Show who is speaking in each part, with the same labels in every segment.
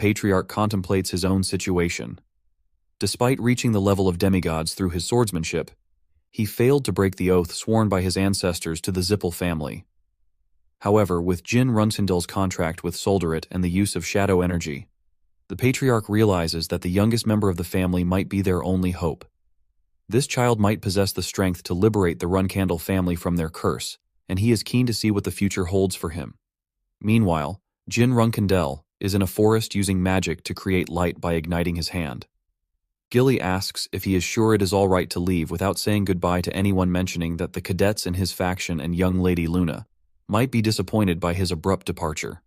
Speaker 1: patriarch contemplates his own situation. Despite reaching the level of demigods through his swordsmanship, he failed to break the oath sworn by his ancestors to the Zippel family. However, with Jin Runkendel's contract with Solderit and the use of shadow energy, the patriarch realizes that the youngest member of the family might be their only hope. This child might possess the strength to liberate the Runkandel family from their curse, and he is keen to see what the future holds for him. Meanwhile, Jin Runkandel is in a forest using magic to create light by igniting his hand. Gilly asks if he is sure it is all right to leave without saying goodbye to anyone, mentioning that the cadets in his faction and young Lady Luna might be disappointed by his abrupt departure.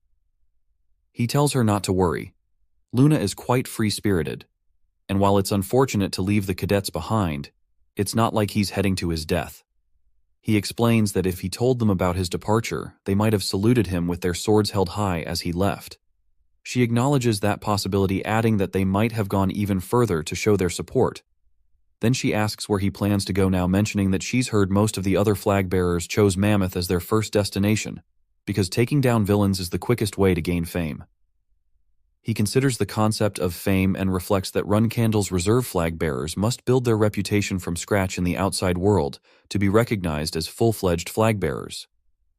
Speaker 1: He tells her not to worry. Luna is quite free-spirited, and while it's unfortunate to leave the cadets behind, it's not like he's heading to his death. He explains that if he told them about his departure, they might have saluted him with their swords held high as he left. She acknowledges that possibility, adding that they might have gone even further to show their support. Then she asks where he plans to go now, mentioning that she's heard most of the other flag-bearers chose Mammoth as their first destination, because taking down villains is the quickest way to gain fame. He considers the concept of fame and reflects that Runkandel's reserve flag-bearers must build their reputation from scratch in the outside world to be recognized as full-fledged flag-bearers.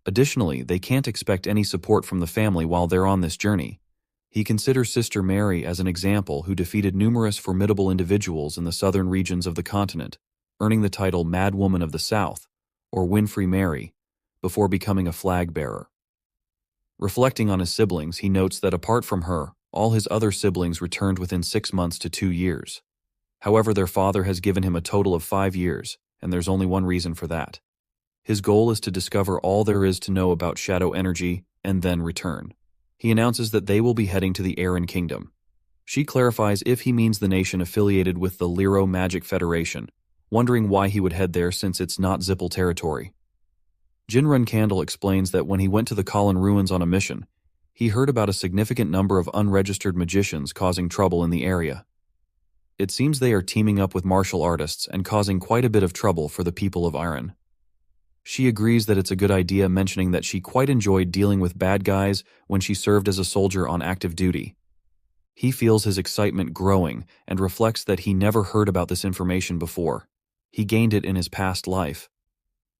Speaker 1: Additionally, they can't expect any support from the family while they're on this journey. He considers Sister Mary as an example, who defeated numerous formidable individuals in the southern regions of the continent, earning the title Mad Woman of the South, or Winfrey Mary, before becoming a flag-bearer. Reflecting on his siblings, he notes that apart from her, all his other siblings returned within 6 months to 2 years. However, their father has given him a total of 5 years, and there's only one reason for that. His goal is to discover all there is to know about shadow energy and then return. He announces that they will be heading to the Aran Kingdom. She clarifies if he means the nation affiliated with the Liro Magic Federation, wondering why he would head there since it's not Zippel territory. Jin Runkandel explains that when he went to the Kalin ruins on a mission, he heard about a significant number of unregistered magicians causing trouble in the area. It seems they are teaming up with martial artists and causing quite a bit of trouble for the people of Aran. She agrees that it's a good idea, mentioning that she quite enjoyed dealing with bad guys when she served as a soldier on active duty. He feels his excitement growing and reflects that he never heard about this information before. He gained it in his past life.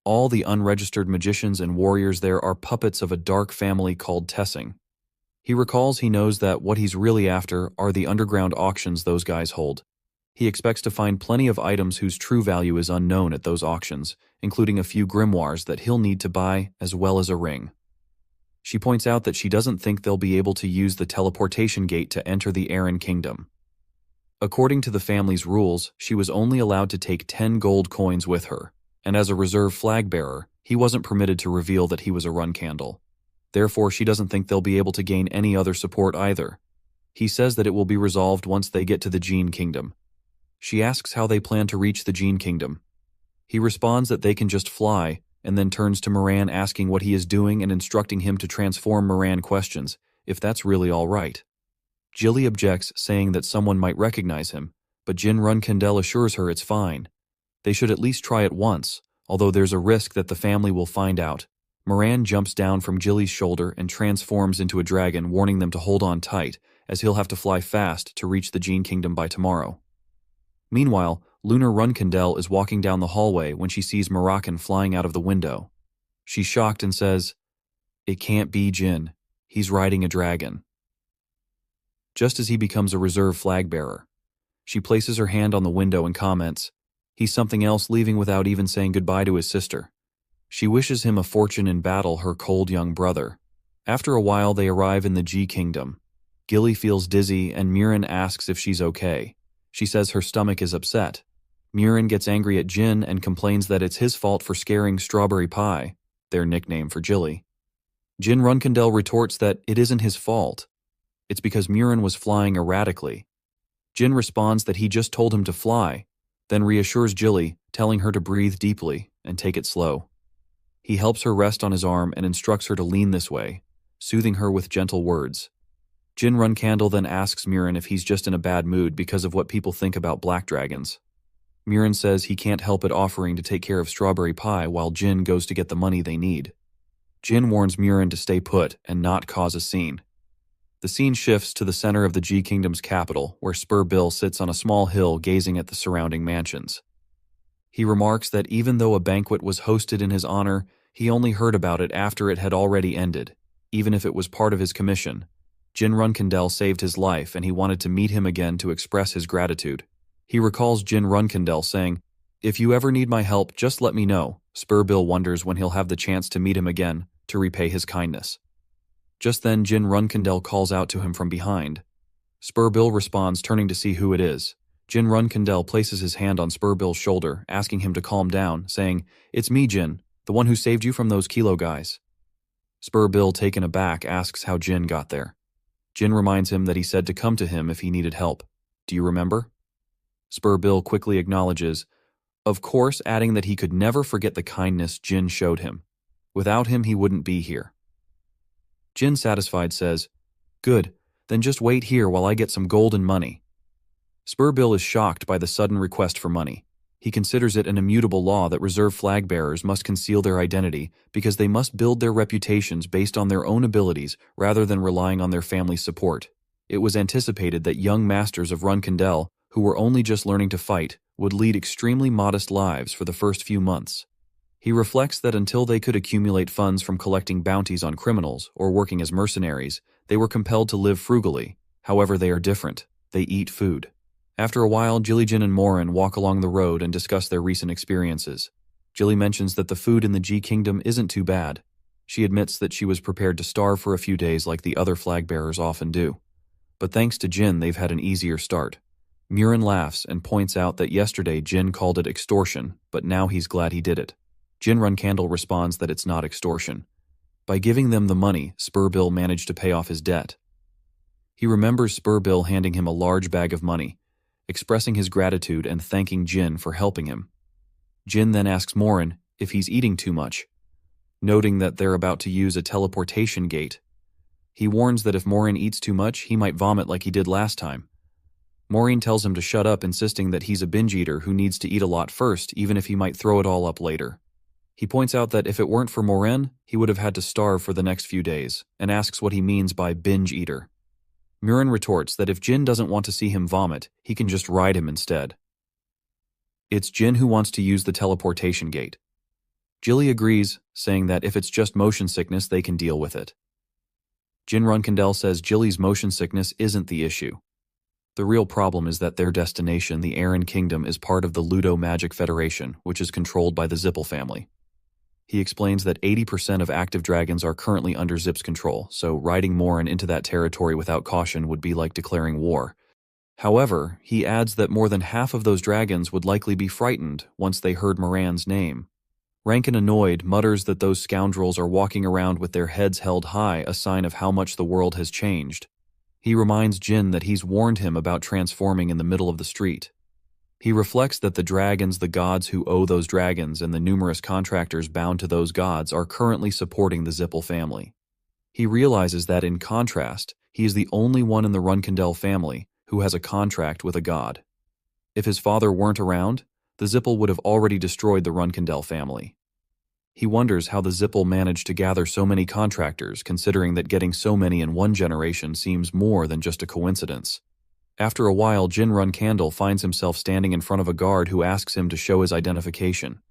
Speaker 1: All the unregistered magicians and warriors there are puppets of a dark family called Tessing. He recalls he knows that what he's really after are the underground auctions those guys hold. He expects to find plenty of items whose true value is unknown at those auctions, including a few grimoires that he'll need to buy, as well as a ring. She points out that she doesn't think they'll be able to use the teleportation gate to enter the Aran Kingdom. According to the family's rules, she was only allowed to take 10 gold coins with her, and as a reserve flag-bearer, he wasn't permitted to reveal that he was a Runkandel. Therefore, she doesn't think they'll be able to gain any other support either. He says that it will be resolved once they get to the Gene Kingdom. She asks how they plan to reach the Gene Kingdom. He responds that they can just fly, and then turns to Moran asking what he is doing and instructing him to transform. Moran questions if that's really all right. Jilly objects, saying that someone might recognize him, but Jin Runkandel assures her it's fine. They should at least try it once, although there's a risk that the family will find out. Moran jumps down from Jilly's shoulder and transforms into a dragon, warning them to hold on tight, as he'll have to fly fast to reach the Gene Kingdom by tomorrow. Meanwhile, Lunar Runkandel is walking down the hallway when she sees Moroccan flying out of the window. She's shocked and says, "It can't be Jin. He's riding a dragon." Just as he becomes a reserve flag-bearer, she places her hand on the window and comments, "He's something else," leaving without even saying goodbye to his sister. She wishes him a fortune in battle, her cold young brother. After a while, they arrive in the G Kingdom. Gilly feels dizzy, and Murin asks if she's okay. She says her stomach is upset. Murin gets angry at Jin and complains that it's his fault for scaring Strawberry Pie, their nickname for Jilly. Jin Runkandel retorts that it isn't his fault. It's because Murin was flying erratically. Jin responds that he just told him to fly, then reassures Jilly, telling her to breathe deeply and take it slow. He helps her rest on his arm and instructs her to lean this way, soothing her with gentle words. Jin Runkandel then asks Murin if he's just in a bad mood because of what people think about black dragons. Murin says he can't help it, offering to take care of Strawberry Pie while Jin goes to get the money they need. Jin warns Murin to stay put and not cause a scene. The scene shifts to the center of the G Kingdom's capital, where Spur Bill sits on a small hill gazing at the surrounding mansions. He remarks that even though a banquet was hosted in his honor, he only heard about it after it had already ended, even if it was part of his commission. Jin Runkindel saved his life and he wanted to meet him again to express his gratitude. He recalls Jin Runkindel saying, "If you ever need my help, just let me know." Spur Bill wonders when he'll have the chance to meet him again, to repay his kindness. Just then Jin Runkindel calls out to him from behind. Spur Bill responds, turning to see who it is. Jin Runkindel places his hand on Spur Bill's shoulder, asking him to calm down, saying, "It's me, Jin, the one who saved you from those Kilo guys." Spur Bill, taken aback, asks how Jin got there. Jin reminds him that he said to come to him if he needed help. "Do you remember?" Spur Bill quickly acknowledges, of course, adding that he could never forget the kindness Jin showed him. Without him, he wouldn't be here. Jin, satisfied, says, "Good, then just wait here while I get some gold and money." Spur Bill is shocked by the sudden request for money. He considers it an immutable law that reserve flag bearers must conceal their identity because they must build their reputations based on their own abilities rather than relying on their family's support. It was anticipated that young masters of Runkindel, who were only just learning to fight, would lead extremely modest lives for the first few months. He reflects that until they could accumulate funds from collecting bounties on criminals or working as mercenaries, they were compelled to live frugally. However, they are different. They eat food. After a while, Jin and Morin walk along the road and discuss their recent experiences. Jilly mentions that the food in the G Kingdom isn't too bad. She admits that she was prepared to starve for a few days like the other flag bearers often do. But thanks to Jin, they've had an easier start. Murin laughs and points out that yesterday Jin called it extortion, but now he's glad he did it. Jin Runkindel responds that it's not extortion. By giving them the money, Spur Bill managed to pay off his debt. He remembers Spur Bill handing him a large bag of money, expressing his gratitude and thanking Jin for helping him. Jin then asks Morin if he's eating too much, noting that they're about to use a teleportation gate. He warns that if Morin eats too much, he might vomit like he did last time. Morin tells him to shut up, insisting that he's a binge eater who needs to eat a lot first, even if he might throw it all up later. He points out that if it weren't for Morin, he would have had to starve for the next few days, and asks what he means by binge eater. Murin retorts that if Jin doesn't want to see him vomit, he can just ride him instead. It's Jin who wants to use the teleportation gate. Jilly agrees, saying that if it's just motion sickness, they can deal with it. Jin Runkindel says Jilly's motion sickness isn't the issue. The real problem is that their destination, the Aaron Kingdom, is part of the Ludo Magic Federation, which is controlled by the Zippel family. He explains that 80% of active dragons are currently under Zip's control, so riding Morin into that territory without caution would be like declaring war. However, he adds that more than half of those dragons would likely be frightened once they heard Moran's name. Rankin, annoyed, mutters that those scoundrels are walking around with their heads held high, a sign of how much the world has changed. He reminds Jin that he's warned him about transforming in the middle of the street. He reflects that the dragons, the gods who owe those dragons, and the numerous contractors bound to those gods are currently supporting the Zippel family. He realizes that, in contrast, he is the only one in the Runkindel family who has a contract with a god. If his father weren't around, the Zippel would have already destroyed the Runkindel family. He wonders how the Zippel managed to gather so many contractors, considering that getting so many in one generation seems more than just a coincidence. After a while, Jin Runkindel finds himself standing in front of a guard who asks him to show his identification.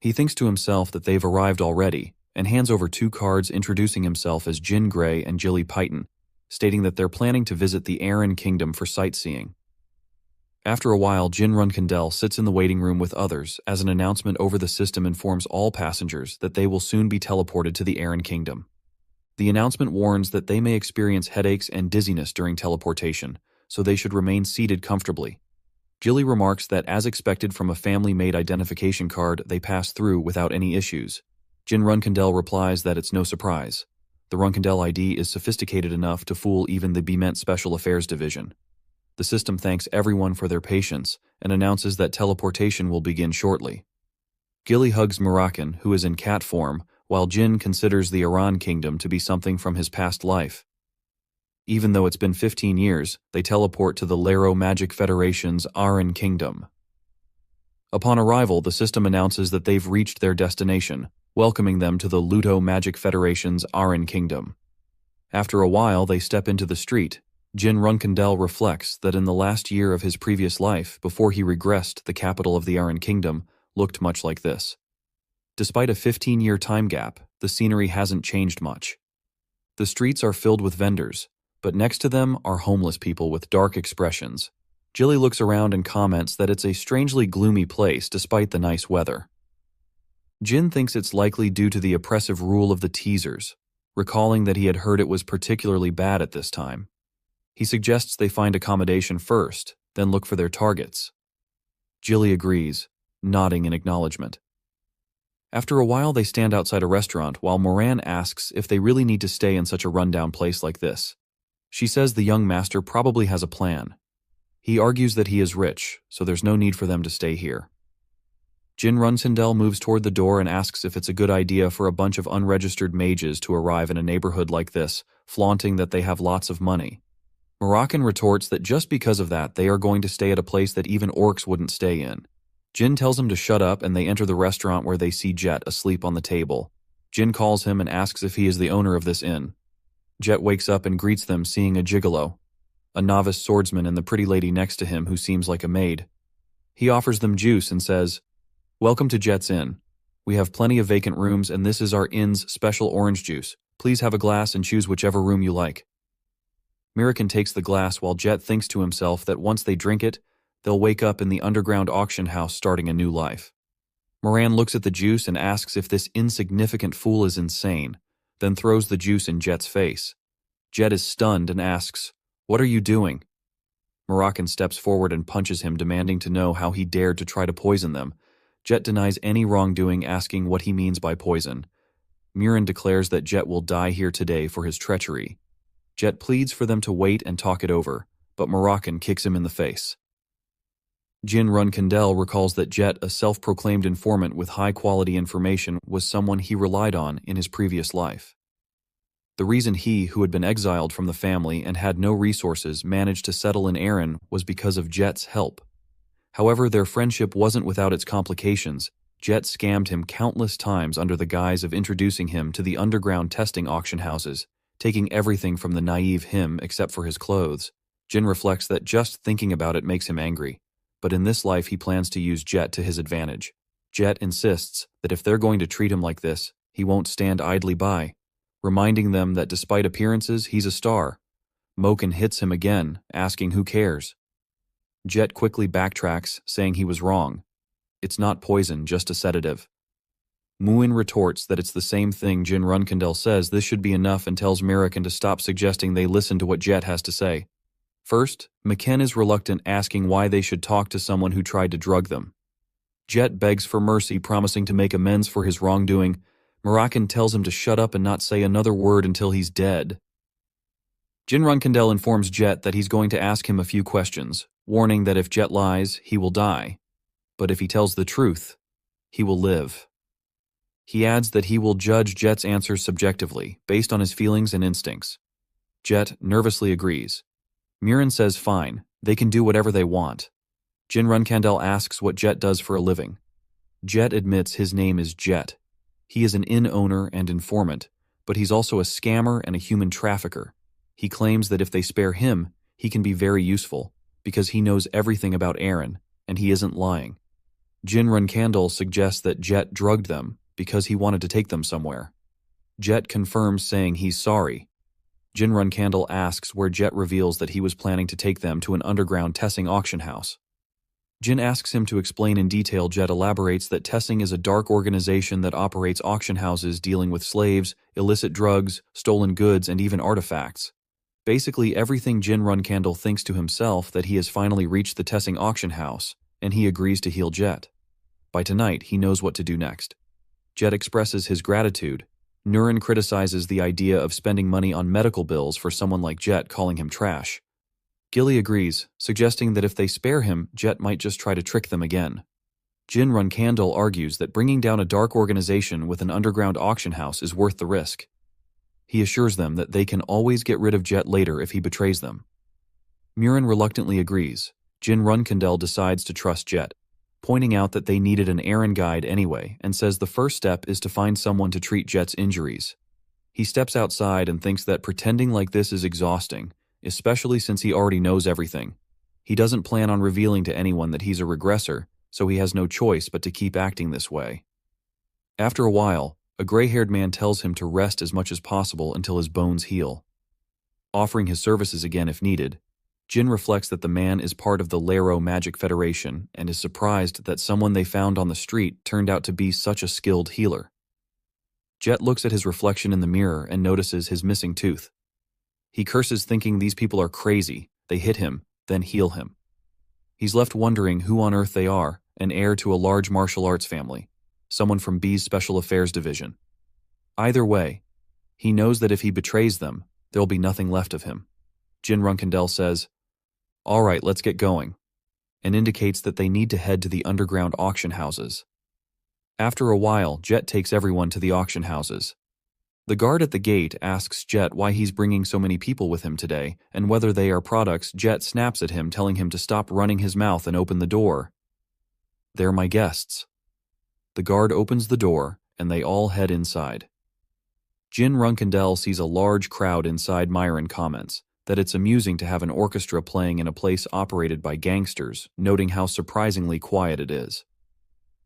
Speaker 1: He thinks to himself that they've arrived already, and hands over 2 cards introducing himself as Jin Gray and Jilly Python, stating that they're planning to visit the Aaron Kingdom for sightseeing. After a while, Jin Runkindel sits in the waiting room with others as an announcement over the system informs all passengers that they will soon be teleported to the Aaron Kingdom. The announcement warns that they may experience headaches and dizziness during teleportation, so they should remain seated comfortably. Jilly remarks that, as expected from a family-made identification card, they pass through without any issues. Jin Runkindel replies that it's no surprise. The Runkindel ID is sophisticated enough to fool even the Bement Special Affairs Division. The system thanks everyone for their patience and announces that teleportation will begin shortly. Gilly hugs Moroccan, who is in cat form, while Jin considers the Iran Kingdom to be something from his past life. Even though it's been 15 years, they teleport to the Lero Magic Federation's Aaron Kingdom. Upon arrival, the system announces that they've reached their destination, welcoming them to the Ludo Magic Federation's Aaron Kingdom. After a while, they step into the street. Jin Runkandel reflects that in the last year of his previous life, before he regressed, the capital of the Aran Kingdom looked much like this. Despite a 15-year time gap, the scenery hasn't changed much. The streets are filled with vendors, but next to them are homeless people with dark expressions. Jilly looks around and comments that it's a strangely gloomy place despite the nice weather. Jin thinks it's likely due to the oppressive rule of the teasers, recalling that he had heard it was particularly bad at this time. He suggests they find accommodation first, then look for their targets. Jilly agrees, nodding in acknowledgement. After a while, they stand outside a restaurant while Moran asks if they really need to stay in such a rundown place like this. She says the young master probably has a plan. He argues that he is rich, so there's no need for them to stay here. Jin Runsindel moves toward the door and asks if it's a good idea for a bunch of unregistered mages to arrive in a neighborhood like this, flaunting that they have lots of money. Moroccan retorts that just because of that, they are going to stay at a place that even orcs wouldn't stay in. Jin tells him to shut up, and they enter the restaurant where they see Jet asleep on the table. Jin calls him and asks if he is the owner of this inn. Jet wakes up and greets them, seeing a gigolo, a novice swordsman, and the pretty lady next to him who seems like a maid. He offers them juice and says, "Welcome to Jet's Inn. We have plenty of vacant rooms, and this is our inn's special orange juice. Please have a glass and choose whichever room you like." Mirakin takes the glass while Jet thinks to himself that once they drink it, they'll wake up in the underground auction house starting a new life. Moran looks at the juice and asks if this insignificant fool is insane, then throws the juice in Jet's face. Jet is stunned and asks, "What are you doing?" Moroccan steps forward and punches him, demanding to know how he dared to try to poison them. Jet denies any wrongdoing, asking what he means by poison. Murin declares that Jet will die here today for his treachery. Jet pleads for them to wait and talk it over, but Moroccan kicks him in the face. Jin Runkandel recalls that Jet, a self-proclaimed informant with high-quality information, was someone he relied on in his previous life. The reason he, who had been exiled from the family and had no resources, managed to settle in Aran was because of Jet's help. However, their friendship wasn't without its complications. Jet scammed him countless times under the guise of introducing him to the underground testing auction houses, taking everything from the naive him except for his clothes. Jin reflects that just thinking about it makes him angry. But in this life, he plans to use Jet to his advantage. Jet insists that if they're going to treat him like this, he won't stand idly by, reminding them that despite appearances, he's a star. Moken hits him again, asking who cares. Jet quickly backtracks, saying he was wrong. It's not poison, just a sedative. Muin retorts that it's the same thing. Jin Runkandel says this should be enough and tells Mirakin to stop suggesting they listen to what Jet has to say. First, McKen is reluctant, asking why they should talk to someone who tried to drug them. Jet begs for mercy, promising to make amends for his wrongdoing. Moroccan tells him to shut up and not say another word until he's dead. Jin Runkandel informs Jet that he's going to ask him a few questions, warning that if Jet lies, he will die. But if he tells the truth, he will live. He adds that he will judge Jet's answers subjectively, based on his feelings and instincts. Jet nervously agrees. Murin says fine, they can do whatever they want. Jin Runkandel asks what Jet does for a living. Jet admits his name is Jet. He is an inn owner and informant, but he's also a scammer and a human trafficker. He claims that if they spare him, he can be very useful, because he knows everything about Aran, and he isn't lying. Jin Runkandel suggests that Jet drugged them because he wanted to take them somewhere. Jet confirms, saying he's sorry. Jin Runkandel asks where Jet reveals that he was planning to take them to an underground Tessing auction house. Jin asks him to explain in detail. Jet elaborates that Tessing is a dark organization that operates auction houses dealing with slaves, illicit drugs, stolen goods, and even artifacts. Basically everything. Jin Runkandel thinks to himself that he has finally reached the Tessing auction house, and he agrees to heal Jet. By tonight, he knows what to do next. Jet expresses his gratitude. Nurin criticizes the idea of spending money on medical bills for someone like Jet, calling him trash. Gilly agrees, suggesting that if they spare him, Jet might just try to trick them again. Jin Runkandel argues that bringing down a dark organization with an underground auction house is worth the risk. He assures them that they can always get rid of Jet later if he betrays them. Murin reluctantly agrees. Jin Runkandel decides to trust Jet, pointing out that they needed an Aran guide anyway, and says the first step is to find someone to treat Jet's injuries. He steps outside and thinks that pretending like this is exhausting, especially since he already knows everything. He doesn't plan on revealing to anyone that he's a regressor, so he has no choice but to keep acting this way. After a while, a gray-haired man tells him to rest as much as possible until his bones heal. Offering his services again if needed, Jin reflects that the man is part of the Lero Magic Federation and is surprised that someone they found on the street turned out to be such a skilled healer. Jet looks at his reflection in the mirror and notices his missing tooth. He curses, thinking these people are crazy. They hit him, then heal him. He's left wondering who on earth they are, an heir to a large martial arts family, someone from B's Special Affairs Division. Either way, he knows that if he betrays them, there'll be nothing left of him. Jin Runkendel says, "All right, let's get going," and indicates that they need to head to the underground auction houses. After a while, Jet takes everyone to the auction houses. The guard at the gate asks Jet why he's bringing so many people with him today, and whether they are products. Jet snaps at him, telling him to stop running his mouth and open the door. "They're my guests." The guard opens the door, and they all head inside. Jin Runkendel sees a large crowd inside. Myron comments that it's amusing to have an orchestra playing in a place operated by gangsters, noting how surprisingly quiet it is.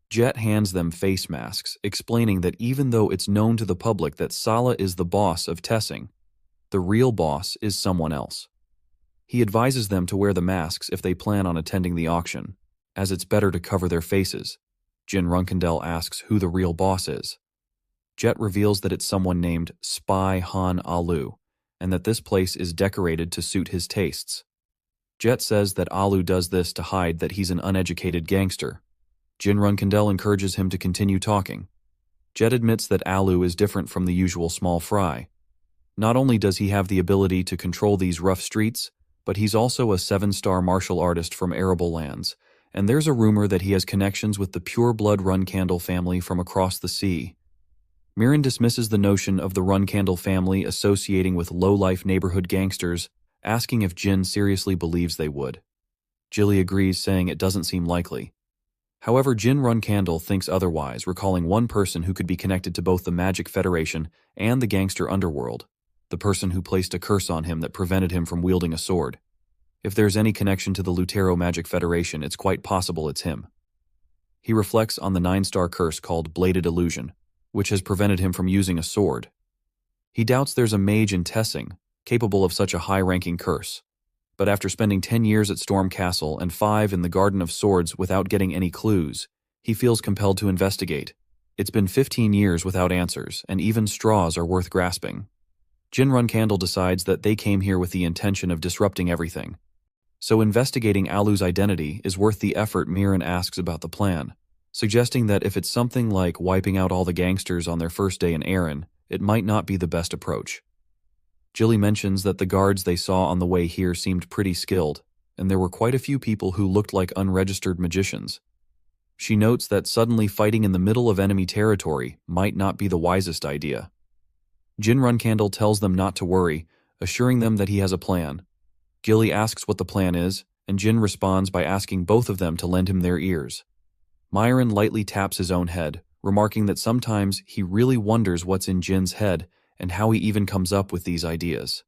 Speaker 1: Jet hands them face masks, explaining that even though it's known to the public that Sala is the boss of Tessing, the real boss is someone else. He advises them to wear the masks if they plan on attending the auction, as it's better to cover their faces. Jin Runkendel asks who the real boss is. Jet reveals that it's someone named Spy Han Alu, and that this place is decorated to suit his tastes. Jet says that Alu does this to hide that he's an uneducated gangster. Jin Runkendel encourages him to continue talking. Jet admits that Alu is different from the usual small fry. Not only does he have the ability to control these rough streets, but he's also a 7-star martial artist from arable lands, and there's a rumor that he has connections with the pure-blood Runkandel family from across the sea. Mirren dismisses the notion of the Runkandel family associating with low-life neighborhood gangsters, asking if Jin seriously believes they would. Jilly agrees, saying it doesn't seem likely. However, Jin Runkandel thinks otherwise, recalling one person who could be connected to both the Magic Federation and the gangster underworld, the person who placed a curse on him that prevented him from wielding a sword. If there's any connection to the Lutero Magic Federation, it's quite possible it's him. He reflects on the 9-star curse called Bladed Illusion, which has prevented him from using a sword. He doubts there's a mage in Tessing capable of such a high-ranking curse. But after spending 10 years at Storm Castle and 5 in the Garden of Swords without getting any clues, he feels compelled to investigate. It's been 15 years without answers, and even straws are worth grasping. Jin Runkandel decides that they came here with the intention of disrupting everything. So investigating Alu's identity is worth the effort. Mirren asks about the plan, suggesting that if it's something like wiping out all the gangsters on their first day in Erin, it might not be the best approach. Jilly mentions that the guards they saw on the way here seemed pretty skilled, and there were quite a few people who looked like unregistered magicians. She notes that suddenly fighting in the middle of enemy territory might not be the wisest idea. Jin Runkandel tells them not to worry, assuring them that he has a plan. Gilly asks what the plan is, and Jin responds by asking both of them to lend him their ears. Myron lightly taps his own head, remarking that sometimes he really wonders what's in Jin's head and how he even comes up with these ideas.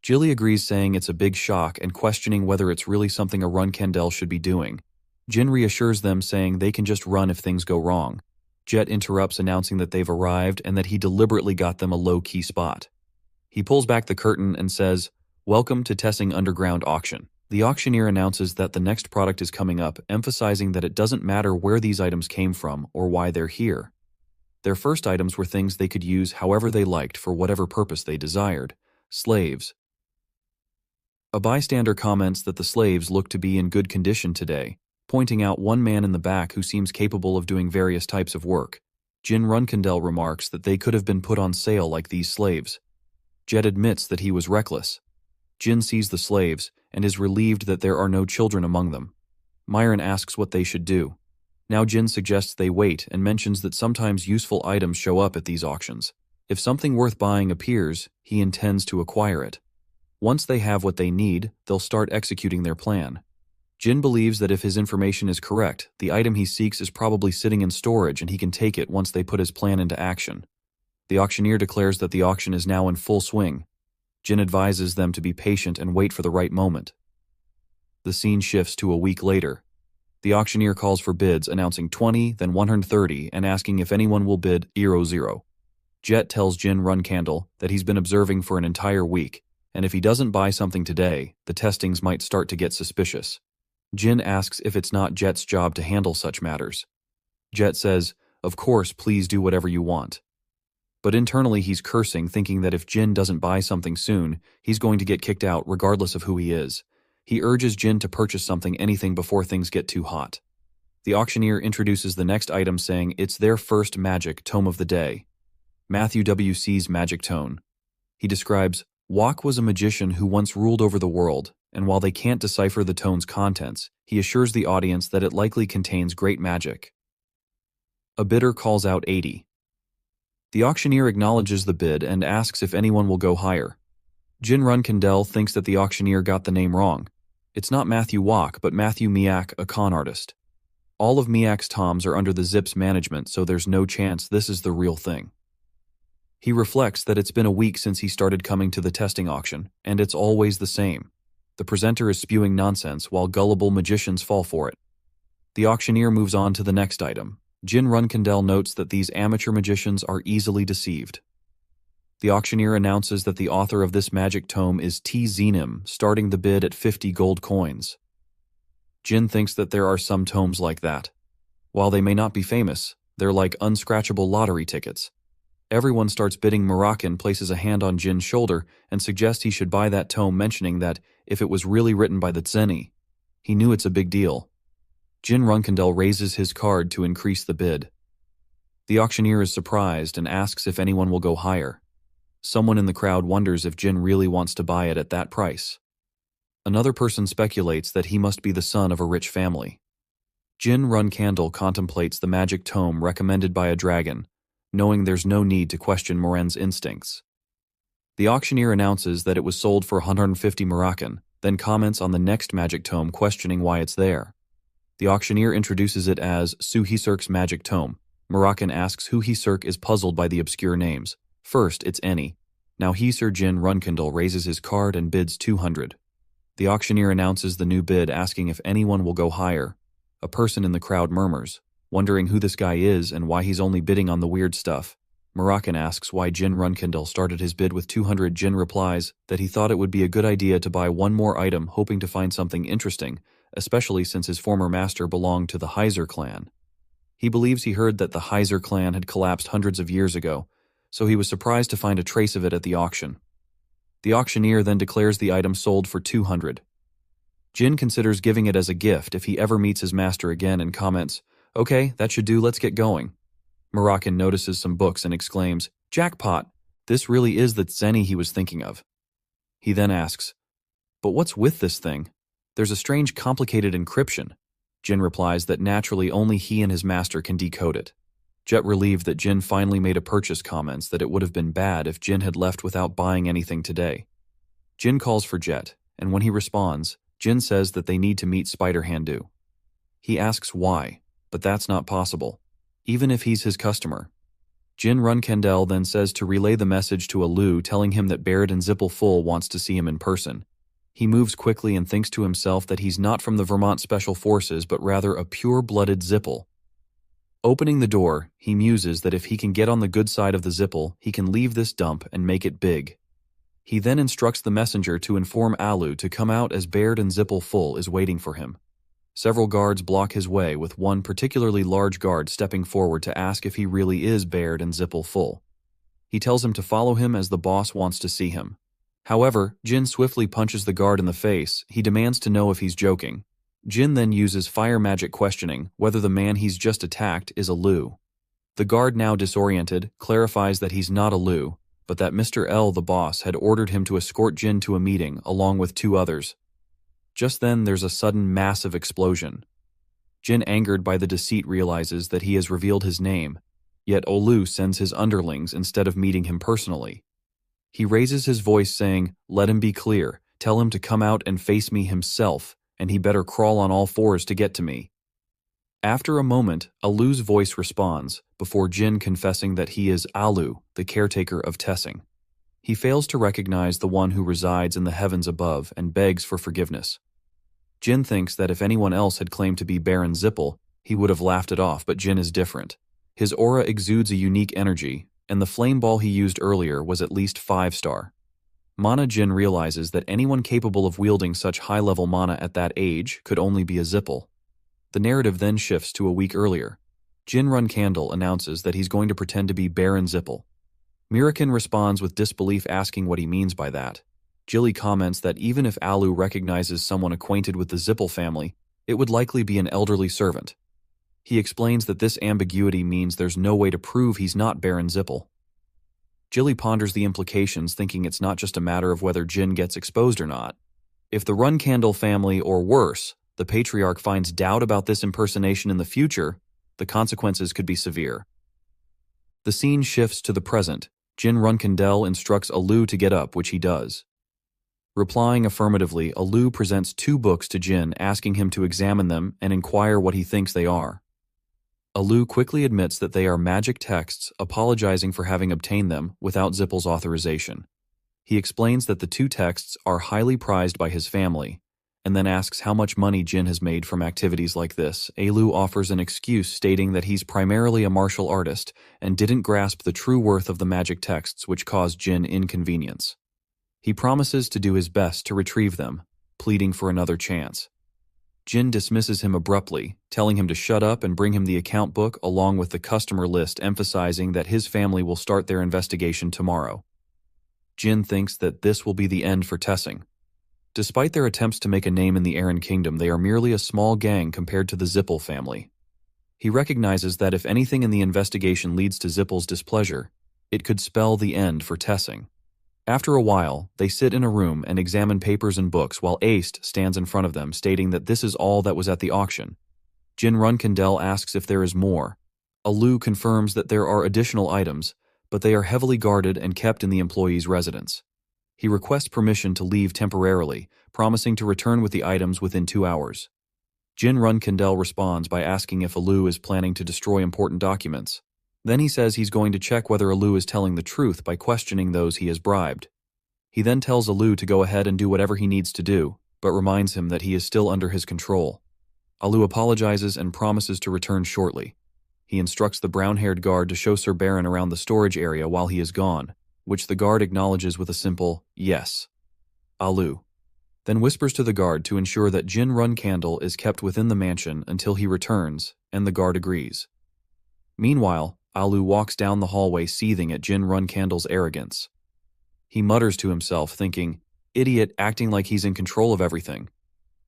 Speaker 1: Jilly agrees, saying it's a big shock and questioning whether it's really something a Runkandel should be doing. Jin reassures them, saying they can just run if things go wrong. Jet interrupts, announcing that they've arrived and that he deliberately got them a low-key spot. He pulls back the curtain and says, "Welcome to Tessing Underground Auction." The auctioneer announces that the next product is coming up, emphasizing that it doesn't matter where these items came from or why they're here. Their first items were things they could use however they liked for whatever purpose they desired: slaves. A bystander comments that the slaves look to be in good condition today, pointing out one man in the back who seems capable of doing various types of work. Jin Runkandel remarks that they could have been put on sale like these slaves. Jet admits that he was reckless. Jin sees the slaves and is relieved that there are no children among them. Myron asks what they should do. Now Jin suggests they wait and mentions that sometimes useful items show up at these auctions. If something worth buying appears, he intends to acquire it. Once they have what they need, they'll start executing their plan. Jin believes that if his information is correct, the item he seeks is probably sitting in storage and he can take it once they put his plan into action. The auctioneer declares that the auction is now in full swing. Jin advises them to be patient and wait for the right moment. The scene shifts to a week later. The auctioneer calls for bids, announcing 20, then 130, and asking if anyone will bid 0. Jet tells Jin Runkandle that he's been observing for an entire week, and if he doesn't buy something today, the testings might start to get suspicious. Jin asks if it's not Jet's job to handle such matters. Jet says, "Of course, please do whatever you want." But internally he's cursing, thinking that if Jin doesn't buy something soon, he's going to get kicked out regardless of who he is. He urges Jin to purchase anything before things get too hot. The auctioneer introduces the next item, saying it's their first magic tome of the day. Matthew W.C.'s magic tome. He describes, Wok was a magician who once ruled over the world, and while they can't decipher the tome's contents, he assures the audience that it likely contains great magic. A bidder calls out 80. The auctioneer acknowledges the bid and asks if anyone will go higher. Jin Runkandle thinks that the auctioneer got the name wrong. It's not Matthew Wok, but Matthew Miak, a con artist. All of Miak's tomes are under the Zip's management, so there's no chance this is the real thing. He reflects that it's been a week since he started coming to the testing auction, and it's always the same. The presenter is spewing nonsense while gullible magicians fall for it. The auctioneer moves on to the next item. Jin Runkandle notes that these amateur magicians are easily deceived. The auctioneer announces that the author of this magic tome is T. Zenim, starting the bid at 50 gold coins. Jin thinks that there are some tomes like that. While they may not be famous, they're like unscratchable lottery tickets. Everyone starts bidding. Moroccan places a hand on Jin's shoulder and suggests he should buy that tome, mentioning that if it was really written by the Zeni, he knew it's a big deal. Jin Runkandle raises his card to increase the bid. The auctioneer is surprised and asks if anyone will go higher. Someone in the crowd wonders if Jin really wants to buy it at that price. Another person speculates that he must be the son of a rich family. Jin Runkandle contemplates the magic tome recommended by a dragon, knowing there's no need to question Moren's instincts. The auctioneer announces that it was sold for 150 Moroccan, then comments on the next magic tome, questioning why it's there. The auctioneer introduces it as Suhisurk's magic tome. Moroccan asks who Hisurk is, puzzled by the obscure names. First, it's Eni. Now Hisur. Jin Runkandle raises his card and bids 200. The auctioneer announces the new bid, asking if anyone will go higher. A person in the crowd murmurs, wondering who this guy is and why he's only bidding on the weird stuff. Moroccan asks why Jin Runkandle started his bid with 200. Jin replies that he thought it would be a good idea to buy one more item, hoping to find something interesting, especially since his former master belonged to the Heiser clan. He believes he heard that the Heiser clan had collapsed hundreds of years ago, so he was surprised to find a trace of it at the auction. The auctioneer then declares the item sold for 200. Jin considers giving it as a gift if he ever meets his master again and comments, "Okay, that should do, let's get going." Moroccan notices some books and exclaims, "Jackpot! This really is the Zeni he was thinking of." He then asks, "But what's with this thing? There's a strange complicated encryption." Jin replies that naturally only he and his master can decode it. Jet, relieved that Jin finally made a purchase, comments that it would have been bad if Jin had left without buying anything today. Jin calls for Jet, and when he responds, Jin says that they need to meet Spider Handu. He asks why, but that's not possible, even if he's his customer. Jin Runkandle then says to relay the message to Alu, telling him that Baird and Zippel Full wants to see him in person. He moves quickly and thinks to himself that he's not from the Vermont Special Forces, but rather a pure-blooded Zippel. Opening the door, he muses that if he can get on the good side of the Zippel, he can leave this dump and make it big. He then instructs the messenger to inform Alu to come out as Baird and Zippel Full is waiting for him. Several guards block his way, with one particularly large guard stepping forward to ask if he really is Baird and Zippel Full. He tells him to follow him as the boss wants to see him. However, Jin swiftly punches the guard in the face. He demands to know if he's joking. Jin then uses fire magic, questioning whether the man he's just attacked is Alu. The guard, now disoriented, clarifies that he's not Alu, but that Mr. L, the boss, had ordered him to escort Jin to a meeting along with 2 others. Just then, there's a sudden massive explosion. Jin, angered by the deceit, realizes that he has revealed his name, yet Alu sends his underlings instead of meeting him personally. He raises his voice, saying, "Let him be clear, tell him to come out and face me himself, and he better crawl on all 4s to get to me." After a moment, Alu's voice responds, before Jin confessing that he is Alu, the caretaker of Tessing. He fails to recognize the one who resides in the heavens above and begs for forgiveness. Jin thinks that if anyone else had claimed to be Baron Zippel, he would have laughed it off, but Jin is different. His aura exudes a unique energy, and the flame ball he used earlier was at least 5-star. Mana Jin realizes that anyone capable of wielding such high-level mana at that age could only be a Zippel. The narrative then shifts to a week earlier. Jin Runkandel announces that he's going to pretend to be Baron Zippel. Mirakin responds with disbelief, asking what he means by that. Jilly comments that even if Alu recognizes someone acquainted with the Zippel family, it would likely be an elderly servant. He explains that this ambiguity means there's no way to prove he's not Baron Zippel. Jilly ponders the implications, thinking it's not just a matter of whether Jin gets exposed or not. If the Runkandel family, or worse, the Patriarch, finds doubt about this impersonation in the future, the consequences could be severe. The scene shifts to the present. Jin Runkandel instructs Alu to get up, which he does. Replying affirmatively, Alu presents 2 books to Jin, asking him to examine them and inquire what he thinks they are. Alu quickly admits that they are magic texts, apologizing for having obtained them without Zippel's authorization. He explains that the 2 texts are highly prized by his family, and then asks how much money Jin has made from activities like this. Alu offers an excuse, stating that he's primarily a martial artist and didn't grasp the true worth of the magic texts, which caused Jin inconvenience. He promises to do his best to retrieve them, pleading for another chance. Jin dismisses him abruptly, telling him to shut up and bring him the account book along with the customer list, emphasizing that his family will start their investigation tomorrow. Jin thinks that this will be the end for Tessing. Despite their attempts to make a name in the Eren Kingdom, they are merely a small gang compared to the Zippel family. He recognizes that if anything in the investigation leads to Zippel's displeasure, it could spell the end for Tessing. After a while, they sit in a room and examine papers and books while Aist stands in front of them, stating that this is all that was at the auction. Jin Runkandel asks if there is more. Alu confirms that there are additional items, but they are heavily guarded and kept in the employee's residence. He requests permission to leave temporarily, promising to return with the items within 2 hours. Jin Runkandel responds by asking if Alu is planning to destroy important documents. Then he says he's going to check whether Alu is telling the truth by questioning those he has bribed. He then tells Alu to go ahead and do whatever he needs to do, but reminds him that he is still under his control. Alu apologizes and promises to return shortly. He instructs the brown-haired guard to show Sir Baron around the storage area while he is gone, which the guard acknowledges with a simple yes. Alu then whispers to the guard to ensure that Jin Runkandel is kept within the mansion until he returns, and the guard agrees. Meanwhile, Alu walks down the hallway, seething at Jin Runkandel's arrogance. He mutters to himself, thinking, "Idiot, acting like he's in control of everything."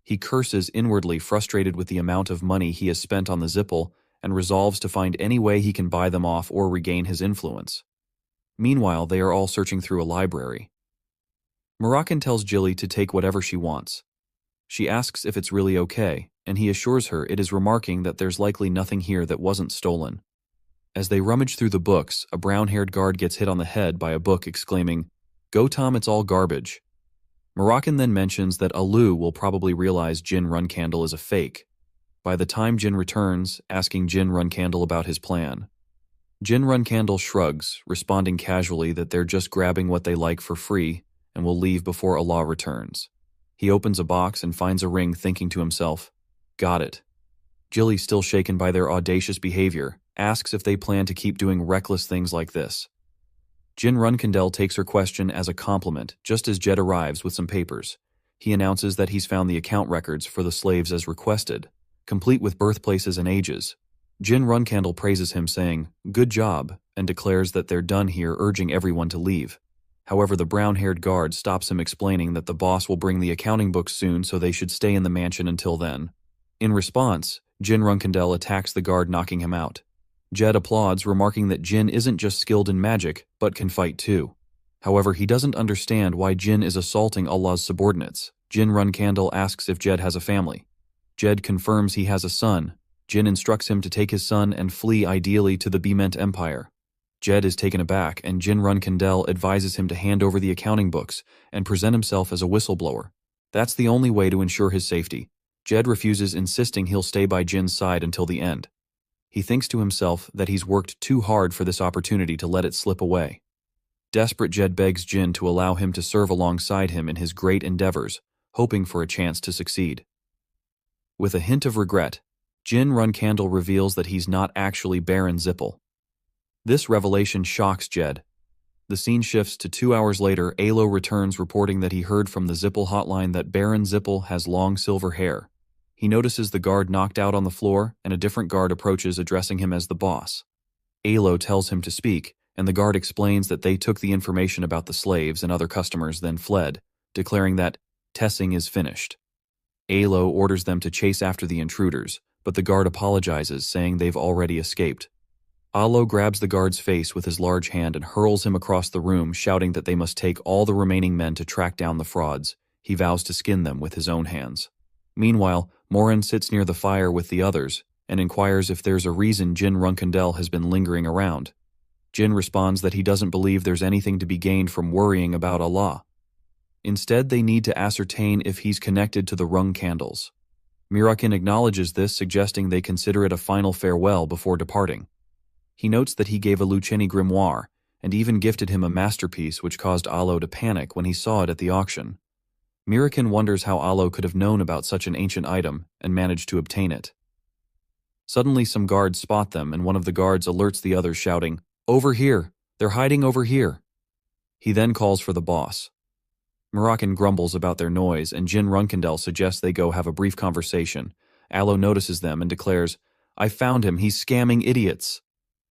Speaker 1: He curses inwardly, frustrated with the amount of money he has spent on the Zippel, and resolves to find any way he can buy them off or regain his influence. Meanwhile, they are all searching through a library. Mirakin tells Jilly to take whatever she wants. She asks if it's really okay, and he assures her it is, remarking that there's likely nothing here that wasn't stolen. As they rummage through the books, a brown-haired guard gets hit on the head by a book, exclaiming, "Go Tom, it's all garbage." Mirakin then mentions that Alu will probably realize Jin Runkandel is a fake by the time Jin returns, asking Jin Runkandel about his plan. Jin Runkandel shrugs, responding casually that they're just grabbing what they like for free and will leave before Allah returns. He opens a box and finds a ring, thinking to himself, "Got it." Jilly, still shaken by their audacious behavior, asks if they plan to keep doing reckless things like this. Jin Runkandel takes her question as a compliment, just as Jed arrives with some papers. He announces that he's found the account records for the slaves as requested, complete with birthplaces and ages. Jin Runkandel praises him, saying, "Good job," and declares that they're done here, urging everyone to leave. However, the brown-haired guard stops him, explaining that the boss will bring the accounting books soon, so they should stay in the mansion until then. In response, Jin Runkandel attacks the guard, knocking him out. Jed applauds, remarking that Jin isn't just skilled in magic, but can fight too. However, he doesn't understand why Jin is assaulting Allah's subordinates. Jin Runkandel asks if Jed has a family. Jed confirms he has a son. Jin instructs him to take his son and flee, ideally to the Bement Empire. Jed is taken aback, and Jin Runkandel advises him to hand over the accounting books and present himself as a whistleblower. That's the only way to ensure his safety. Jed refuses, insisting he'll stay by Jin's side until the end. He thinks to himself that he's worked too hard for this opportunity to let it slip away. Desperate, Jed begs Jin to allow him to serve alongside him in his great endeavors, hoping for a chance to succeed. With a hint of regret, Jin Runkandle reveals that he's not actually Baron Zippel. This revelation shocks Jed. The scene shifts to 2 hours later. Alo returns, reporting that he heard from the Zippel hotline that Baron Zippel has long silver hair. He notices the guard knocked out on the floor, and a different guard approaches, addressing him as the boss. Alo tells him to speak, and the guard explains that they took the information about the slaves and other customers, then fled, declaring that testing is finished. Alo orders them to chase after the intruders, but the guard apologizes, saying they've already escaped. Alo grabs the guard's face with his large hand and hurls him across the room, shouting that they must take all the remaining men to track down the frauds. He vows to skin them with his own hands. Meanwhile, Morin sits near the fire with the others and inquires if there's a reason Jin Runkandel has been lingering around. Jin responds that he doesn't believe there's anything to be gained from worrying about Allah. Instead, they need to ascertain if he's connected to the Runkandels. Mirakin acknowledges this, suggesting they consider it a final farewell before departing. He notes that he gave a Luceni grimoire, and even gifted him a masterpiece which caused Alo to panic when he saw it at the auction. Mirakin wonders how Alo could have known about such an ancient item and managed to obtain it. Suddenly some guards spot them, and one of the guards alerts the others, shouting, "Over here! They're hiding over here!" He then calls for the boss. Mirakin grumbles about their noise, and Jin Runkandel suggests they go have a brief conversation. Alo notices them and declares, "I found him, he's scamming idiots."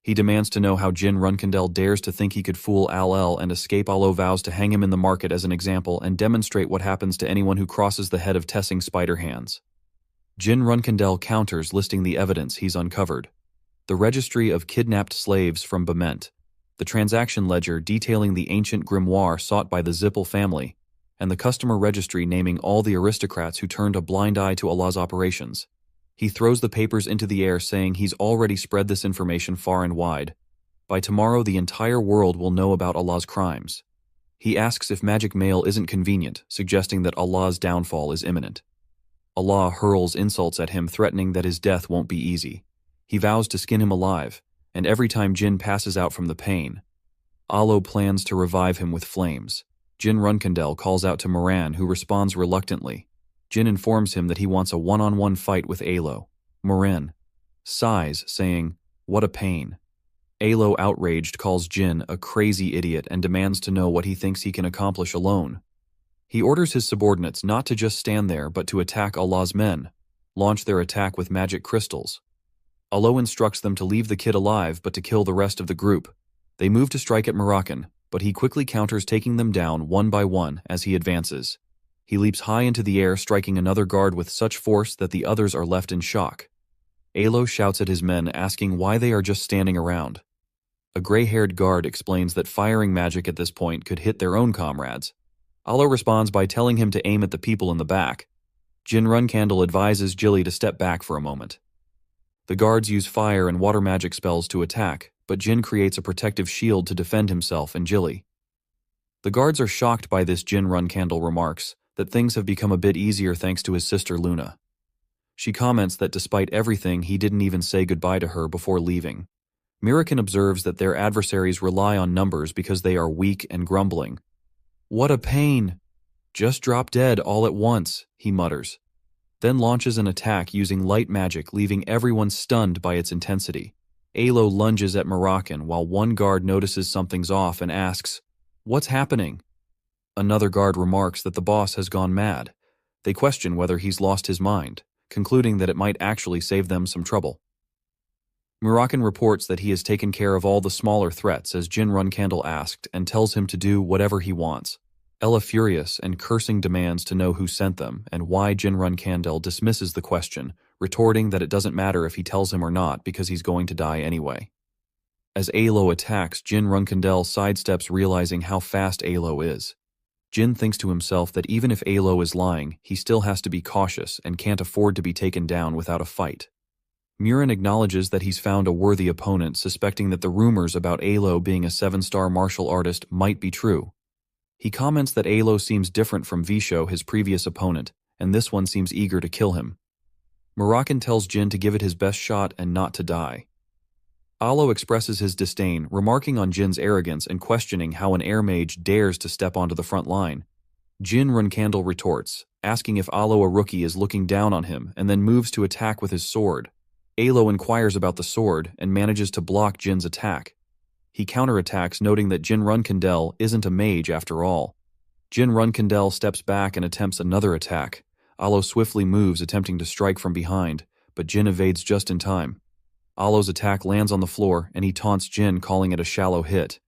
Speaker 1: He demands to know how Jin Runkandel dares to think he could fool Al-El and escape. Alo vows to hang him in the market as an example and demonstrate what happens to anyone who crosses the head of Tessing Spider Hands. Jin Runkandel counters, listing the evidence he's uncovered. The registry of kidnapped slaves from Bement, the transaction ledger detailing the ancient grimoire sought by the Zippel family, and the customer registry naming all the aristocrats who turned a blind eye to Allah's operations. He throws the papers into the air, saying he's already spread this information far and wide. By tomorrow, the entire world will know about Allah's crimes. He asks if magic mail isn't convenient, suggesting that Allah's downfall is imminent. Allah hurls insults at him, threatening that his death won't be easy. He vows to skin him alive, and every time Jin passes out from the pain, Alo plans to revive him with flames. Jin Runkandel calls out to Moran, who responds reluctantly. Jin informs him that he wants a one-on-one fight with Alo. Moran sighs, saying, "What a pain." Alo, outraged, calls Jin a crazy idiot and demands to know what he thinks he can accomplish alone. He orders his subordinates not to just stand there, but to attack Allah's men, launch their attack with magic crystals. Allah instructs them to leave the kid alive, but to kill the rest of the group. They move to strike at Moroccan, but he quickly counters, taking them down one by one as he advances. He leaps high into the air, striking another guard with such force that the others are left in shock. Alo shouts at his men, asking why they are just standing around. A gray-haired guard explains that firing magic at this point could hit their own comrades. Allah responds by telling him to aim at the people in the back. Jin Runkandel advises Jilly to step back for a moment. The guards use fire and water magic spells to attack, but Jin creates a protective shield to defend himself and Jilly. The guards are shocked by this. Jin Runkandel remarks that things have become a bit easier thanks to his sister Luna. She comments that despite everything, he didn't even say goodbye to her before leaving. Mirakin observes that their adversaries rely on numbers because they are weak and grumbling. "What a pain! Just drop dead all at once," he mutters. Then launches an attack using light magic, leaving everyone stunned by its intensity. Alo lunges at Moroccan while one guard notices something's off and asks, "What's happening?" Another guard remarks that the boss has gone mad. They question whether he's lost his mind, concluding that it might actually save them some trouble. Moroccan reports that he has taken care of all the smaller threats, as Jin Runkandel asked, and tells him to do whatever he wants. Ella, furious and cursing, demands to know who sent them and why. Jin Runkandel dismisses the question, retorting that it doesn't matter if he tells him or not because he's going to die anyway. As Alo attacks, Jin Runkandel sidesteps, realizing how fast Alo is. Jin thinks to himself that even if Alo is lying, he still has to be cautious and can't afford to be taken down without a fight. Murin acknowledges that he's found a worthy opponent, suspecting that the rumors about Alo being a 7-star martial artist might be true. He comments that Alo seems different from Visho, his previous opponent, and this one seems eager to kill him. Moroccan tells Jin to give it his best shot and not to die. Alo expresses his disdain, remarking on Jin's arrogance and questioning how an air mage dares to step onto the front line. Jin Runkandle retorts, asking if Alo, a rookie, is looking down on him, and then moves to attack with his sword. Alo inquires about the sword and manages to block Jin's attack. He counterattacks, noting that Jin Runkandle isn't a mage after all. Jin Runkandle steps back and attempts another attack. Alo swiftly moves, attempting to strike from behind, but Jin evades just in time. Alo's attack lands on the floor, and he taunts Jin, calling it a shallow hit.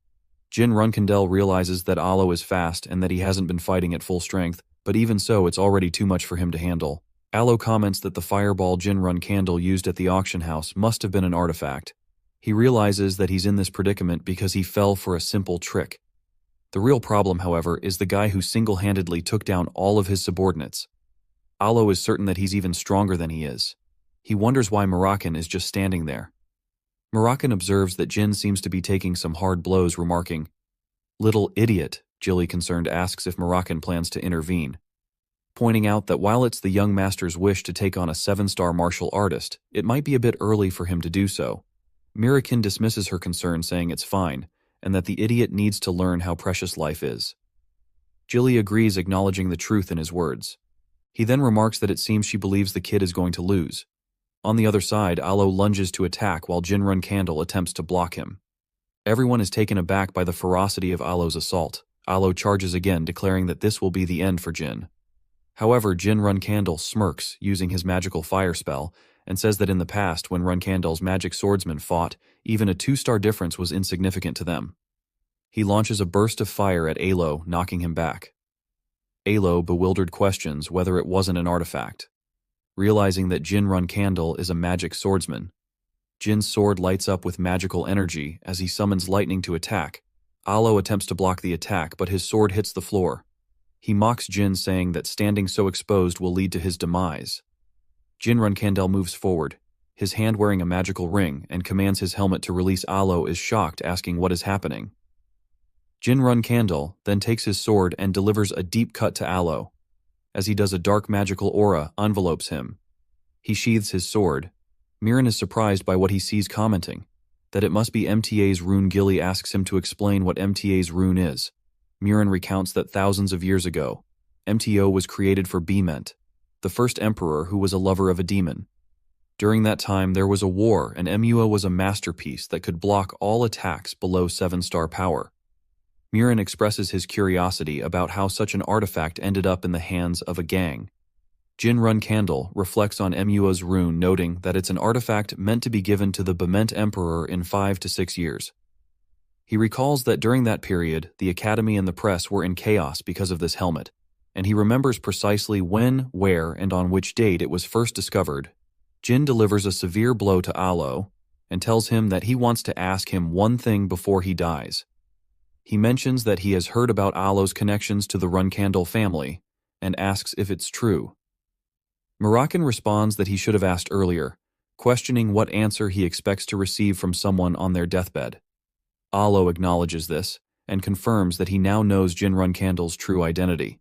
Speaker 1: Jin Runkandle realizes that Alo is fast and that he hasn't been fighting at full strength, but even so, it's already too much for him to handle. Alo comments that the fireball Jin Runkandle used at the auction house must have been an artifact. He realizes that he's in this predicament because he fell for a simple trick. The real problem, however, is the guy who single-handedly took down all of his subordinates. Alo is certain that he's even stronger than he is. He wonders why Moroccan is just standing there. Moroccan observes that Jin seems to be taking some hard blows, remarking, "Little idiot," Jilly concerned asks if Moroccan plans to intervene, pointing out that while it's the young master's wish to take on a 7-star martial artist, it might be a bit early for him to do so. Mirakin dismisses her concern, saying it's fine, and that the idiot needs to learn how precious life is. Jilly agrees, acknowledging the truth in his words. He then remarks that it seems she believes the kid is going to lose. On the other side, Alo lunges to attack while Jin Runkandle attempts to block him. Everyone is taken aback by the ferocity of Alo's assault. Alo charges again, declaring that this will be the end for Jin. However, Jin Runkandle smirks, using his magical fire spell, and says that in the past, when Runkandle's magic swordsmen fought, even a 2-star difference was insignificant to them. He launches a burst of fire at Alo, knocking him back. Alo, bewildered, questions whether it wasn't an artifact. Realizing that Jin Runkandle is a magic swordsman, Jin's sword lights up with magical energy as he summons lightning to attack. Alo attempts to block the attack, but his sword hits the floor. He mocks Jin, saying that standing so exposed will lead to his demise. Jin Runkandle moves forward, his hand wearing a magical ring, and commands his helmet to release. Alo is shocked, asking what is happening. Jin Runkandle then takes his sword and delivers a deep cut to Alo. As he does, a dark magical aura envelopes him. He sheathes his sword. Miran is surprised by what he sees, commenting that it must be MTA's rune. Gilly asks him to explain what MTA's rune is. Miran recounts that thousands of years ago, MTO was created for Bement, the first emperor who was a lover of a demon. During that time, there was a war, and MUO was a masterpiece that could block all attacks below 7-star power. Miran expresses his curiosity about how such an artifact ended up in the hands of a gang. Jin Runkandle reflects on MUO's rune, noting that it's an artifact meant to be given to the Bement Emperor in 5 to 6 years. He recalls that during that period, the Academy and the press were in chaos because of this helmet, and he remembers precisely when, where, and on which date it was first discovered. Jin delivers a severe blow to Alo and tells him that he wants to ask him one thing before he dies. He mentions that he has heard about Alo's connections to the Runkandle family and asks if it's true. Moroccan responds that he should have asked earlier, questioning what answer he expects to receive from someone on their deathbed. Alo acknowledges this and confirms that he now knows Jin Runkandle's true identity.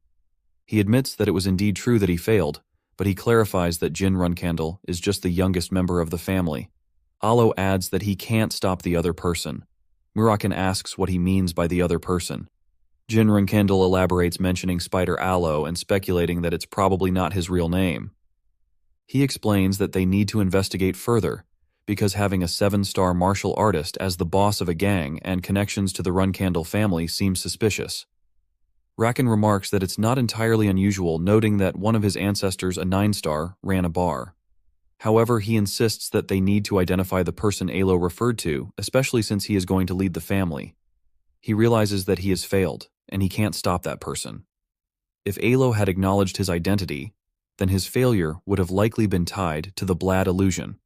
Speaker 1: He admits that it was indeed true that he failed, but he clarifies that Jin Runkandle is just the youngest member of the family. Alo adds that he can't stop the other person. Moroccan asks what he means by the other person. Jin Runkandle elaborates, mentioning Spider Alo and speculating that it's probably not his real name. He explains that they need to investigate further, because having a 7-star martial artist as the boss of a gang and connections to the Runkandle family seems suspicious. Rakan remarks that it's not entirely unusual, noting that one of his ancestors, a 9-star, ran a bar. However, he insists that they need to identify the person Alo referred to, especially since he is going to lead the family. He realizes that he has failed, and he can't stop that person. If Alo had acknowledged his identity, then his failure would have likely been tied to the Blad illusion.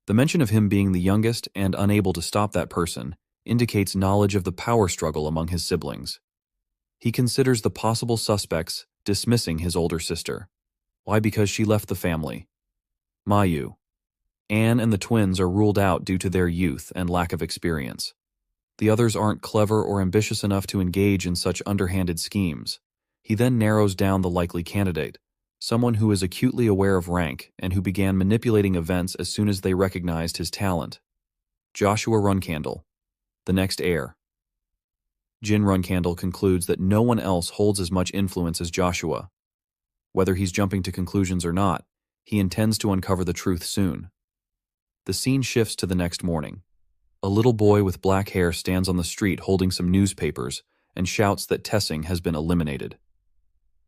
Speaker 1: The mention of him being the youngest and unable to stop that person indicates knowledge of the power struggle among his siblings. He considers the possible suspects, dismissing his older sister. Why? Because she left the family. Mayu. Anne and the twins are ruled out due to their youth and lack of experience. The others aren't clever or ambitious enough to engage in such underhanded schemes. He then narrows down the likely candidate, someone who is acutely aware of rank and who began manipulating events as soon as they recognized his talent. Joshua Runcandle, the next heir. Jin Runcandle concludes that no one else holds as much influence as Joshua. Whether he's jumping to conclusions or not, he intends to uncover the truth soon. The scene shifts to the next morning. A little boy with black hair stands on the street holding some newspapers and shouts that Tessing has been eliminated.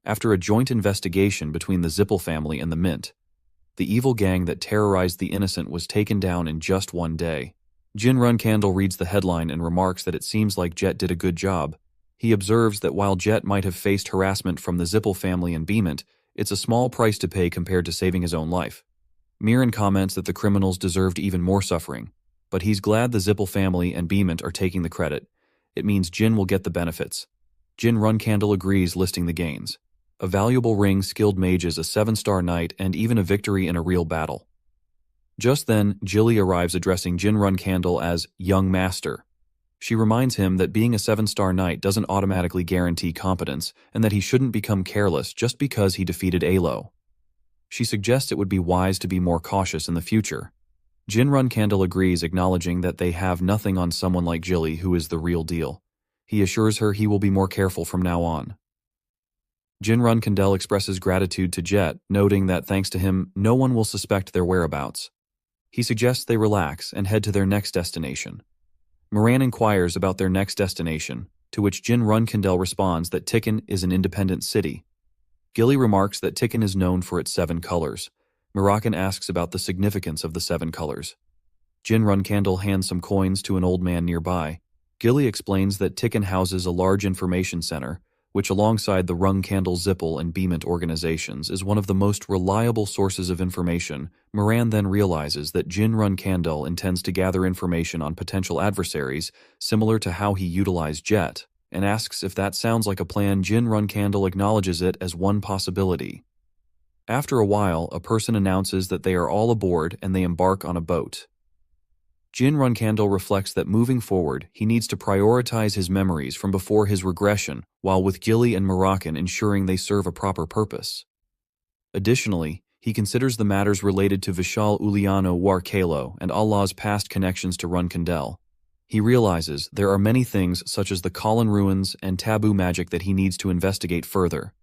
Speaker 1: After a joint investigation between the Zippel family and the Mint, the evil gang that terrorized the innocent was taken down in just one day. Jin Runcandle reads the headline and remarks that it seems like Jet did a good job. He observes that while Jet might have faced harassment from the Zippel family and Beement, it's a small price to pay compared to saving his own life. Mirren comments that the criminals deserved even more suffering, but he's glad the Zippel family and Beement are taking the credit. It means Jin will get the benefits. Jin Runcandle agrees, listing the gains: a valuable ring, skilled mages, a 7-star knight, and even a victory in a real battle. Just then, Jilly arrives addressing Jin Runcandle as Young Master. She reminds him that being a 7-star knight doesn't automatically guarantee competence, and that he shouldn't become careless just because he defeated Alo. She suggests it would be wise to be more cautious in the future. Jin Runcandle agrees, acknowledging that they have nothing on someone like Jilly, who is the real deal. He assures her he will be more careful from now on. Jin Runcandle expresses gratitude to Jet, noting that thanks to him, no one will suspect their whereabouts. He suggests they relax and head to their next destination. Moran inquires about their next destination, to which Jin Runcandle responds that Tikkun is an independent city. Gilly remarks that Tikkun is known for its 7 colors. Moroccan asks about the significance of the 7 colors. Jin Runcandle hands some coins to an old man nearby. Gilly explains that Tikkun houses a large information center, which alongside the Runcandle, Zippel, and Beement organizations is one of the most reliable sources of information. Moran then realizes that Jin Runcandle intends to gather information on potential adversaries, similar to how he utilized Jet, and asks if that sounds like a plan. Jin Runcandle acknowledges it as one possibility. After a while, a person announces that they are all aboard and they embark on a boat. Jin Runcandle reflects that moving forward, he needs to prioritize his memories from before his regression, while with Gilly and Moroccan ensuring they serve a proper purpose. Additionally, he considers the matters related to Vishal Uliano Warkalo and Allah's past connections to Runcandle. He realizes there are many things such as the Colin ruins and taboo magic that he needs to investigate further.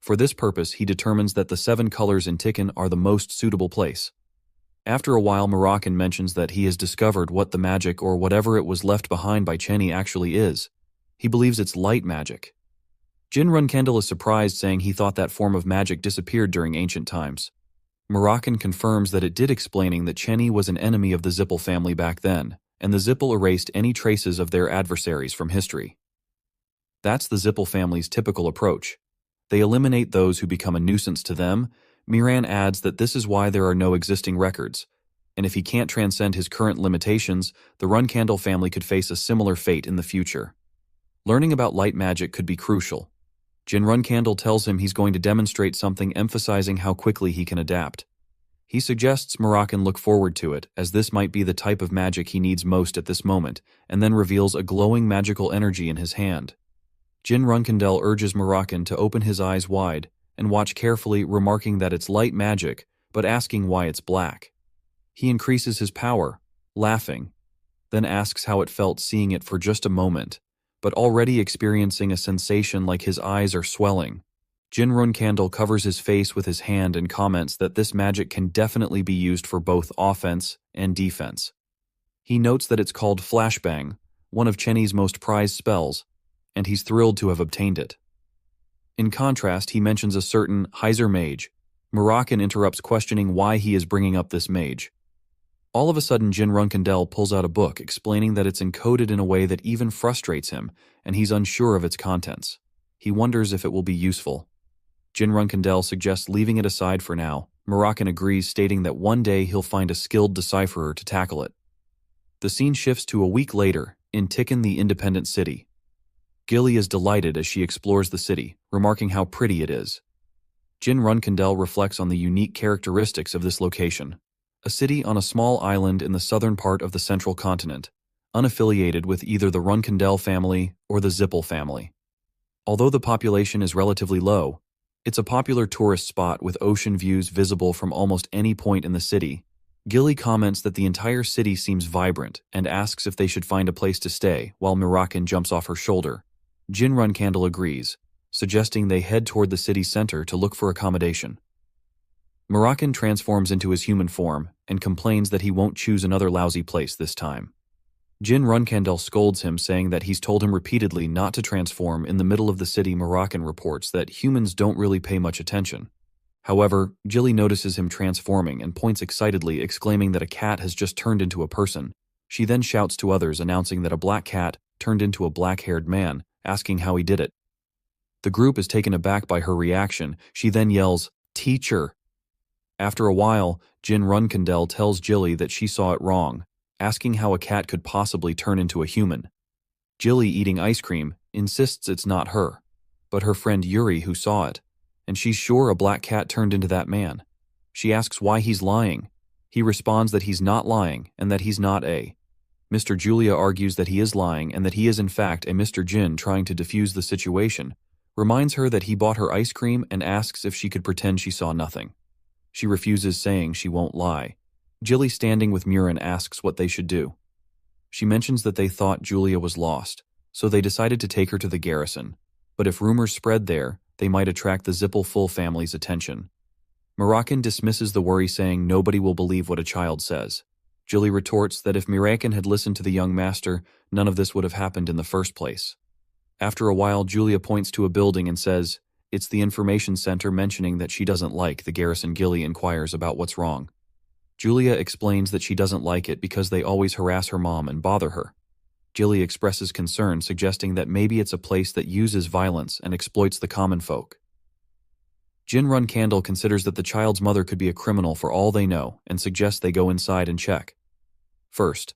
Speaker 1: For this purpose, he determines that the 7 colors in Tikkun are the most suitable place. After a while, Moroccan mentions that he has discovered what the magic or whatever it was left behind by Chenny actually is. He believes it's light magic. Jin Runcandle is surprised, saying he thought that form of magic disappeared during ancient times. Moroccan confirms that it did, explaining that Chenny was an enemy of the Zippel family back then, and the Zippel erased any traces of their adversaries from history. That's the Zippel family's typical approach. They eliminate those who become a nuisance to them. Miran adds that this is why there are no existing records, and if he can't transcend his current limitations, the Runcandle family could face a similar fate in the future. Learning about light magic could be crucial. Jin Runcandle tells him he's going to demonstrate something, emphasizing how quickly he can adapt. He suggests Moroccan look forward to it, as this might be the type of magic he needs most at this moment, and then reveals a glowing magical energy in his hand. Jin Runcandle urges Moroccan to open his eyes wide and watch carefully, remarking that it's light magic, but asking why it's black. He increases his power, laughing, then asks how it felt seeing it for just a moment, but already experiencing a sensation like his eyes are swelling. Jin Runcandle covers his face with his hand and comments that this magic can definitely be used for both offense and defense. He notes that it's called Flashbang, one of Chenny's most prized spells, and he's thrilled to have obtained it. In contrast, he mentions a certain Heiser mage. Moroccan interrupts, questioning why he is bringing up this mage. All of a sudden, Jin Runcandle pulls out a book, explaining that it's encoded in a way that even frustrates him, and he's unsure of its contents. He wonders if it will be useful. Jin Runcandle suggests leaving it aside for now. Moroccan agrees, stating that one day he'll find a skilled decipherer to tackle it. The scene shifts to a week later, in Tikkun, the independent city. Gilly is delighted as she explores the city, remarking how pretty it is. Jin Runcandle reflects on the unique characteristics of this location. A city on a small island in the southern part of the central continent, unaffiliated with either the Runcandle family or the Zippel family. Although the population is relatively low, It's a popular tourist spot with ocean views visible from almost any point in the city. Gilly comments that the entire city seems vibrant and asks if they should find a place to stay, while Mirakin jumps off her shoulder. Jin Runkandle agrees, suggesting they head toward the city center to look for accommodation. Mirakin transforms into his human form and complains that he won't choose another lousy place this time. Jin Runkandle scolds him, saying that he's told him repeatedly not to transform in the middle of the city. Mirakin reports that humans don't really pay much attention. However, Gilly notices him transforming and points excitedly, exclaiming that a cat has just turned into a person. She then shouts to others, announcing that a black cat turned into a black-haired man, asking how he did it. The group is taken aback by her reaction. She then yells, "Teacher!" After a while, Jin Runkandle tells Gilly that she saw it wrong, asking how a cat could possibly turn into a human. Gilly, eating ice cream, insists it's not her, but her friend Yuri who saw it, and she's sure a black cat turned into that man. She asks why he's lying. He responds that he's not lying and that he's not a. Mr. Julia argues that he is lying and that he is in fact a Mr. Jin trying to defuse the situation, reminds her that he bought her ice cream and asks if she could pretend she saw nothing. She refuses, saying she won't lie. Gilly, standing with Murin, asks what they should do. She mentions that they thought Julia was lost, so they decided to take her to the garrison, but if rumors spread there, they might attract the Zippel full family's attention. Mirakin dismisses the worry, saying nobody will believe what a child says. Gilly retorts that if Mirakin had listened to the young master, none of this would have happened in the first place. After a while, Julia points to a building and says, "It's the information center," mentioning that she doesn't like the garrison. Gilly inquires about what's wrong. Julia explains that she doesn't like it because they always harass her mom and bother her. Gilly expresses concern, suggesting that maybe it's a place that uses violence and exploits the common folk. Jin Runkandle considers that the child's mother could be a criminal for all they know and suggests they go inside and check. First,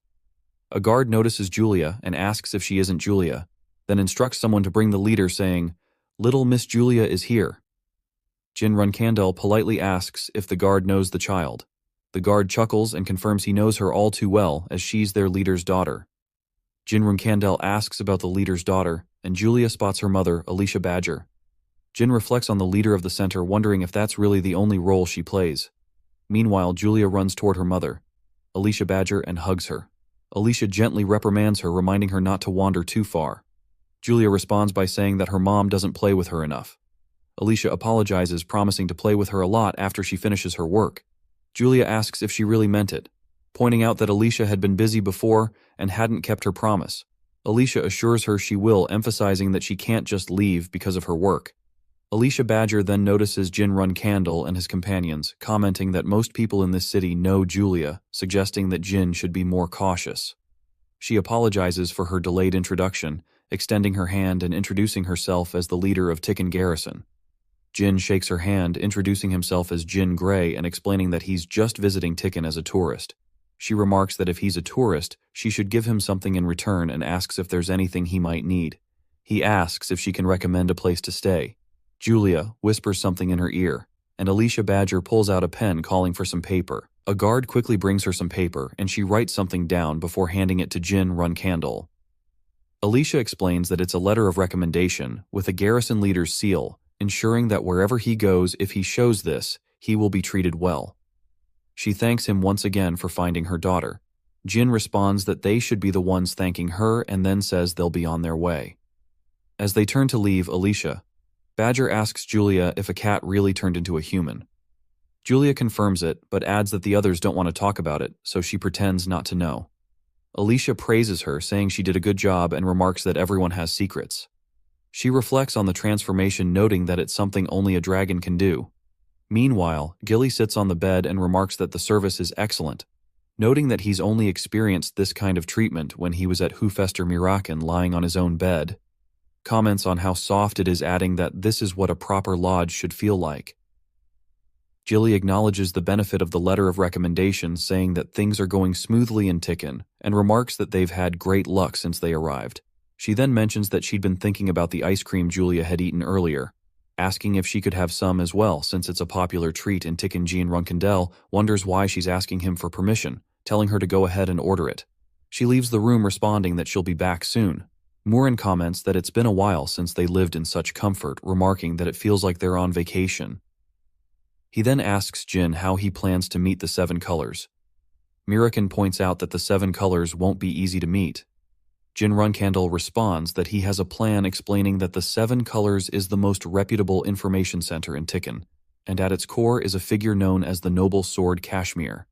Speaker 1: a guard notices Julia and asks if she isn't Julia, then instructs someone to bring the leader, saying, "Little Miss Julia is here." Jin Runkandle politely asks if the guard knows the child. The guard chuckles and confirms he knows her all too well, as she's their leader's daughter. Jin Runkandle asks about the leader's daughter, and Julia spots her mother, Alicia Badger. Jin reflects on the leader of the center, wondering if that's really the only role she plays. Meanwhile, Julia runs toward her mother, Alicia Badger, and hugs her. Alicia gently reprimands her, reminding her not to wander too far. Julia responds by saying that her mom doesn't play with her enough. Alicia apologizes, promising to play with her a lot after she finishes her work. Julia asks if she really meant it, pointing out that Alicia had been busy before and hadn't kept her promise. Alicia assures her she will, emphasizing that she can't just leave because of her work. Alicia Badger then notices Jin Runkandle and his companions, commenting that most people in this city know Julia, suggesting that Jin should be more cautious. She apologizes for her delayed introduction, extending her hand and introducing herself as the leader of Tikkun Garrison. Jin shakes her hand, introducing himself as Jin Gray and explaining that he's just visiting Tikkun as a tourist. She remarks that if he's a tourist, she should give him something in return and asks if there's anything he might need. He asks if she can recommend a place to stay. Julia whispers something in her ear, and Alicia Badger pulls out a pen, calling for some paper. A guard quickly brings her some paper, and she writes something down before handing it to Jin Runkandle. Alicia explains that it's a letter of recommendation with a garrison leader's seal, ensuring that wherever he goes, if he shows this, he will be treated well. She thanks him once again for finding her daughter. Jin responds that they should be the ones thanking her and then says they'll be on their way. As they turn to leave, Alicia Badger asks Julia if a cat really turned into a human. Julia confirms it, but adds that the others don't want to talk about it, so she pretends not to know. Alicia praises her, saying she did a good job, and remarks that everyone has secrets. She reflects on the transformation, noting that it's something only a dragon can do. Meanwhile, Gilly sits on the bed and remarks that the service is excellent, noting that he's only experienced this kind of treatment when he was at Hufester Mirakin lying on his own bed. Comments on how soft it is, adding that this is what a proper lodge should feel like. Gilly acknowledges the benefit of the letter of recommendation, saying that things are going smoothly in Tikkun, and remarks that they've had great luck since they arrived. She then mentions that she'd been thinking about the ice cream Julia had eaten earlier, asking if she could have some as well since it's a popular treat in Tikkun. Jin Runkandle wonders why she's asking him for permission, telling her to go ahead and order it. She leaves the room, responding that she'll be back soon. Morin comments that it's been a while since they lived in such comfort, remarking that it feels like they're on vacation. He then asks Jin how he plans to meet the 7 colors. Mirakin points out that the 7 colors won't be easy to meet. Jin Runkandel responds that he has a plan, explaining that the 7 colors is the most reputable information center in Tikkun, and at its core is a figure known as the Noble Sword Kashmir.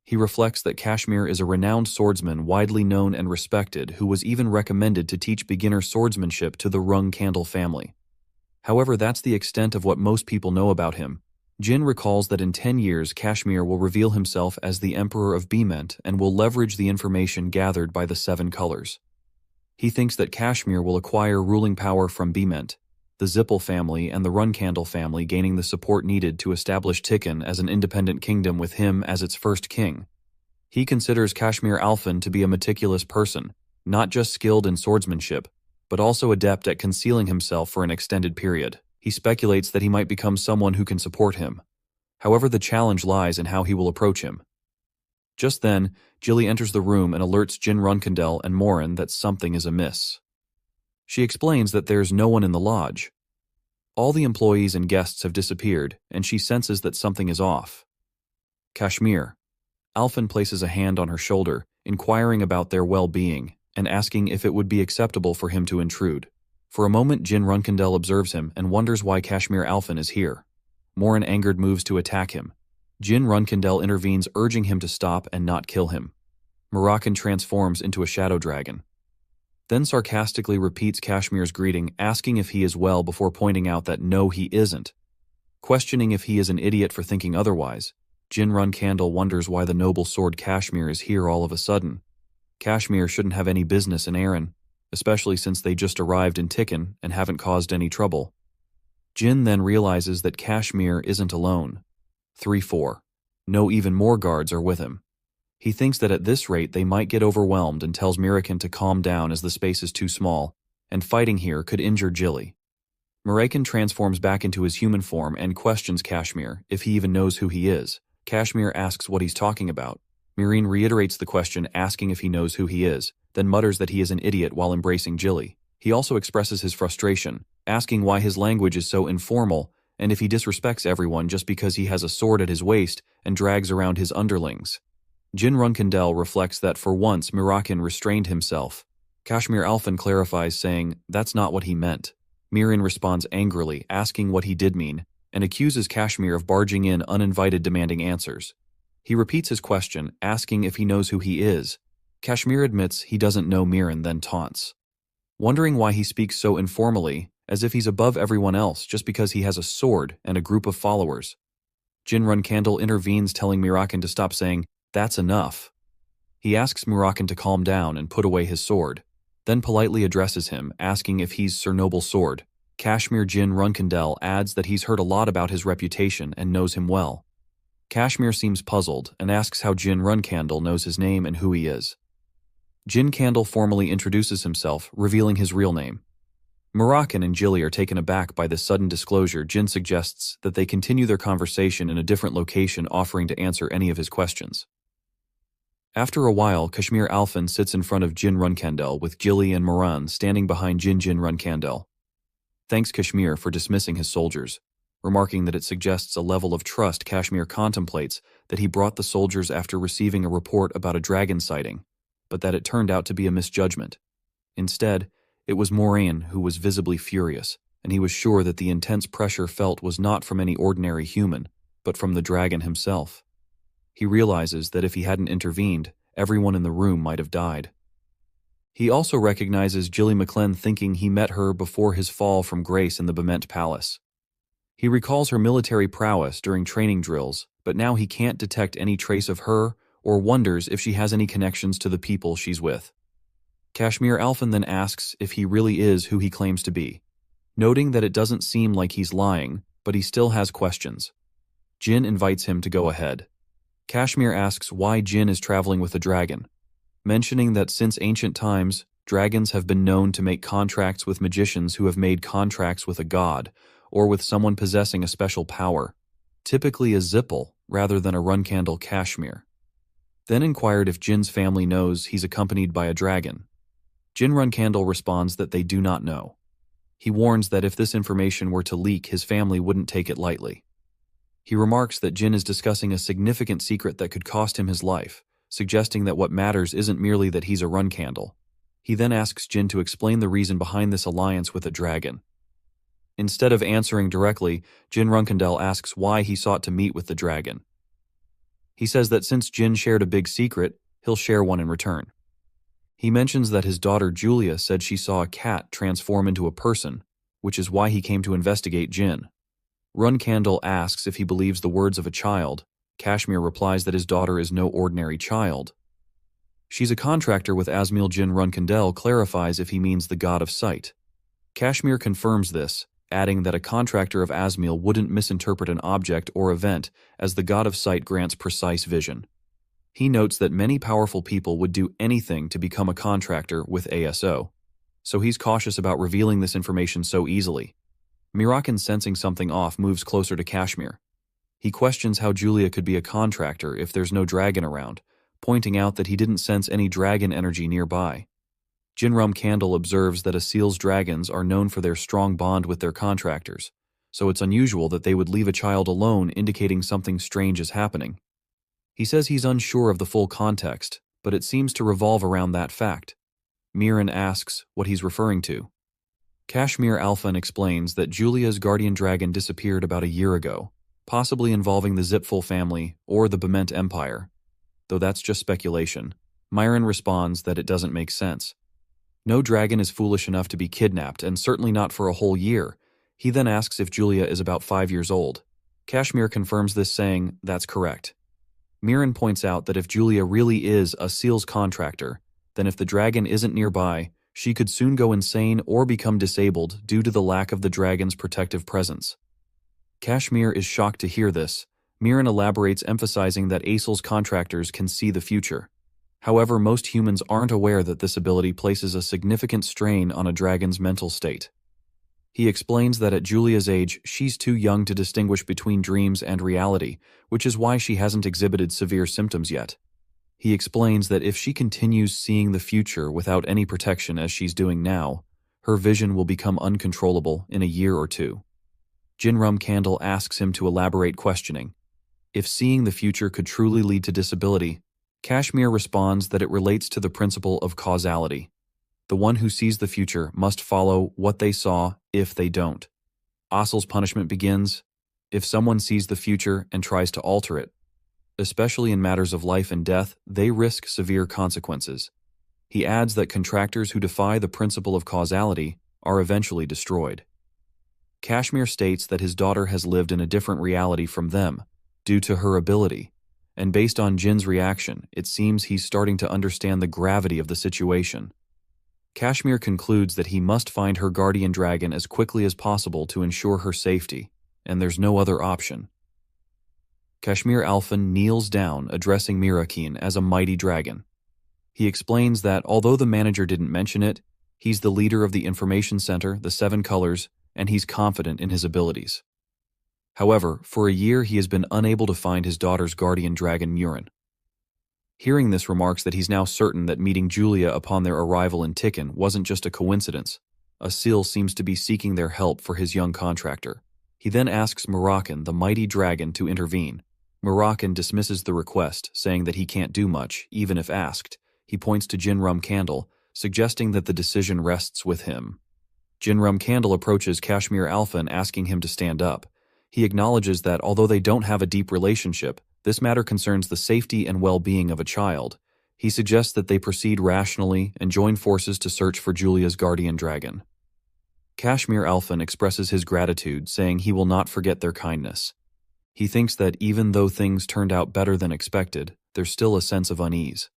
Speaker 1: He reflects that Kashmir is a renowned swordsman widely known and respected, who was even recommended to teach beginner swordsmanship to the Runkandel family. However, that's the extent of what most people know about him. Jin recalls that in 10 years Kashmir will reveal himself as the Emperor of Bement and will leverage the information gathered by the 7 colors. He thinks that Kashmir will acquire ruling power from Bement, the Zippel family and the Runkandel family, gaining the support needed to establish Tikkun as an independent kingdom with him as its first king. He considers Kashmir Alfin to be a meticulous person, not just skilled in swordsmanship, but also adept at concealing himself for an extended period. He speculates that he might become someone who can support him. However, the challenge lies in how he will approach him. Just then, Jilly enters the room and alerts Jin Runkandel and Morin that something is amiss. She explains that there's no one in the lodge. All the employees and guests have disappeared, and she senses that something is off. Kashmir. Alfin places a hand on her shoulder, inquiring about their well-being, and asking if it would be acceptable for him to intrude. For a moment, Jin Runkandel observes him and wonders why Kashmir Alfin is here. Morin, angered, moves to attack him. Jin Runkandel intervenes, urging him to stop and not kill him. Moroccan transforms into a shadow dragon. Then sarcastically repeats Kashmir's greeting, asking if he is well before pointing out that no, he isn't. Questioning if he is an idiot for thinking otherwise, Jin Runkandel wonders why the noble sword Kashmir is here all of a sudden. Kashmir shouldn't have any business in Aaron, especially since they just arrived in Tikkun and haven't caused any trouble. Jin then realizes that Kashmir isn't alone. 3-4. No, even more guards are with him. He thinks that at this rate they might get overwhelmed and tells Mirakin to calm down as the space is too small, and fighting here could injure Jilly. Mirakin transforms back into his human form and questions Kashmir if he even knows who he is. Kashmir asks what he's talking about. Mirin reiterates the question, asking if he knows who he is, then mutters that he is an idiot while embracing Jilly. He also expresses his frustration, asking why his language is so informal and if he disrespects everyone just because he has a sword at his waist and drags around his underlings. Jin Runkandel reflects that for once Mirakin restrained himself. Kashmir Alfin clarifies, saying that's not what he meant. Mirin responds angrily, asking what he did mean, and accuses Kashmir of barging in uninvited, demanding answers. He repeats his question, asking if he knows who he is. Kashmir admits he doesn't know Mirin, then taunts. Wondering why he speaks so informally, as if he's above everyone else just because he has a sword and a group of followers. Jin Runkandel intervenes, telling Mirakin to stop, saying, "That's enough." He asks Mirakin to calm down and put away his sword, then politely addresses him, asking if he's Sir Noble Sword. Kashmir Jin Runkandel adds that he's heard a lot about his reputation and knows him well. Kashmir seems puzzled and asks how Jin Runkandel knows his name and who he is. Jin Kandel formally introduces himself, revealing his real name. Mirakin and Jilly are taken aback by this sudden disclosure. Jin suggests that they continue their conversation in a different location, offering to answer any of his questions. After a while, Kashmir Alfin sits in front of Jin Runkandel with Jilly and Moran standing behind Jin Runkandel. Thanks Kashmir for dismissing his soldiers, remarking that it suggests a level of trust Kashmir contemplates that he brought the soldiers after receiving a report about a dragon sighting, but that it turned out to be a misjudgment. Instead, it was Moraine who was visibly furious, and he was sure that the intense pressure felt was not from any ordinary human, but from the dragon himself. He realizes that if he hadn't intervened, everyone in the room might have died. He also recognizes Jilly McClen, thinking he met her before his fall from grace in the Bement Palace. He recalls her military prowess during training drills, but now he can't detect any trace of her or wonders if she has any connections to the people she's with. Kashmir Alfin then asks if he really is who he claims to be, noting that it doesn't seem like he's lying, but he still has questions. Jin invites him to go ahead. Kashmir asks why Jin is traveling with a dragon, mentioning that since ancient times, dragons have been known to make contracts with magicians who have made contracts with a god, or with someone possessing a special power, typically a Zippel rather than a Runkandel Kashmir. Then inquired if Jin's family knows he's accompanied by a dragon. Jin Candle responds that they do not know. He warns that if this information were to leak, his family wouldn't take it lightly. He remarks that Jin is discussing a significant secret that could cost him his life, suggesting that what matters isn't merely that he's a Run Candle. He then asks Jin to explain the reason behind this alliance with a dragon. Instead of answering directly, Jin Candle asks why he sought to meet with the dragon. He says that since Jin shared a big secret, he'll share one in return. He mentions that his daughter Julia said she saw a cat transform into a person, which is why he came to investigate Jin. Run Candle asks if he believes the words of a child. Kashmir replies that his daughter is no ordinary child. She's a contractor with Asmiel. Jin Candle clarifies if he means the god of sight. Kashmir confirms this, adding that a contractor of Asmiel wouldn't misinterpret an object or event, as the god of sight grants precise vision. He notes that many powerful people would do anything to become a contractor with ASO, so he's cautious about revealing this information so easily. Mirakan, sensing something off, moves closer to Kashmir. He questions how Julia could be a contractor if there's no dragon around, pointing out that he didn't sense any dragon energy nearby. Jin Candle observes that Aseel's dragons are known for their strong bond with their contractors, so it's unusual that they would leave a child alone, indicating something strange is happening. He says he's unsure of the full context, but it seems to revolve around that fact. Miran asks what he's referring to. Kashmir Alphan explains that Julia's guardian dragon disappeared about a year ago, possibly involving the Zipful family or the Bement Empire. Though that's just speculation, Myron responds that it doesn't make sense. No dragon is foolish enough to be kidnapped, and certainly not for a whole year. He then asks if Julia is about 5 years old. Kashmir confirms this, saying that's correct. Miran points out that if Julia really is Aseel's contractor, then if the dragon isn't nearby, she could soon go insane or become disabled due to the lack of the dragon's protective presence. Kashmir is shocked to hear this. Miran elaborates, emphasizing that Aseel's contractors can see the future. However, most humans aren't aware that this ability places a significant strain on a dragon's mental state. He explains that at Julia's age, she's too young to distinguish between dreams and reality, which is why she hasn't exhibited severe symptoms yet. He explains that if she continues seeing the future without any protection as she's doing now, her vision will become uncontrollable in a year or two. Jin Candle asks him to elaborate, questioning if seeing the future could truly lead to disability. Kashmir responds that it relates to the principle of causality. The one who sees the future must follow what they saw if they don't. Aseel's punishment begins if someone sees the future and tries to alter it. Especially in matters of life and death, they risk severe consequences. He adds that contractors who defy the principle of causality are eventually destroyed. Kashmir states that his daughter has lived in a different reality from them, due to her ability, and based on Jin's reaction, it seems he's starting to understand the gravity of the situation. Kashmir concludes that he must find her guardian dragon as quickly as possible to ensure her safety, and there's no other option. Kashmir Alphan kneels down, addressing Mirakin as a mighty dragon. He explains that although the manager didn't mention it, he's the leader of the information center, the 7 colors, and he's confident in his abilities. However, for a year he has been unable to find his daughter's guardian dragon Murin. Hearing this, remarks that he's now certain that meeting Julia upon their arrival in Tikkun wasn't just a coincidence. Aseel seems to be seeking their help for his young contractor. He then asks Mirakan, the mighty dragon, to intervene. Mirakan dismisses the request, saying that he can't do much, even if asked. He points to Jin Candle, suggesting that the decision rests with him. Jin Candle approaches Kashmir Alphan, asking him to stand up. He acknowledges that although they don't have a deep relationship, this matter concerns the safety and well-being of a child. He suggests that they proceed rationally and join forces to search for Julia's guardian dragon. Kashmir Alphan expresses his gratitude, saying he will not forget their kindness. He thinks that even though things turned out better than expected, there's still a sense of unease.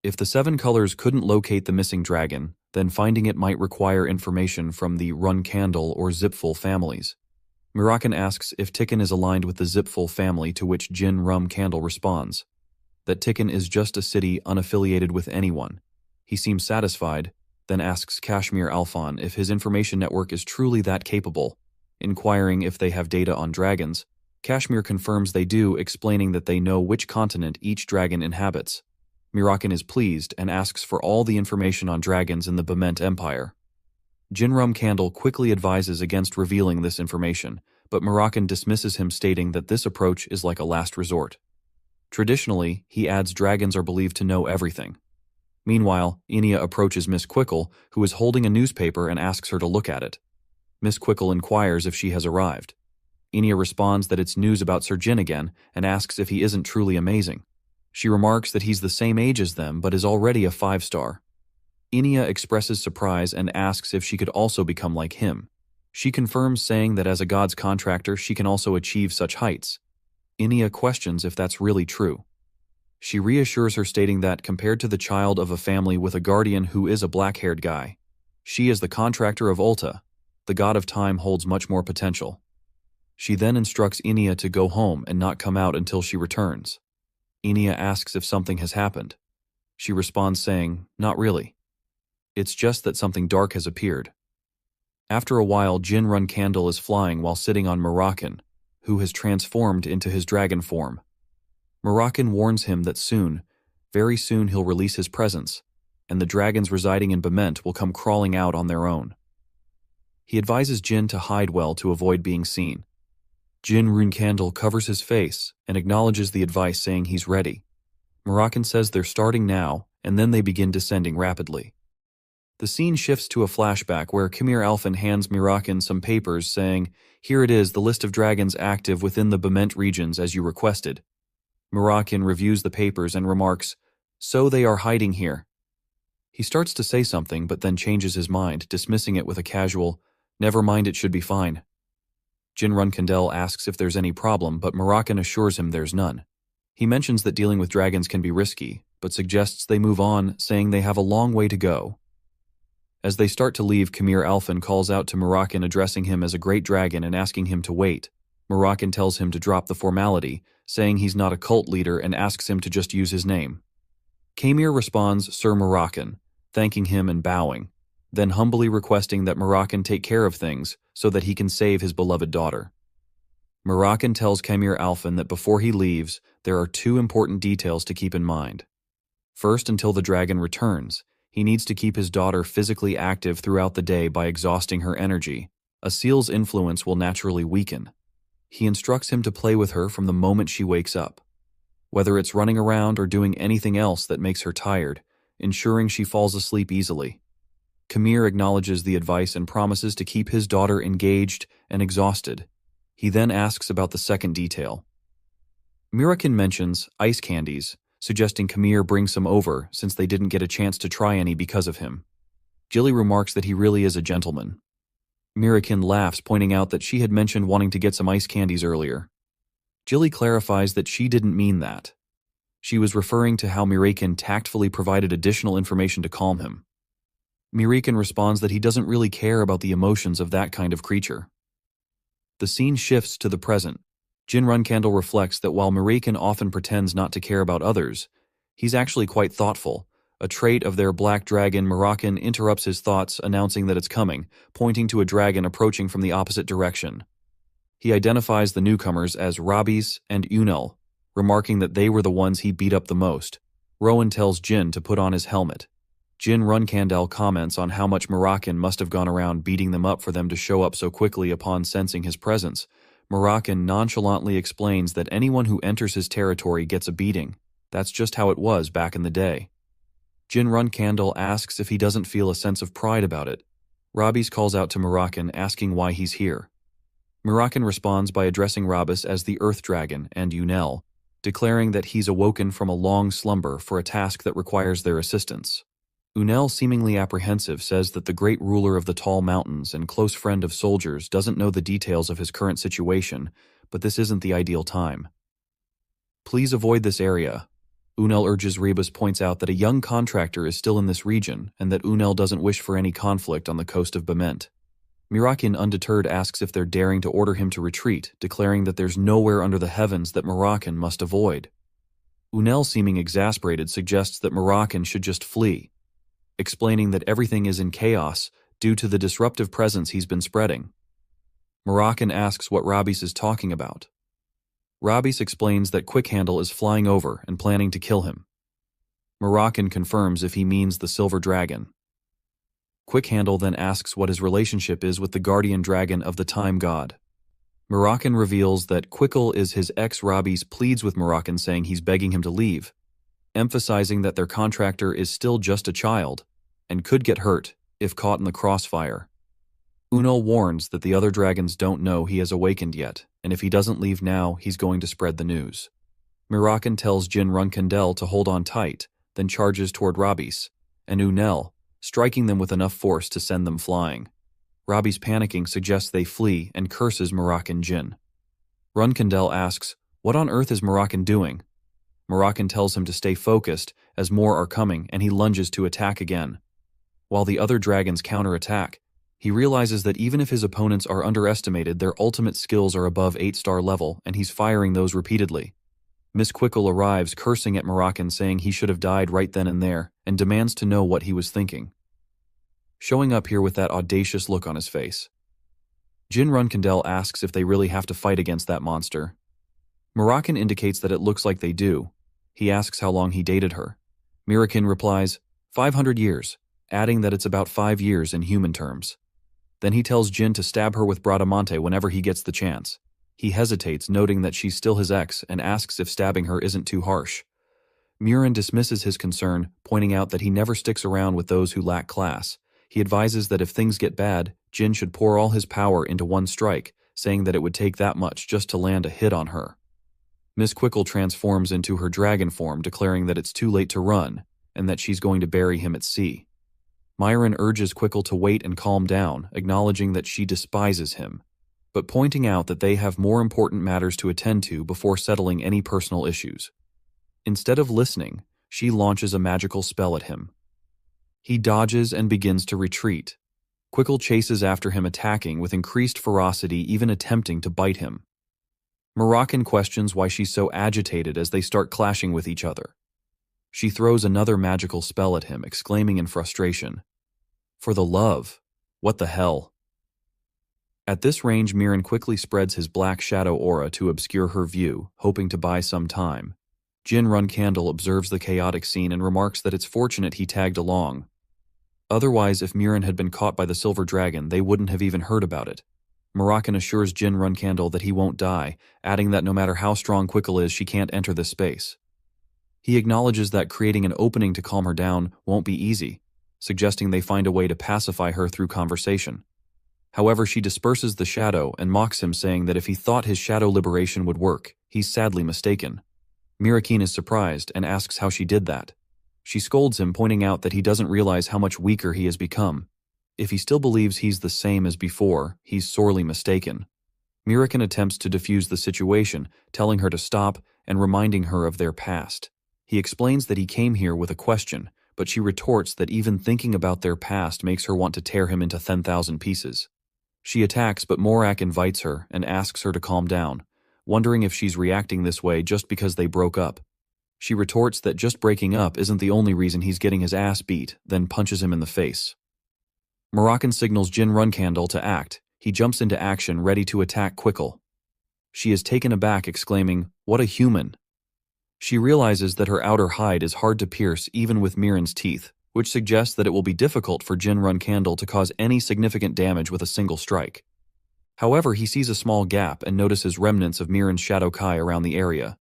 Speaker 1: If the 7 colors couldn't locate the missing dragon, then finding it might require information from the Run Candle or Zipful families. Mirakan asks if Tikkun is aligned with the Zipful family, to which Jin Candle responds that Tikkun is just a city unaffiliated with anyone. He seems satisfied, then asks Kashmir Alphan if his information network is truly that capable. Inquiring if they have data on dragons, Kashmir confirms they do, explaining that they know which continent each dragon inhabits. Mirakin is pleased and asks for all the information on dragons in the Bement Empire. Jinrum Candle quickly advises against revealing this information, but Mirakin dismisses him, stating that this approach is like a last resort. Traditionally, he adds, dragons are believed to know everything. Meanwhile, Inia approaches Miss Quickle, who is holding a newspaper, and asks her to look at it. Miss Quickle inquires if she has arrived. Inia responds that it's news about Sir Jin again, and asks if he isn't truly amazing. She remarks that he's the same age as them but is already a 5-star. Inia expresses surprise and asks if she could also become like him. She confirms, saying that as a god's contractor she can also achieve such heights. Inia questions if that's really true. She reassures her, stating that, compared to the child of a family with a guardian who is a black-haired guy, she as the contractor of Ulta, the god of time, holds much more potential. She then instructs Inia to go home and not come out until she returns. Inia asks if something has happened. She responds saying, not really. It's just that something dark has appeared. After a while, Jinrun Candle is flying while sitting on Mirakin, who has transformed into his dragon form. Mirakin warns him that soon, very soon, he'll release his presence, and the dragons residing in Bement will come crawling out on their own. He advises Jin to hide well to avoid being seen. Jinrun Candle covers his face and acknowledges the advice, saying he's ready. Mirakin says they're starting now, and then they begin descending rapidly. The scene shifts to a flashback where Khmer Alphen hands Mirakin some papers, saying, "Here it is, the list of dragons active within the Bement regions as you requested." Mirakin reviews the papers and remarks, "So they are hiding here." He starts to say something but then changes his mind, dismissing it with a casual, "Never mind, it should be fine." Jinrun Candle asks if there's any problem, but Mirakin assures him there's none. He mentions that dealing with dragons can be risky, but suggests they move on, saying they have a long way to go. As they start to leave, Khmer Alphen calls out to Mirakin, addressing him as a great dragon and asking him to wait. Mirakin tells him to drop the formality, saying he's not a cult leader, and asks him to just use his name. Khmer responds, "Sir Mirakin," thanking him and bowing, then humbly requesting that Mirakin take care of things so that he can save his beloved daughter. Mirakin tells Khmer Alphen that before he leaves, there are 2 important details to keep in mind. First, until the dragon returns, he needs to keep his daughter physically active throughout the day by exhausting her energy. A seal's influence will naturally weaken. He instructs him to play with her from the moment she wakes up, whether it's running around or doing anything else that makes her tired, ensuring she falls asleep easily. Khmer acknowledges the advice and promises to keep his daughter engaged and exhausted. He then asks about the second detail. Mirakin mentions ice candies, suggesting Khmer bring some over since they didn't get a chance to try any because of him. Jilly remarks that he really is a gentleman. Mirakin laughs, pointing out that she had mentioned wanting to get some ice candies earlier. Jilly clarifies that she didn't mean that. She was referring to how Mirakin tactfully provided additional information to calm him. Mirakin responds that he doesn't really care about the emotions of that kind of creature. The scene shifts to the present. Jinrun Candle reflects that while Mirakin often pretends not to care about others, he's actually quite thoughtful. A trait of their black dragon. Mirakin interrupts his thoughts, announcing that it's coming, pointing to a dragon approaching from the opposite direction. He identifies the newcomers as Rabis and Unel, remarking that they were the ones he beat up the most. Rowan tells Jin to put on his helmet. Jinrun Candle comments on how much Mirakin must have gone around beating them up for them to show up so quickly upon sensing his presence. Mirakin nonchalantly explains that anyone who enters his territory gets a beating. That's just how it was back in the day. Jinrun Candle asks if he doesn't feel a sense of pride about it. Rabis calls out to Mirakin, asking why he's here. Mirakin responds by addressing Rabis as the Earth Dragon and Unel, declaring that he's awoken from a long slumber for a task that requires their assistance. Unel, seemingly apprehensive, says that the great ruler of the tall mountains and close friend of soldiers doesn't know the details of his current situation, but this isn't the ideal time. Please avoid this area. Unel urges. Rebus points out that a young contractor is still in this region and that Unel doesn't wish for any conflict on the coast of Bement. Mirakin, undeterred, asks if they're daring to order him to retreat, declaring that there's nowhere under the heavens that Mirakin must avoid. Unel, seeming exasperated, suggests that Mirakin should just flee, explaining that everything is in chaos due to the disruptive presence he's been spreading. Mirakin asks what Rabis is talking about. Rabis explains that Quickhandle is flying over and planning to kill him. Moroccan confirms if he means the silver dragon. Quickhandle then asks what his relationship is with the guardian dragon of the time god. Moroccan reveals that Quickle is his ex. Robbie's pleads with Moroccan, saying he's begging him to leave, emphasizing that their contractor is still just a child and could get hurt if caught in the crossfire. Unal warns that the other dragons don't know he has awakened yet, and if he doesn't leave now, he's going to spread the news. Moroccan tells Jin Runkandel to hold on tight, then charges toward Robbie's and Unel, striking them with enough force to send them flying. Robbie's panicking suggests they flee and curses Moroccan Jin. Runkandel asks, "What on earth is Moroccan doing?" Moroccan tells him to stay focused as more are coming, and he lunges to attack again. While the other dragons counterattack, he realizes that even if his opponents are underestimated, their ultimate skills are above 8-star level, and he's firing those repeatedly. Miss Quickle arrives, cursing at Moroccan, saying he should have died right then and there, and demands to know what he was thinking, showing up here with that audacious look on his face. Jin Runkandel asks if they really have to fight against that monster. Moroccan indicates that it looks like they do. He asks how long he dated her. Mirakin replies, 500 years, adding that it's about 5 years in human terms. Then he tells Jin to stab her with Bradamante whenever he gets the chance. He hesitates, noting that she's still his ex, and asks if stabbing her isn't too harsh. Murin dismisses his concern, pointing out that he never sticks around with those who lack class. He advises that if things get bad, Jin should pour all his power into one strike, saying that it would take that much just to land a hit on her. Miss Quickle transforms into her dragon form, declaring that it's too late to run, and that she's going to bury him at sea. Myron urges Quickle to wait and calm down, acknowledging that she despises him, but pointing out that they have more important matters to attend to before settling any personal issues. Instead of listening, she launches a magical spell at him. He dodges and begins to retreat. Quickle chases after him, attacking with increased ferocity, even attempting to bite him. Moroccan questions why she's so agitated as they start clashing with each other. She throws another magical spell at him, exclaiming in frustration, "For the love, what the hell?" At this range, Mirren quickly spreads his black shadow aura to obscure her view, hoping to buy some time. Jin Runkandel observes the chaotic scene and remarks that it's fortunate he tagged along. Otherwise, if Mirren had been caught by the Silver Dragon, they wouldn't have even heard about it. Moroccan assures Jin Runkandel that he won't die, adding that no matter how strong Quickle is, she can't enter this space. He acknowledges that creating an opening to calm her down won't be easy, suggesting they find a way to pacify her through conversation. However, she disperses the shadow and mocks him, saying that if he thought his shadow liberation would work, he's sadly mistaken. Mirakin is surprised and asks how she did that. She scolds him, pointing out that he doesn't realize how much weaker he has become. If he still believes he's the same as before, he's sorely mistaken. Mirakin attempts to defuse the situation, telling her to stop and reminding her of their past. He explains that he came here with a question, but she retorts that even thinking about their past makes her want to tear him into 10,000 pieces. She attacks, but Morak invites her and asks her to calm down, wondering if she's reacting this way just because they broke up. She retorts that just breaking up isn't the only reason he's getting his ass beat, then punches him in the face. Moroccan signals Jin Runkandel to act. He jumps into action, ready to attack Quickle. She is taken aback, exclaiming, "What a human!" She realizes that her outer hide is hard to pierce even with Mirren's teeth, which suggests that it will be difficult for Jin Runkandel to cause any significant damage with a single strike. However, he sees a small gap and notices remnants of Mirren's Shadow Kai around the area.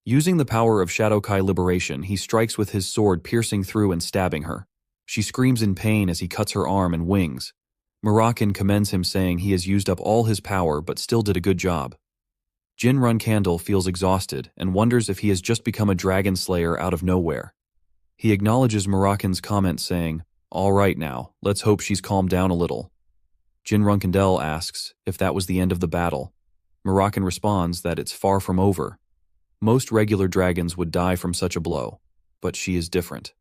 Speaker 1: Using the power of Shadow Kai liberation, he strikes with his sword, piercing through and stabbing her. She screams in pain as he cuts her arm and wings. Moroccan commends him, saying he has used up all his power but still did a good job. Jin Runkandel feels exhausted and wonders if he has just become a dragon slayer out of nowhere. He acknowledges Moroccan's comment, saying, "All right now, let's hope she's calmed down a little." Jin Runkandel asks if that was the end of the battle. Moroccan responds that it's far from over. Most regular dragons would die from such a blow, but she is different.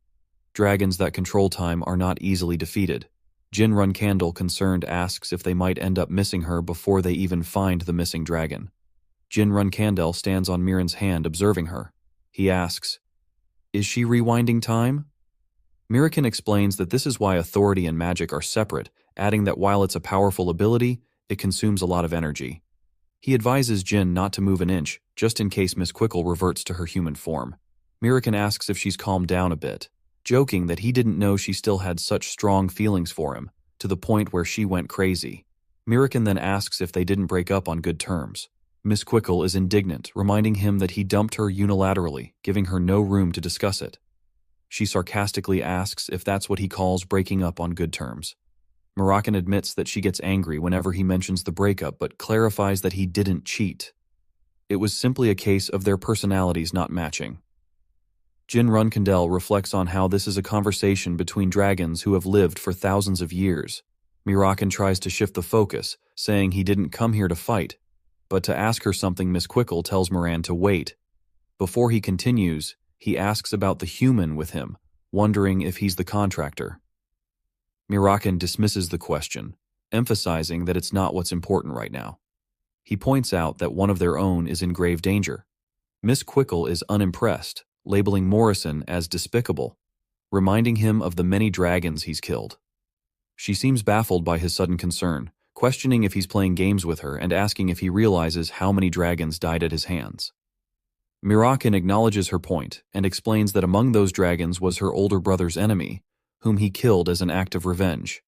Speaker 1: Dragons that control time are not easily defeated. Jin Runkandel, concerned, asks if they might end up missing her before they even find the missing dragon. Jin Runkandel stands on Mirren's hand, observing her. He asks, "Is she rewinding time?" Mirakin explains that this is why authority and magic are separate, adding that while it's a powerful ability, it consumes a lot of energy. He advises Jin not to move an inch, just in case Miss Quickle reverts to her human form. Mirakin asks if she's calmed down a bit, joking that he didn't know she still had such strong feelings for him, to the point where she went crazy. Mirakin then asks if they didn't break up on good terms. Miss Quickle is indignant, reminding him that he dumped her unilaterally, giving her no room to discuss it. She sarcastically asks if that's what he calls breaking up on good terms. Mirakin admits that she gets angry whenever he mentions the breakup, but clarifies that he didn't cheat. It was simply a case of their personalities not matching. Jin Runkandel reflects on how this is a conversation between dragons who have lived for thousands of years. Mirakin tries to shift the focus, saying he didn't come here to fight, but to ask her something. Miss Quickle tells Moran to wait. Before he continues, he asks about the human with him, wondering if he's the contractor. Mirakin dismisses the question, emphasizing that it's not what's important right now. He points out that one of their own is in grave danger. Miss Quickle is unimpressed, labeling Morrison as despicable, reminding him of the many dragons he's killed. She seems baffled by his sudden concern, questioning if he's playing games with her and asking if he realizes how many dragons died at his hands. Mirakin acknowledges her point and explains that among those dragons was her older brother's enemy, whom he killed as an act of revenge.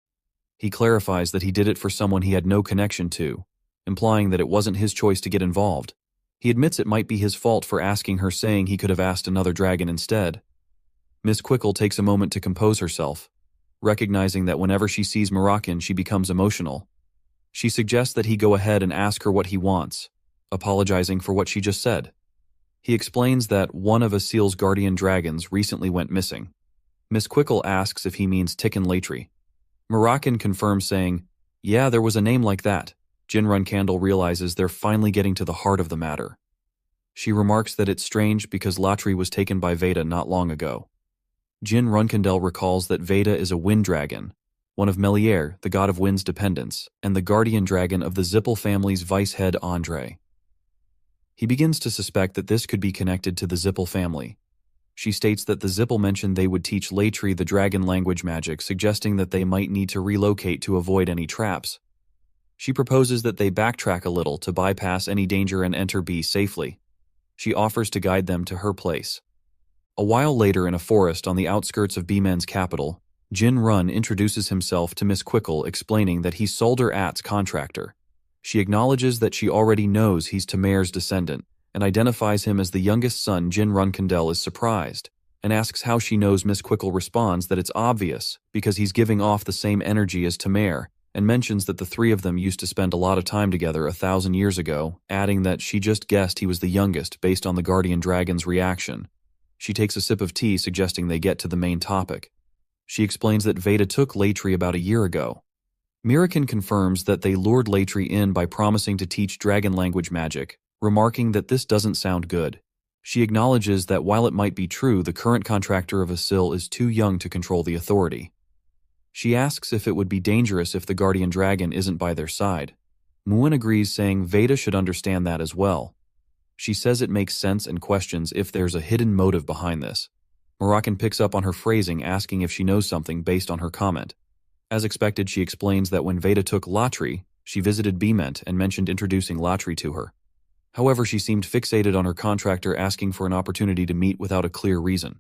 Speaker 1: He clarifies that he did it for someone he had no connection to, implying that it wasn't his choice to get involved. He admits it might be his fault for asking her, saying he could have asked another dragon instead. Miss Quickle takes a moment to compose herself, recognizing that whenever she sees Mirakin, she becomes emotional. She suggests that he go ahead and ask her what he wants, apologizing for what she just said. He explains that one of Asil's guardian dragons recently went missing. Miss Quickle asks if he means Tikkun Latri. Mirakin confirms, saying, "Yeah, there was a name like that." Jin Runkandel realizes they're finally getting to the heart of the matter. She remarks that it's strange because Latri was taken by Veda not long ago. Jin Runkandel recalls that Veda is a wind dragon, one of Melier, the god of wind's dependence, and the guardian dragon of the Zippel family's vice-head Andre. He begins to suspect that this could be connected to the Zippel family. She states that the Zippel mentioned they would teach Latri the dragon language magic, suggesting that they might need to relocate to avoid any traps. She proposes that they backtrack a little to bypass any danger and enter B safely. She offers to guide them to her place. A while later, in a forest on the outskirts of B-Men's capital, Jin Run introduces himself to Miss Quickle, explaining that he's Solder At's contractor. She acknowledges that she already knows he's Tamer's descendant, and identifies him as the youngest son. Jin Runkandel is surprised, and asks how she knows. Miss Quickle responds that it's obvious, because he's giving off the same energy as Tamer, and mentions that the three of them used to spend a lot of time together 1,000 years ago, adding that she just guessed he was the youngest based on the guardian dragon's reaction. She takes a sip of tea, suggesting they get to the main topic. She explains that Veda took Latri about a year ago. Mirakin confirms that they lured Latri in by promising to teach dragon language magic, remarking that this doesn't sound good. She acknowledges that while it might be true, the current contractor of Asil is too young to control the authority. She asks if it would be dangerous if the guardian dragon isn't by their side. Muin agrees, saying Veda should understand that as well. She says it makes sense and questions if there's a hidden motive behind this. Mirakin picks up on her phrasing, asking if she knows something based on her comment. As expected, she explains that when Veda took Latri, she visited Bement and mentioned introducing Latri to her. However, she seemed fixated on her contractor, asking for an opportunity to meet without a clear reason.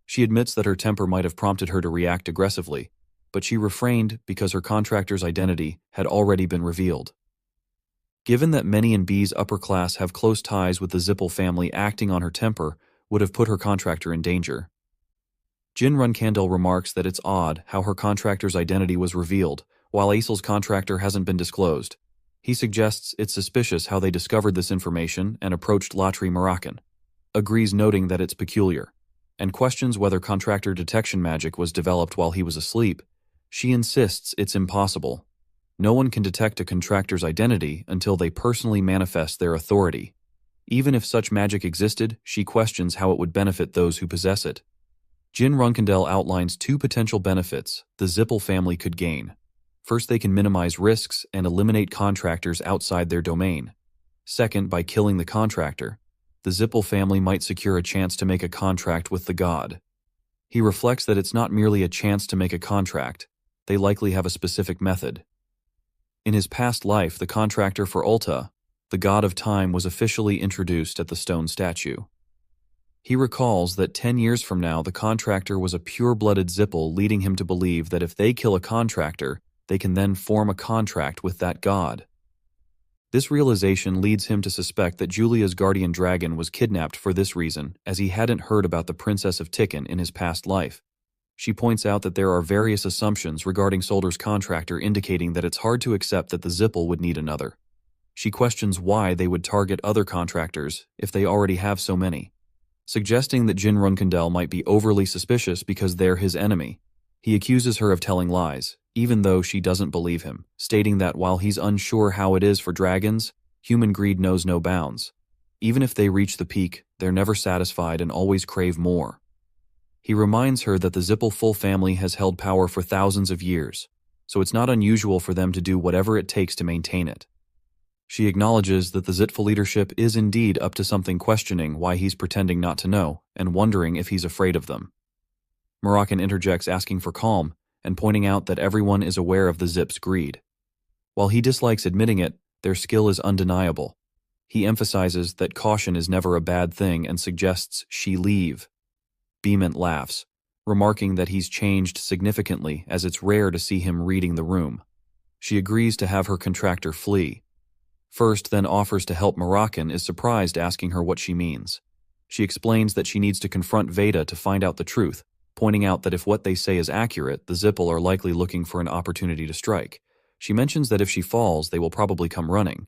Speaker 1: She admits that her temper might have prompted her to react aggressively, but she refrained because her contractor's identity had already been revealed. Given that many in B's upper class have close ties with the Zippel family, acting on her temper would have put her contractor in danger. Jin Runkandel remarks that it's odd how her contractor's identity was revealed, while Asil's contractor hasn't been disclosed. He suggests it's suspicious how they discovered this information and approached Latri. Mirakin agrees, noting that it's peculiar, and questions whether contractor detection magic was developed while he was asleep. She insists it's impossible. No one can detect a contractor's identity until they personally manifest their authority. Even if such magic existed, she questions how it would benefit those who possess it. Jin Runkandel outlines two potential benefits the Zippel family could gain. First, they can minimize risks and eliminate contractors outside their domain. Second, by killing the contractor, the Zippel family might secure a chance to make a contract with the god. He reflects that it's not merely a chance to make a contract. They likely have a specific method. In his past life, the contractor for Ulta, the god of time, was officially introduced at the stone statue. He recalls that 10 years from now the contractor was a pure-blooded Zippel, leading him to believe that if they kill a contractor, they can then form a contract with that god. This realization leads him to suspect that Julia's guardian dragon was kidnapped for this reason, as he hadn't heard about the Princess of Tikkun in his past life. She points out that there are various assumptions regarding Solder's contractor indicating that it's hard to accept that the Zippel would need another. She questions why they would target other contractors if they already have so many, suggesting that Jin Runkendel might be overly suspicious because they're his enemy. He accuses her of telling lies, even though she doesn't believe him, stating that while he's unsure how it is for dragons, human greed knows no bounds. Even if they reach the peak, they're never satisfied and always crave more. He reminds her that the Zippel full family has held power for thousands of years, so it's not unusual for them to do whatever it takes to maintain it. She acknowledges that the Zippel leadership is indeed up to something, questioning why he's pretending not to know, and wondering if he's afraid of them. Moroccan interjects, asking for calm, and pointing out that everyone is aware of the Zip's greed. While he dislikes admitting it, their skill is undeniable. He emphasizes that caution is never a bad thing and suggests she leave. Beament laughs, remarking that he's changed significantly as it's rare to see him reading the room. She agrees to have her contractor flee. First, then offers to help. Moroccan is surprised, asking her what she means. She explains that she needs to confront Veda to find out the truth, pointing out that if what they say is accurate, the Zippel are likely looking for an opportunity to strike. She mentions that if she falls, they will probably come running.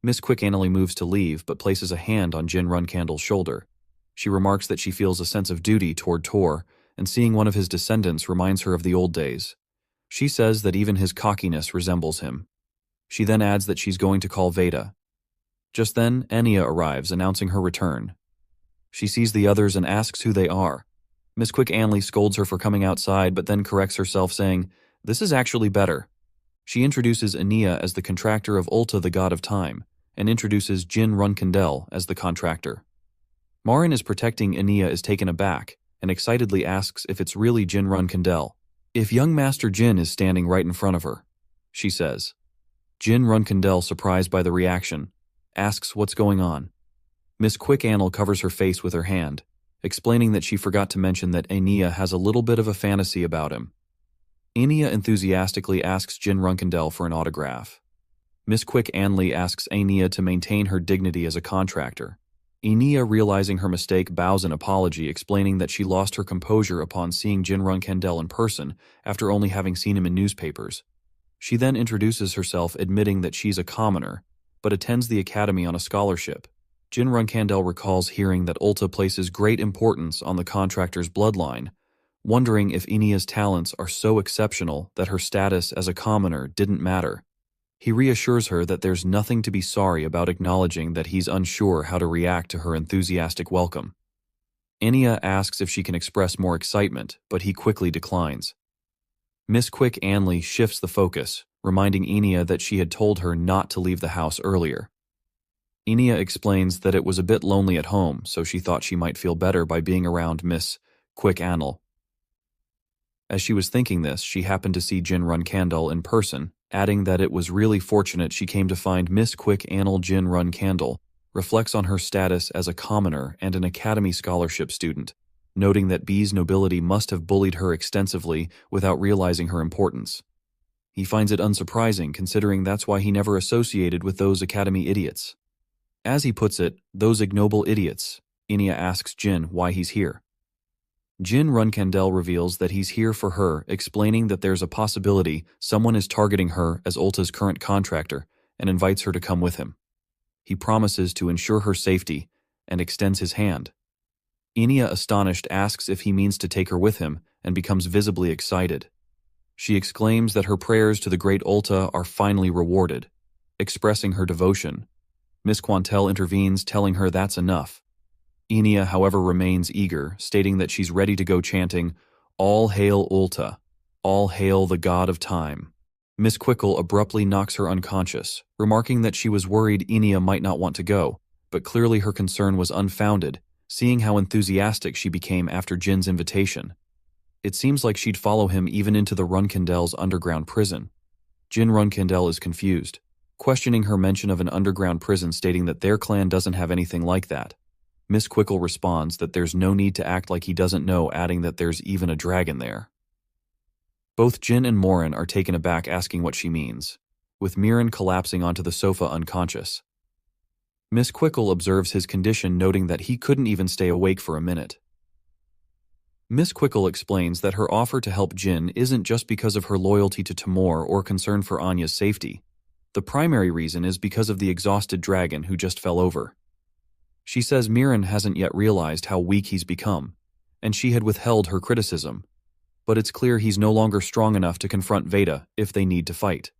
Speaker 1: Miss Quick-Annally moves to leave, but places a hand on Jin Runcandel's shoulder. She remarks that she feels a sense of duty toward Tor, and seeing one of his descendants reminds her of the old days. She says that even his cockiness resembles him. She then adds that she's going to call Veda. Just then, Enya arrives, announcing her return. She sees the others and asks who they are. Miss Quick-Annally scolds her for coming outside, but then corrects herself, saying, "This is actually better." She introduces Enya as the contractor of Ulta, the god of time, and introduces Jin Runkendel as the contractor. Marin is protecting Enya is taken aback, and excitedly asks if it's really Jin Runkendel. If young Master Jin is standing right in front of her, she says. Jin Runkendel, surprised by the reaction, asks what's going on. Miss Quick-Annal covers her face with her hand, explaining that she forgot to mention that Enya has a little bit of a fantasy about him. Enya enthusiastically asks Jin Runkendel for an autograph. Miss Quick-Annally asks Enya to maintain her dignity as a contractor. Enya, realizing her mistake, bows an apology, explaining that she lost her composure upon seeing Jin Runkendel in person after only having seen him in newspapers. She then introduces herself, admitting that she's a commoner, but attends the academy on a scholarship. Jin Runkendel recalls hearing that Ulta places great importance on the contractor's bloodline, wondering if Enya's talents are so exceptional that her status as a commoner didn't matter. He reassures her that there's nothing to be sorry about, acknowledging that he's unsure how to react to her enthusiastic welcome. Enya asks if she can express more excitement, but he quickly declines. Miss Quick-Annally shifts the focus, reminding Enya that she had told her not to leave the house earlier. Enya explains that it was a bit lonely at home, so she thought she might feel better by being around Miss Quick-Annal. As she was thinking this, she happened to see Jin Runkendel in person, adding that it was really fortunate she came to find Miss Quick-Annal. Jin Runkendel reflects on her status as a commoner and an academy scholarship student, noting that B's nobility must have bullied her extensively without realizing her importance. He finds it unsurprising, considering that's why he never associated with those academy idiots. As he puts it, those ignoble idiots. Enya asks Jin why he's here. Jin Runkendel reveals that he's here for her, explaining that there's a possibility someone is targeting her as Ulta's current contractor, and invites her to come with him. He promises to ensure her safety and extends his hand. Enya, astonished, asks if he means to take her with him and becomes visibly excited. She exclaims that her prayers to the great Ulta are finally rewarded, expressing her devotion. Miss Quantel intervenes, telling her that's enough. Enya, however, remains eager, stating that she's ready to go, chanting, "All hail Ulta, all hail the god of time." Miss Quickle abruptly knocks her unconscious, remarking that she was worried Enya might not want to go, but clearly her concern was unfounded, seeing how enthusiastic she became after Jin's invitation. It seems like she'd follow him even into the Runkendel's underground prison. Jin Runkendel is confused, questioning her mention of an underground prison, stating that their clan doesn't have anything like that. Miss Quickle responds that there's no need to act like he doesn't know, adding that there's even a dragon there. Both Jin and Morin are taken aback, asking what she means, with Mirren collapsing onto the sofa unconscious. Miss Quickle observes his condition, noting that he couldn't even stay awake for a minute. Miss Quickle explains that her offer to help Jin isn't just because of her loyalty to Timur or concern for Anya's safety. The primary reason is because of the exhausted dragon who just fell over. She says Mirren hasn't yet realized how weak he's become, and she had withheld her criticism, but it's clear he's no longer strong enough to confront Veda if they need to fight.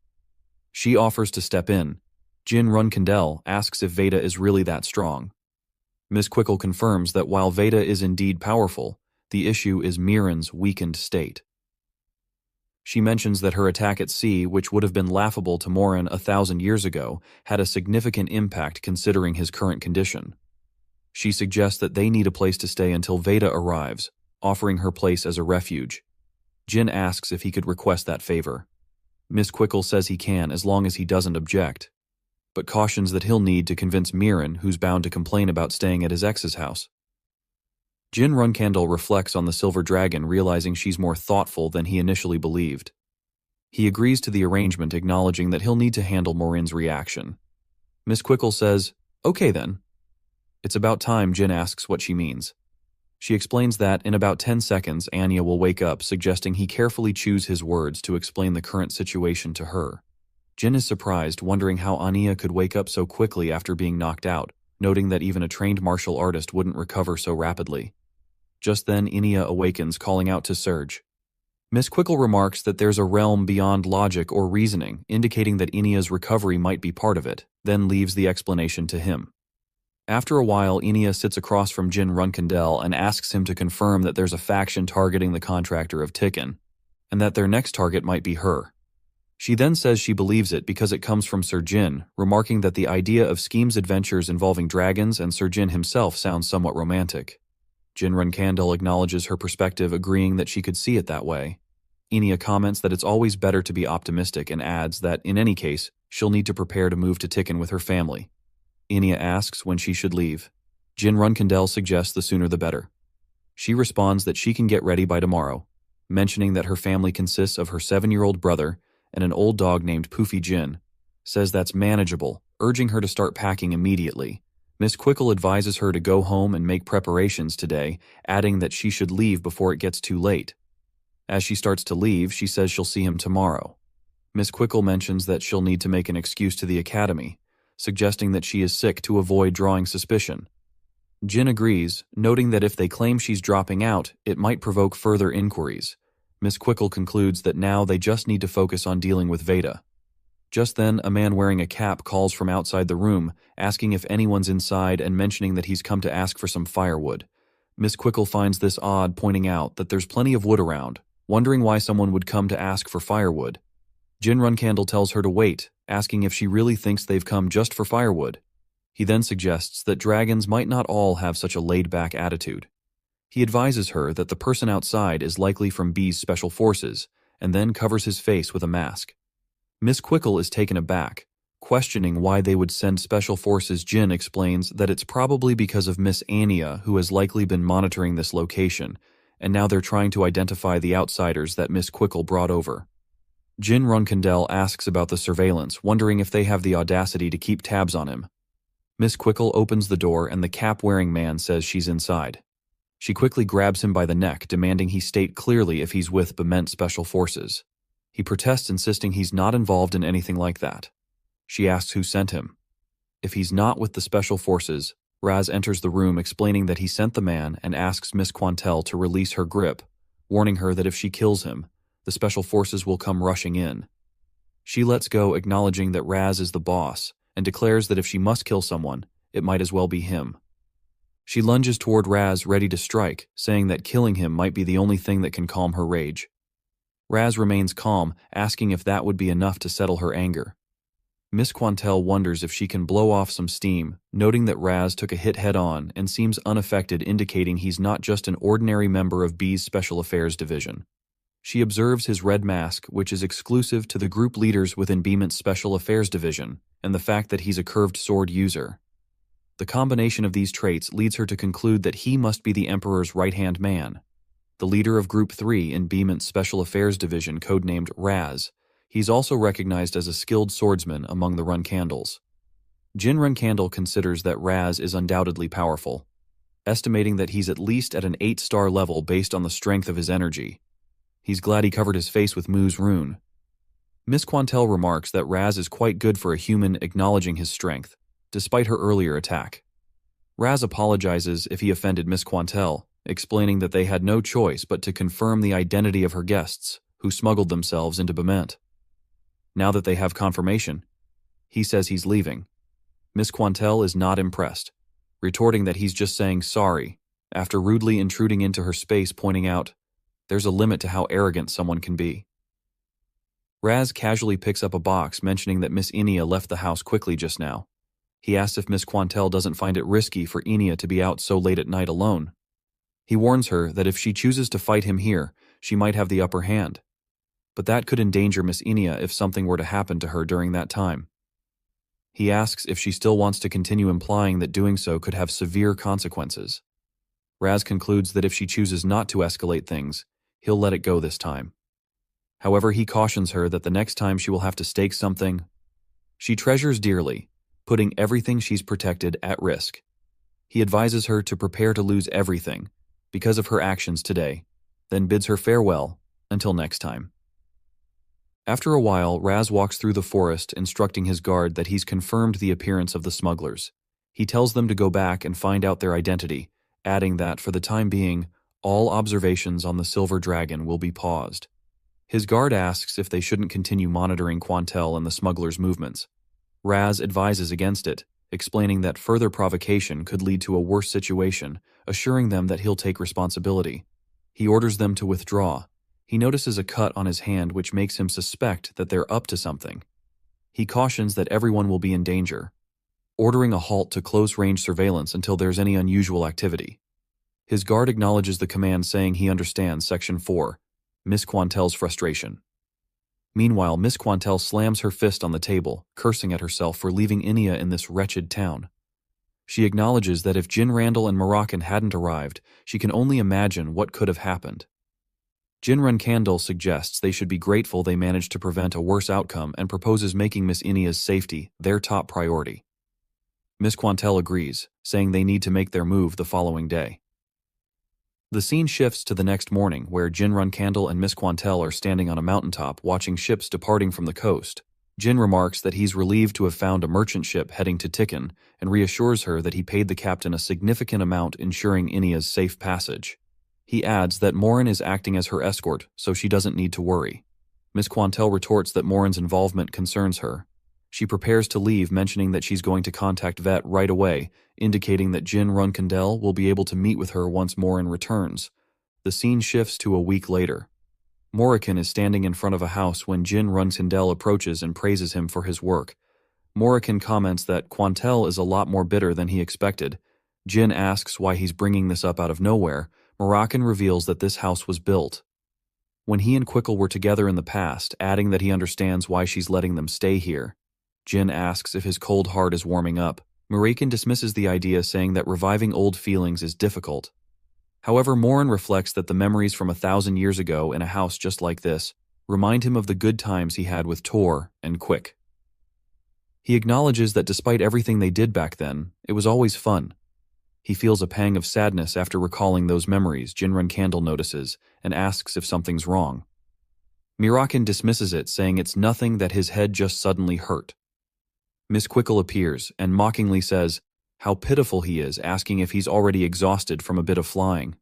Speaker 1: She offers to step in. Jin Runkandel asks if Veda is really that strong. Miss Quickle confirms that while Veda is indeed powerful, the issue is Mirren's weakened state. She mentions that her attack at sea, which would have been laughable to Morin 1,000 years ago, had a significant impact considering his current condition. She suggests that they need a place to stay until Veda arrives, offering her place as a refuge. Jin asks if he could request that favor. Miss Quickle says he can as long as he doesn't object, but cautions that he'll need to convince Mirren, who's bound to complain about staying at his ex's house. Jin Runkandel reflects on the silver dragon, realizing she's more thoughtful than he initially believed. He agrees to the arrangement, acknowledging that he'll need to handle Morin's reaction. Miss Quickle says, "Okay then." It's about time. Jin asks what she means. She explains that in about 10 seconds Anya will wake up, suggesting he carefully choose his words to explain the current situation to her. Jin is surprised, wondering how Anya could wake up so quickly after being knocked out, noting that even a trained martial artist wouldn't recover so rapidly. Just then Anya awakens, calling out to Serge. Miss Quickle remarks that there's a realm beyond logic or reasoning, indicating that Anya's recovery might be part of it, then leaves the explanation to him. After a while, Anya sits across from Jin Runkandel and asks him to confirm that there's a faction targeting the contractor of Tikkun, and that their next target might be her. She then says she believes it because it comes from Sir Jin, remarking that the idea of Scheme's adventures involving dragons and Sir Jin himself sounds somewhat romantic. Jin Runkandel acknowledges her perspective, agreeing that she could see it that way. Anya comments that it's always better to be optimistic and adds that, in any case, she'll need to prepare to move to Tikkun with her family. Anya asks when she should leave. Jin Runkandel suggests the sooner the better. She responds that she can get ready by tomorrow, mentioning that her family consists of her 7-year-old brother and an old dog named Poofy Jin, says that's manageable, urging her to start packing immediately. Miss Quickle advises her to go home and make preparations today, adding that she should leave before it gets too late. As she starts to leave, she says she'll see him tomorrow. Miss Quickle mentions that she'll need to make an excuse to the academy, suggesting that she is sick to avoid drawing suspicion. Jin agrees, noting that if they claim she's dropping out, it might provoke further inquiries. Miss Quickle concludes that now they just need to focus on dealing with Veda. Just then, a man wearing a cap calls from outside the room, asking if anyone's inside and mentioning that he's come to ask for some firewood. Miss Quickle finds this odd, pointing out that there's plenty of wood around, wondering why someone would come to ask for firewood. Jin Runkandel tells her to wait, asking if she really thinks they've come just for firewood. He then suggests that dragons might not all have such a laid-back attitude. He advises her that the person outside is likely from B's special forces, and then covers his face with a mask. Miss Quickle is taken aback, questioning why they would send special forces. Jin explains that it's probably because of Miss Anya, who has likely been monitoring this location, and now they're trying to identify the outsiders that Miss Quickle brought over. Jin Runkandel asks about the surveillance, wondering if they have the audacity to keep tabs on him. Miss Quickle opens the door and the cap-wearing man says she's inside. She quickly grabs him by the neck, demanding he state clearly if he's with Bement Special Forces. He protests, insisting he's not involved in anything like that. She asks who sent him. If he's not with the Special Forces, Raz enters the room explaining that he sent the man and asks Miss Quantel to release her grip, warning her that if she kills him, the Special Forces will come rushing in. She lets go, acknowledging that Raz is the boss, and declares that if she must kill someone, it might as well be him. She lunges toward Raz, ready to strike, saying that killing him might be the only thing that can calm her rage. Raz remains calm, asking if that would be enough to settle her anger. Miss Quantel wonders if she can blow off some steam, noting that Raz took a hit head-on and seems unaffected, indicating he's not just an ordinary member of B's Special Affairs Division. She observes his red mask, which is exclusive to the group leaders within Bement's Special Affairs Division, and the fact that he's a curved sword user. The combination of these traits leads her to conclude that he must be the Emperor's right-hand man. The leader of Group 3 in Beemont's Special Affairs Division, codenamed Raz. He's also recognized as a skilled swordsman among the Runcandles. Jin Runcandle considers that Raz is undoubtedly powerful, estimating that he's at least at an 8-star level based on the strength of his energy. He's glad he covered his face with Mu's rune. Miss Quantel remarks that Raz is quite good for a human, acknowledging his strength, despite her earlier attack. Raz apologizes if he offended Miss Quantel, explaining that they had no choice but to confirm the identity of her guests, who smuggled themselves into Bement. Now that they have confirmation, he says he's leaving. Miss Quantel is not impressed, retorting that he's just saying sorry, after rudely intruding into her space, pointing out, there's a limit to how arrogant someone can be. Raz casually picks up a box, mentioning that Miss Inia left the house quickly just now. He asks if Miss Quantel doesn't find it risky for Inia to be out so late at night alone. He warns her that if she chooses to fight him here, she might have the upper hand. But that could endanger Miss Inia if something were to happen to her during that time. He asks if she still wants to continue, implying that doing so could have severe consequences. Raz concludes that if she chooses not to escalate things, he'll let it go this time. However, he cautions her that the next time she will have to stake something she treasures dearly, putting everything she's protected at risk. He advises her to prepare to lose everything because of her actions today, then bids her farewell until next time. After a while, Raz walks through the forest, instructing his guard that he's confirmed the appearance of the smugglers. He tells them to go back and find out their identity, adding that for the time being, all observations on the Silver Dragon will be paused. His guard asks if they shouldn't continue monitoring Quantel and the smugglers' movements. Raz advises against it, explaining that further provocation could lead to a worse situation, assuring them that he'll take responsibility. He orders them to withdraw. He notices a cut on his hand which makes him suspect that they're up to something. He cautions that everyone will be in danger, ordering a halt to close-range surveillance until there's any unusual activity. His guard acknowledges the command, saying he understands Section 4, Miss Quantel's frustration. Meanwhile, Miss Quantel slams her fist on the table, cursing at herself for leaving Inia in this wretched town. She acknowledges that if Jin Randall and Moroccan hadn't arrived, she can only imagine what could have happened. Jin Runcandle suggests they should be grateful they managed to prevent a worse outcome and proposes making Miss Inia's safety their top priority. Miss Quantel agrees, saying they need to make their move the following day. The scene shifts to the next morning, where Jin Runcandle and Miss Quantel are standing on a mountaintop watching ships departing from the coast. Jin remarks that he's relieved to have found a merchant ship heading to Tikkun and reassures her that he paid the captain a significant amount ensuring Inia's safe passage. He adds that Morin is acting as her escort, so she doesn't need to worry. Miss Quantel retorts that Morin's involvement concerns her. She prepares to leave, mentioning that she's going to contact Vet right away, indicating that Jin Runcandle will be able to meet with her once Morin returns. The scene shifts to a week later. Moroccan is standing in front of a house when Jin Runcandle approaches and praises him for his work. Moroccan comments that Quantel is a lot more bitter than he expected. Jin asks why he's bringing this up out of nowhere. Moroccan reveals that this house was built when he and Quickle were together in the past, adding that he understands why she's letting them stay here. Jin asks if his cold heart is warming up. Moroccan dismisses the idea, saying that reviving old feelings is difficult. However, Morin reflects that the memories from 1,000 years ago in a house just like this remind him of the good times he had with Tor and Quick. He acknowledges that despite everything they did back then, it was always fun. He feels a pang of sadness after recalling those memories. Jin Runcandle notices and asks if something's wrong. Moroccan dismisses it, saying it's nothing, that his head just suddenly hurt. Miss Quickle appears and mockingly says how pitiful he is, asking if he's already exhausted from a bit of flying.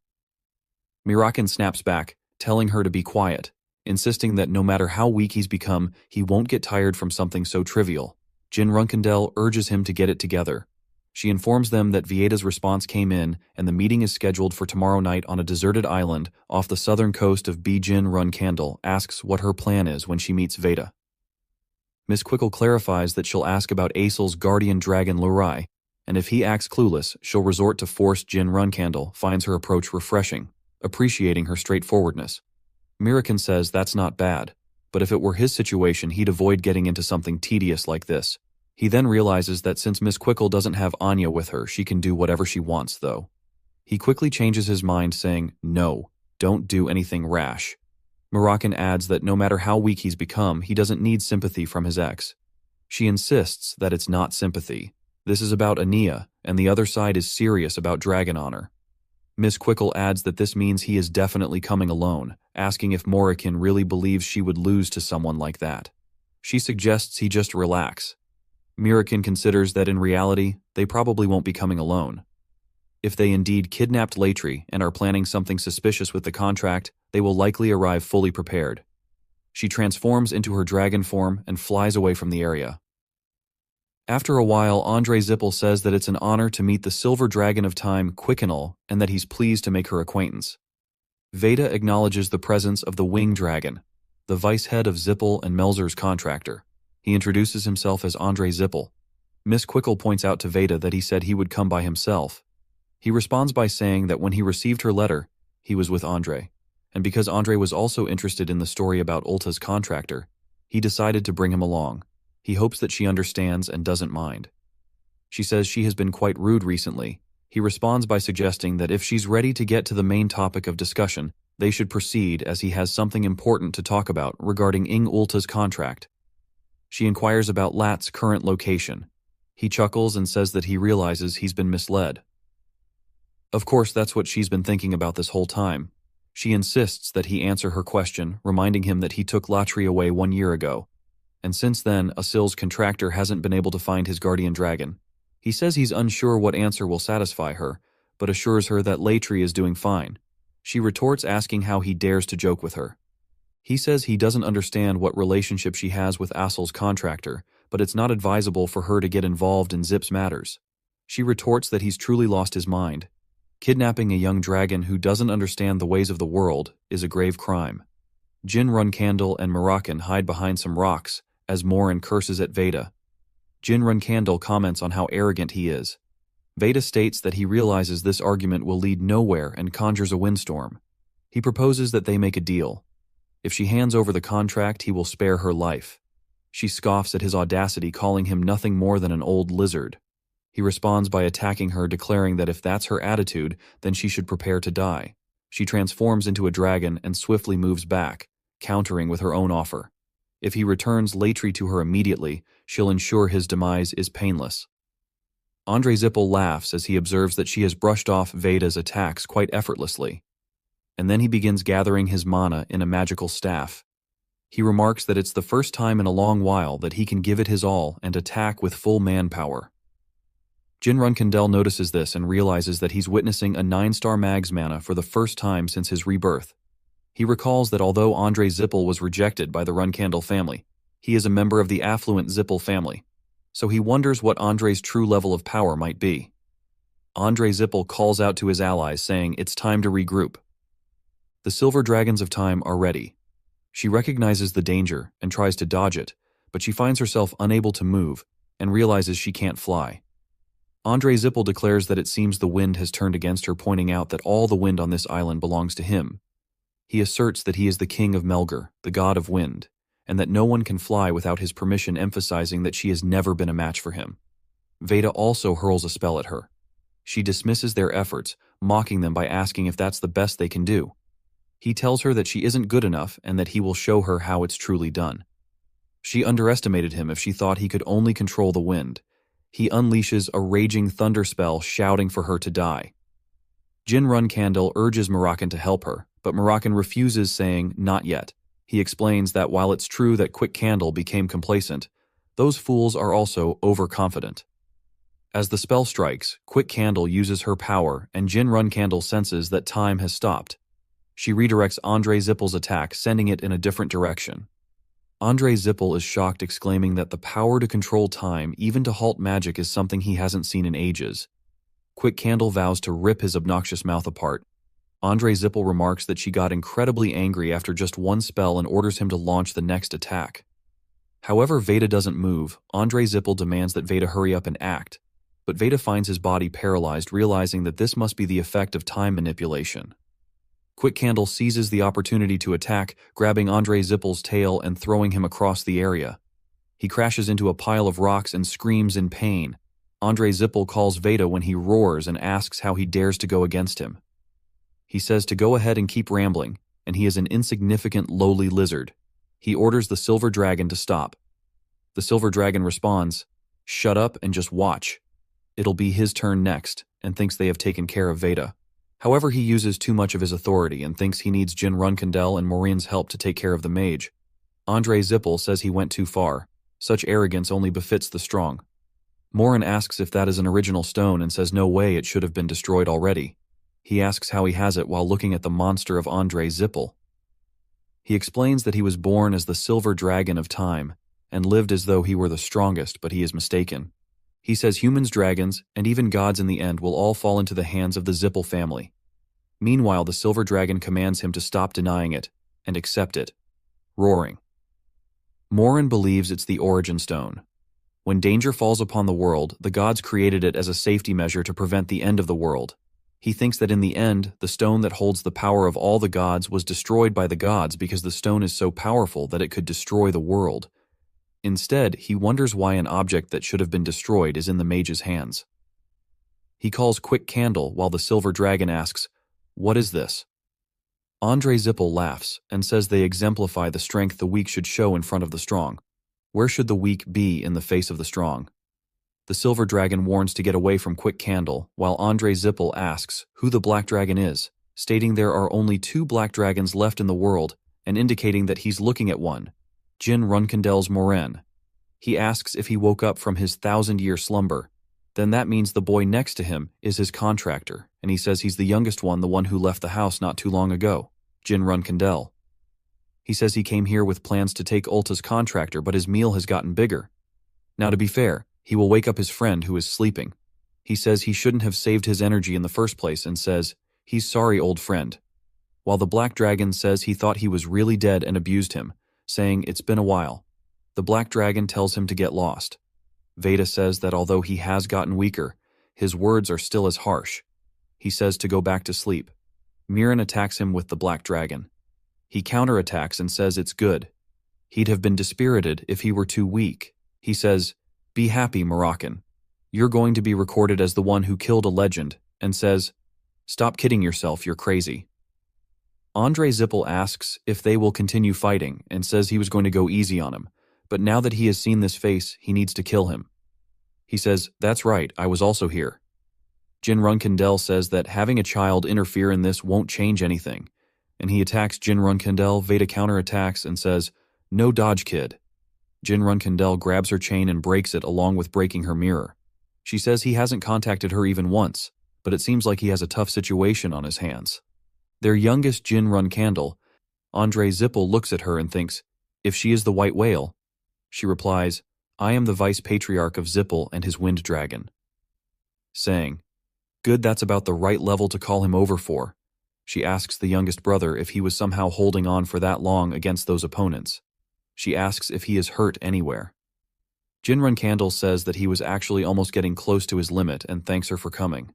Speaker 1: Moroccan snaps back, telling her to be quiet, insisting that no matter how weak he's become, he won't get tired from something so trivial. Jin Runcandle urges him to get it together. She informs them that Vieda's response came in and the meeting is scheduled for tomorrow night on a deserted island off the southern coast of Jin Runcandle asks what her plan is when she meets Veda. Miss Quickle clarifies that she'll ask about Aesel's guardian dragon Lurai, and if he acts clueless, she'll resort to force. Jin Runcandle finds her approach refreshing, appreciating her straightforwardness. Moroccan says that's not bad, but if it were his situation, he'd avoid getting into something tedious like this. He then realizes that since Miss Quickle doesn't have Anya with her, she can do whatever she wants, though. He quickly changes his mind, saying, "No, don't do anything rash." Moroccan adds that no matter how weak he's become, he doesn't need sympathy from his ex. She insists that it's not sympathy. This is about Ania, and the other side is serious about dragon honor. Miss Quickle adds that this means he is definitely coming alone, asking if Moroccan really believes she would lose to someone like that. She suggests he just relax. Moroccan considers that in reality, they probably won't be coming alone. If they indeed kidnapped Latry and are planning something suspicious with the contract, they will likely arrive fully prepared. She transforms into her dragon form and flies away from the area. After a while, Andre Zippel says that it's an honor to meet the Silver Dragon of Time, Quickenal, and that he's pleased to make her acquaintance. Veda acknowledges the presence of the Wing Dragon, the vice head of Zippel and Melzer's contractor. He introduces himself as Andre Zippel. Miss Quickle points out to Veda that he said he would come by himself. He responds by saying that when he received her letter, he was with Andre, and because Andre was also interested in the story about Ulta's contractor, he decided to bring him along. He hopes that she understands and doesn't mind. She says she has been quite rude recently. He responds by suggesting that if she's ready to get to the main topic of discussion, they should proceed as he has something important to talk about regarding Ing Ulta's contract. She inquires about Lat's current location. He chuckles and says that he realizes he's been misled. Of course, that's what she's been thinking about this whole time. She insists that he answer her question, reminding him that he took Latry away 1 year ago. And since then, Asil's contractor hasn't been able to find his guardian dragon. He says he's unsure what answer will satisfy her, but assures her that Latry is doing fine. She retorts, asking how he dares to joke with her. He says he doesn't understand what relationship she has with Asil's contractor, but it's not advisable for her to get involved in Zip's matters. She retorts that he's truly lost his mind. Kidnapping a young dragon who doesn't understand the ways of the world is a grave crime. Jin Runcandle and Moroccan hide behind some rocks as Morin curses at Veda. Jin Runcandle comments on how arrogant he is. Veda states that he realizes this argument will lead nowhere and conjures a windstorm. He proposes that they make a deal. If she hands over the contract, he will spare her life. She scoffs at his audacity, calling him nothing more than an old lizard. He responds by attacking her, declaring that if that's her attitude, then she should prepare to die. She transforms into a dragon and swiftly moves back, countering with her own offer. If he returns Latry to her immediately, she'll ensure his demise is painless. Andre Zippel laughs as he observes that she has brushed off Veda's attacks quite effortlessly. And then he begins gathering his mana in a magical staff. He remarks that it's the first time in a long while that he can give it his all and attack with full manpower. Jin Runcandle notices this and realizes that he's witnessing a 9-star mag's mana for the first time since his rebirth. He recalls that although Andre Zippel was rejected by the Runcandle family, he is a member of the affluent Zippel family, so he wonders what Andre's true level of power might be. Andre Zippel calls out to his allies, saying it's time to regroup. The Silver Dragons of Time are ready. She recognizes the danger and tries to dodge it, but she finds herself unable to move and realizes she can't fly. Andre Zippel declares that it seems the wind has turned against her, pointing out that all the wind on this island belongs to him. He asserts that he is the king of Melgar, the god of wind, and that no one can fly without his permission, emphasizing that she has never been a match for him. Veda also hurls a spell at her. She dismisses their efforts, mocking them by asking if that's the best they can do. He tells her that she isn't good enough and that he will show her how it's truly done. She underestimated him if she thought he could only control the wind. He unleashes a raging thunder spell, shouting for her to die. Jin Runcandle urges Moroccan to help her, but Moroccan refuses, saying, "Not yet." He explains that while it's true that Quick Candle became complacent, those fools are also overconfident. As the spell strikes, Quick Candle uses her power, and Jin Runcandle senses that time has stopped. She redirects Andre Zippel's attack, sending it in a different direction. Andre Zippel is shocked, exclaiming that the power to control time, even to halt magic, is something he hasn't seen in ages. Quick Candle vows to rip his obnoxious mouth apart. Andre Zippel remarks that she got incredibly angry after just one spell and orders him to launch the next attack. However, Veda doesn't move. Andre Zippel demands that Veda hurry up and act, but Veda finds his body paralyzed, realizing that this must be the effect of time manipulation. Quick Candle seizes the opportunity to attack, grabbing Andre Zippel's tail and throwing him across the area. He crashes into a pile of rocks and screams in pain. Andre Zippel calls Veda when he roars and asks how he dares to go against him. He says to go ahead and keep rambling, and he is an insignificant, lowly lizard. He orders the silver dragon to stop. The silver dragon responds, "Shut up and just watch." It'll be his turn next, and thinks they have taken care of Veda. However, he uses too much of his authority and thinks he needs Jin Runkandel and Maureen's help to take care of the mage. Andre Zippel says he went too far. Such arrogance only befits the strong. Morin asks if that is an original stone and says no way, it should have been destroyed already. He asks how he has it while looking at the monster of Andre Zippel. He explains that he was born as the silver dragon of time and lived as though he were the strongest, but he is mistaken. He says humans, dragons, and even gods in the end will all fall into the hands of the Zippel family. Meanwhile, the silver dragon commands him to stop denying it and accept it, roaring. Morin believes it's the origin stone. When danger falls upon the world, the gods created it as a safety measure to prevent the end of the world. He thinks that in the end, the stone that holds the power of all the gods was destroyed by the gods because the stone is so powerful that it could destroy the world. Instead, he wonders why an object that should have been destroyed is in the mage's hands. He calls Quick Candle while the silver dragon asks, "What is this?" Andre Zippel laughs and says they exemplify the strength the weak should show in front of the strong. Where should the weak be in the face of the strong? The silver dragon warns to get away from Quick Candle, while Andre Zippel asks who the black dragon is, stating there are only 2 black dragons left in the world and indicating that he's looking at one, Jin Runkandel's Morin. He asks if he woke up from his 1,000-year slumber. Then that means the boy next to him is his contractor, and he says he's the youngest one, the one who left the house not too long ago, Jin Runkandel. He says he came here with plans to take Ulta's contractor, but his meal has gotten bigger. Now, to be fair, he will wake up his friend who is sleeping. He says he shouldn't have saved his energy in the first place and says, he's sorry, old friend. While the black dragon says he thought he was really dead and abused him, saying it's been a while. The black dragon tells him to get lost. Veda says that although he has gotten weaker, his words are still as harsh. He says to go back to sleep. Mirren attacks him with the black dragon. He counterattacks and says it's good. He'd have been dispirited if he were too weak. He says, "Be happy, Moroccan. You're going to be recorded as the one who killed a legend," and says, "Stop kidding yourself, you're crazy." Andre Zippel asks if they will continue fighting and says he was going to go easy on him, but now that he has seen this face, he needs to kill him. He says, "That's right, I was also here." Jin Runkandel says that having a child interfere in this won't change anything, and he attacks Jin Runkandel. Veda counterattacks and says, "No dodge, kid." Jin Runkandel grabs her chain and breaks it along with breaking her mirror. She says he hasn't contacted her even once, but it seems like he has a tough situation on his hands. Their youngest Jin Runkandel, Andre Zippel, looks at her and thinks, if she is the white whale. She replies, "I am the vice patriarch of Zippel and his wind dragon." Saying, "Good, that's about the right level to call him over for." She asks the youngest brother if he was somehow holding on for that long against those opponents. She asks if he is hurt anywhere. Jin Runkandel says that he was actually almost getting close to his limit and thanks her for coming.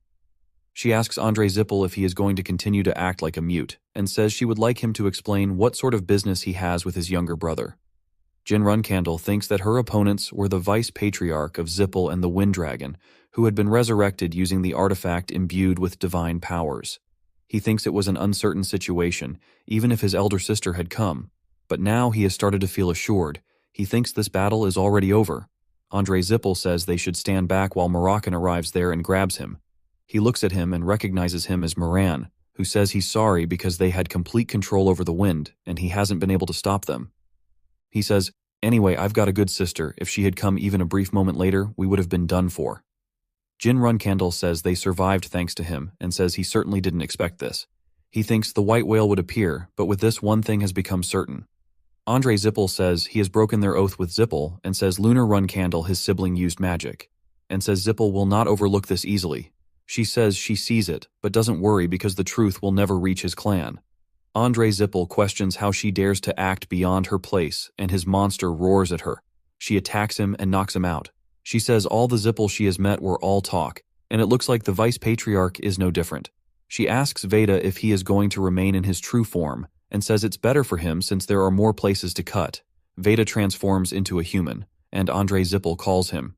Speaker 1: She asks Andre Zippel if he is going to continue to act like a mute and says she would like him to explain what sort of business he has with his younger brother. Jin Runkandel thinks that her opponents were the vice patriarch of Zippel and the Wind Dragon, who had been resurrected using the artifact imbued with divine powers. He thinks it was an uncertain situation, even if his elder sister had come. But now he has started to feel assured. He thinks this battle is already over. Andre Zippel says they should stand back while Moroccan arrives there and grabs him. He looks at him and recognizes him as Moran, who says he's sorry because they had complete control over the wind and he hasn't been able to stop them. He says, "Anyway, I've got a good sister. If she had come even a brief moment later, we would have been done for." Jin Runkandel says they survived thanks to him and says he certainly didn't expect this. He thinks the white whale would appear, but with this one thing has become certain. Andre Zippel says he has broken their oath with Zippel and says Lunar Runkandel, his sibling, used magic, and says Zippel will not overlook this easily. She says she sees it, but doesn't worry because the truth will never reach his clan. Andre Zippel questions how she dares to act beyond her place, and his monster roars at her. She attacks him and knocks him out. She says all the Zippel she has met were all talk, and it looks like the Vice Patriarch is no different. She asks Veda if he is going to remain in his true form, and says it's better for him since there are more places to cut. Veda transforms into a human, and Andre Zippel calls him.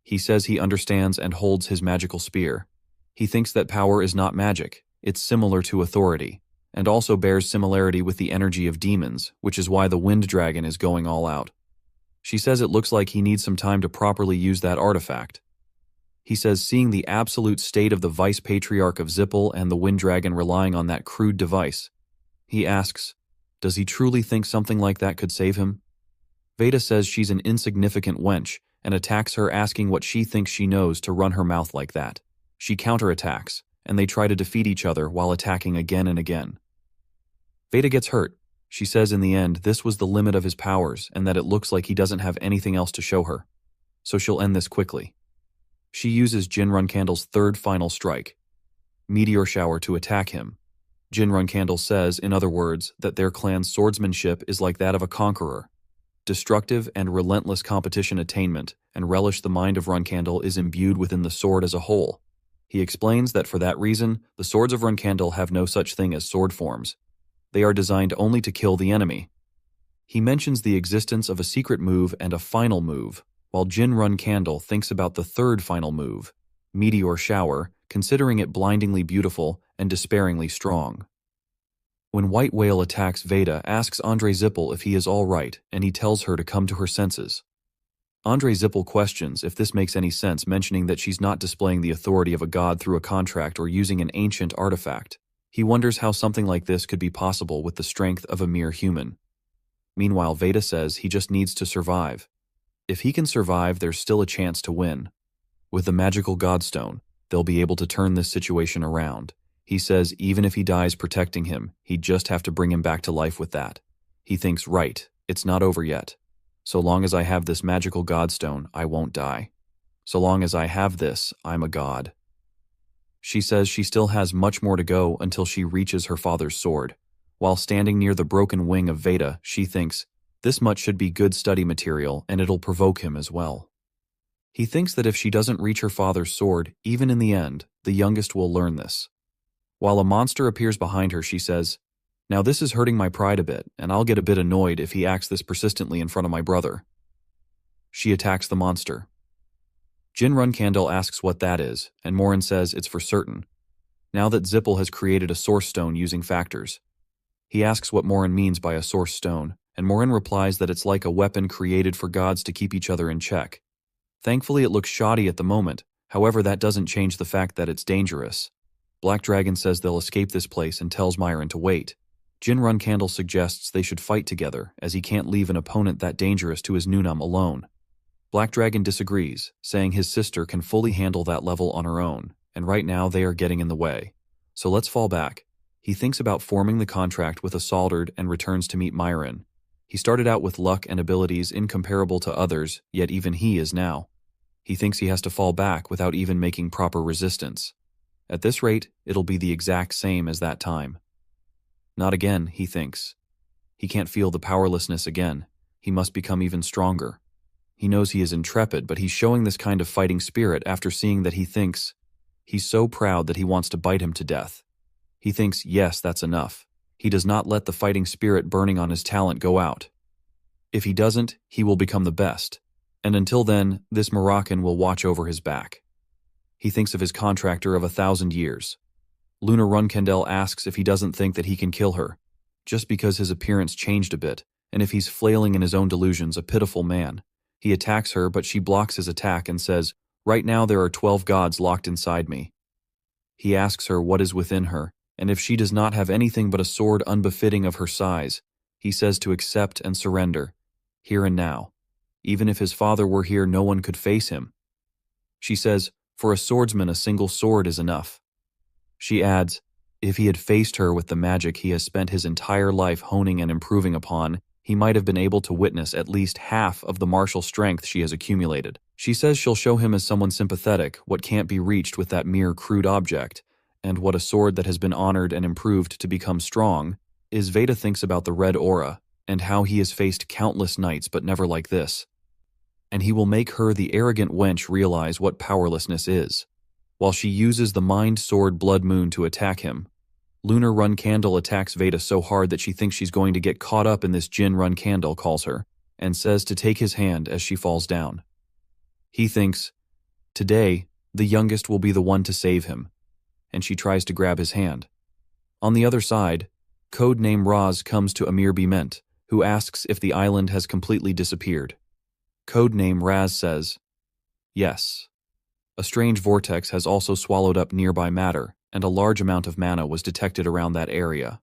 Speaker 1: He says he understands and holds his magical spear. He thinks that power is not magic, it's similar to authority, and also bears similarity with the energy of demons, which is why the wind dragon is going all out. She says it looks like he needs some time to properly use that artifact. He says seeing the absolute state of the vice-patriarch of Zippel and the wind dragon relying on that crude device, he asks, does he truly think something like that could save him? Veda says she's an insignificant wench and attacks her, asking what she thinks she knows to run her mouth like that. She counterattacks, and they try to defeat each other while attacking again and again. Veda gets hurt. She says in the end this was the limit of his powers and that it looks like he doesn't have anything else to show her. So she'll end this quickly. She uses Jin Runcandle's third final strike, Meteor Shower, to attack him. Jin Runcandle says, in other words, that their clan's swordsmanship is like that of a conqueror. Destructive and relentless competition attainment and relish the mind of Runcandle is imbued within the sword as a whole. He explains that for that reason, the swords of Runcandle have no such thing as sword forms. They are designed only to kill the enemy. He mentions the existence of a secret move and a final move, while Jin Runcandle thinks about the third final move, Meteor Shower, considering it blindingly beautiful and despairingly strong. When White Whale attacks Veda, asks Andre Zippel if he is all right, and he tells her to come to her senses. Andre Zippel questions if this makes any sense, mentioning that she's not displaying the authority of a god through a contract or using an ancient artifact. He wonders how something like this could be possible with the strength of a mere human. Meanwhile, Veda says he just needs to survive. If he can survive, there's still a chance to win. With the magical Godstone, they'll be able to turn this situation around. He says even if he dies protecting him, he'd just have to bring him back to life with that. He thinks, right, it's not over yet. So long as I have this magical Godstone, I won't die. So long as I have this, I'm a god. She says she still has much more to go until she reaches her father's sword. While standing near the broken wing of Veda, she thinks, this much should be good study material and it'll provoke him as well. He thinks that if she doesn't reach her father's sword, even in the end, the youngest will learn this. While a monster appears behind her, she says, now this is hurting my pride a bit, and I'll get a bit annoyed if he acts this persistently in front of my brother. She attacks the monster. Jin Runcandle asks what that is, and Morin says it's for certain. Now that Zippel has created a source stone using factors. He asks what Morin means by a source stone, and Morin replies that it's like a weapon created for gods to keep each other in check. Thankfully, it looks shoddy at the moment, however that doesn't change the fact that it's dangerous. Black Dragon says they'll escape this place and tells Myron to wait. Jin Runcandle suggests they should fight together, as he can't leave an opponent that dangerous to his Nunam alone. Black Dragon disagrees, saying his sister can fully handle that level on her own, and right now they are getting in the way. So let's fall back. He thinks about forming the contract with Assaulted and returns to meet Myron. He started out with luck and abilities incomparable to others, yet even he is now. He thinks he has to fall back without even making proper resistance. At this rate, it'll be the exact same as that time. Not again, he thinks. He can't feel the powerlessness again. He must become even stronger. He knows he is intrepid, but he's showing this kind of fighting spirit after seeing that he thinks he's so proud that he wants to bite him to death. He thinks, yes, that's enough. He does not let the fighting spirit burning on his talent go out. If he doesn't, he will become the best. And until then, this Moroccan will watch over his back. He thinks of his contractor of 1,000 years. Luna Runcandle asks if he doesn't think that he can kill her, just because his appearance changed a bit, and if he's flailing in his own delusions, a pitiful man. He attacks her, but she blocks his attack and says, right now there are 12 gods locked inside me. He asks her what is within her, and if she does not have anything but a sword unbefitting of her size, he says to accept and surrender, here and now. Even if his father were here, no one could face him. She says, for a swordsman a single sword is enough. She adds, if he had faced her with the magic he has spent his entire life honing and improving upon, he might have been able to witness at least half of the martial strength she has accumulated. She says she'll show him as someone sympathetic, what can't be reached with that mere crude object, and what a sword that has been honored and improved to become strong is. Veda thinks about the red aura, and how he has faced countless knights but never like this. And he will make her, the arrogant wench, realize what powerlessness is. While she uses the Mind Sword Blood Moon to attack him, Lunar Runcandle attacks Veda so hard that she thinks she's going to get caught up in this. Jin Runcandle calls her, and says to take his hand as she falls down. He thinks, today, the youngest will be the one to save him, and she tries to grab his hand. On the other side, codename Raz comes to Amir Bement, who asks if the island has completely disappeared. Codename Raz says, yes. A strange vortex has also swallowed up nearby matter, and a large amount of mana was detected around that area.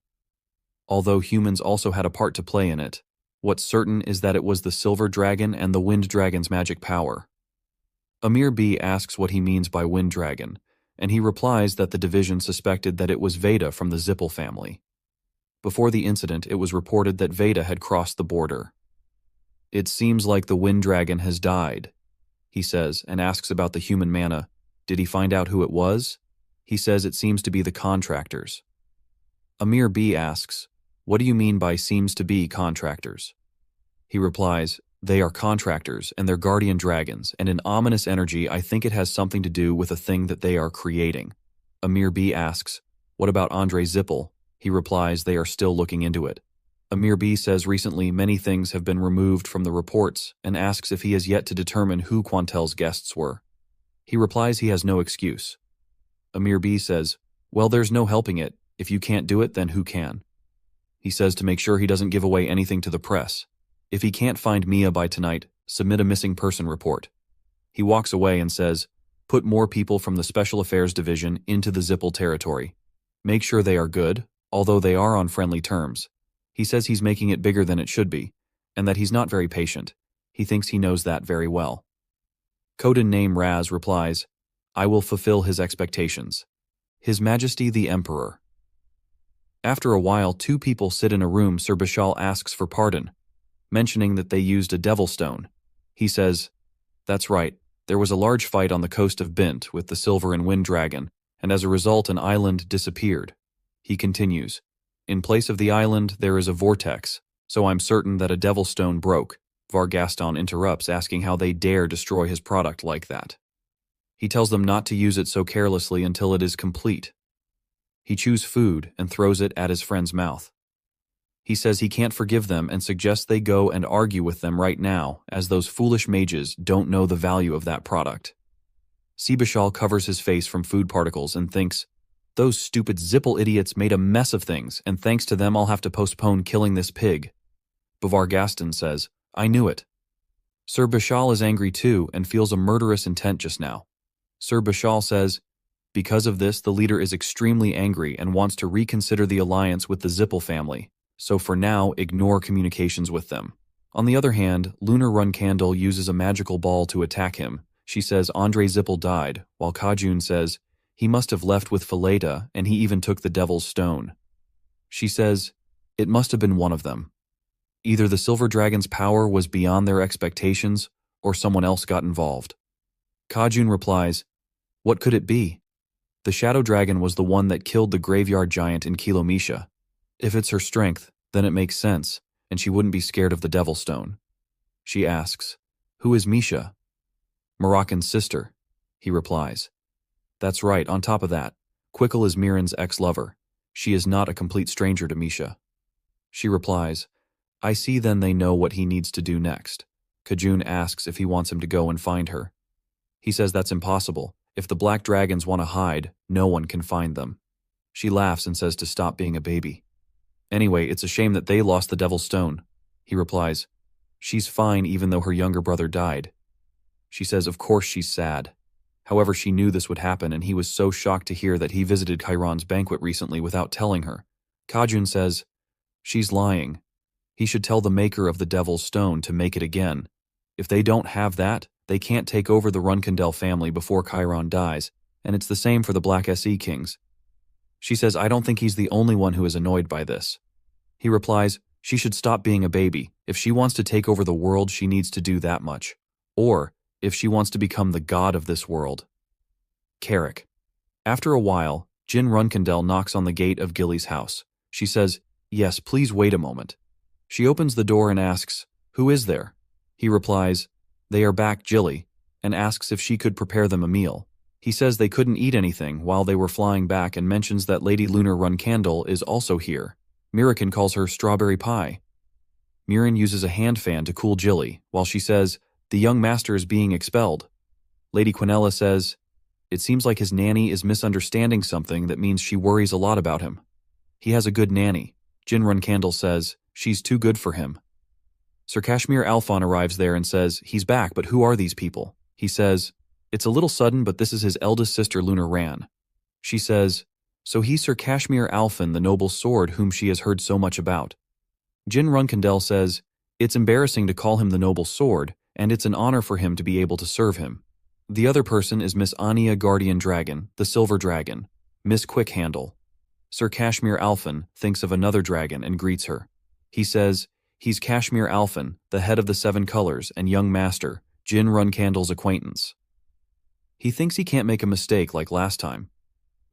Speaker 1: Although humans also had a part to play in it, what's certain is that it was the Silver Dragon and the Wind Dragon's magic power. Amir B asks what he means by Wind Dragon, and he replies that the division suspected that it was Veda from the Zippel family. Before the incident, it was reported that Veda had crossed the border. It seems like the Wind Dragon has died, he says, and asks about the human mana. Did he find out who it was? He says it seems to be the contractors. Amir B asks, what do you mean by seems to be contractors? He replies, they are contractors and they're guardian dragons, and in ominous energy I think it has something to do with a thing that they are creating. Amir B asks, what about Andre Zippel? He replies they are still looking into it. Amir B says recently many things have been removed from the reports and asks if he has yet to determine who Quantel's guests were. He replies he has no excuse. Amir B says, well, there's no helping it. If you can't do it, then who can? He says to make sure he doesn't give away anything to the press. If he can't find Mia by tonight, submit a missing person report. He walks away and says, put more people from the Special Affairs Division into the Zippel territory. Make sure they are good, although they are on friendly terms. He says he's making it bigger than it should be, and that he's not very patient. He thinks he knows that very well. Codename Raz replies, I will fulfill his expectations. His Majesty the Emperor. After a while, two people sit in a room. Sir Bashal asks for pardon, mentioning that they used a devil stone. He says, that's right, there was a large fight on the coast of Bint with the Silver and Wind Dragon, and as a result an island disappeared. He continues, in place of the island there is a vortex, so I'm certain that a devil stone broke. Vargaston interrupts, asking how they dare destroy his product like that. He tells them not to use it so carelessly until it is complete. He chews food and throws it at his friend's mouth. He says he can't forgive them and suggests they go and argue with them right now, as those foolish mages don't know the value of that product. Sibashal covers his face from food particles and thinks, those stupid Zippel idiots made a mess of things, and thanks to them I'll have to postpone killing this pig. Bavar says, I knew it. Sir Bashal is angry too and feels a murderous intent just now. Sir Bashal says, because of this the leader is extremely angry and wants to reconsider the alliance with the Zippel family, so for now ignore communications with them. On the other hand, Lunar Runkandel uses a magical ball to attack him. She says Andre Zippel died, while Kajun says, he must have left with Faleta and he even took the Devil's Stone. She says, it must have been one of them. Either the Silver Dragon's power was beyond their expectations, or someone else got involved. Kajun replies, what could it be? The Shadow Dragon was the one that killed the graveyard giant in Kilomisha. If it's her strength, then it makes sense, and she wouldn't be scared of the Devil's Stone. She asks, who is Misha? Moroccan's sister, he replies. That's right, on top of that, Quickle is Miran's ex-lover. She is not a complete stranger to Misha. She replies, I see, then they know what he needs to do next. Kajun asks if he wants him to go and find her. He says that's impossible. If the black dragons want to hide, no one can find them. She laughs and says to stop being a baby. Anyway, it's a shame that they lost the Devil's Stone. He replies, she's fine even though her younger brother died. She says of course she's sad. However, she knew this would happen and he was so shocked to hear that he visited Chiron's banquet recently without telling her. Kajun says, she's lying. He should tell the maker of the Devil's Stone to make it again. If they don't have that, they can't take over the Runkandel family before Chiron dies, and it's the same for the Black SE Kings. She says, I don't think he's the only one who is annoyed by this. He replies, she should stop being a baby. If she wants to take over the world, she needs to do that much. Or, if she wants to become the god of this world. Carrick. After a while, Jin Runkandel knocks on the gate of Gilly's house. She says, yes, please wait a moment. She opens the door and asks, who is there? He replies, they are back, Gilly, and asks if she could prepare them a meal. He says they couldn't eat anything while they were flying back and mentions that Lady Lunar Runkandel is also here. Mirakin calls her Strawberry Pie. Mirren uses a hand fan to cool Jilly, while she says, "The young master is being expelled." Lady Quinella says, "It seems like his nanny is misunderstanding something that means she worries a lot about him. He has a good nanny." Jin Runcandle says, "She's too good for him." Sir Kashmir Alphon arrives there and says, "He's back, but who are these people?" He says, "It's a little sudden, but this is his eldest sister Lunar Ran." She says, "So he's Sir Kashmir Alphon, the noble sword whom she has heard so much about." Jin Runcandle says, "It's embarrassing to call him the noble sword, and it's an honor for him to be able to serve him." The other person is Miss Anya Guardian Dragon, the Silver Dragon, Miss Quick Handle. Sir Kashmir Alphon thinks of another dragon and greets her. He says, "He's Kashmir Alphon, the head of the Seven Colors and young master, Jin Runcandle's acquaintance." He thinks he can't make a mistake like last time.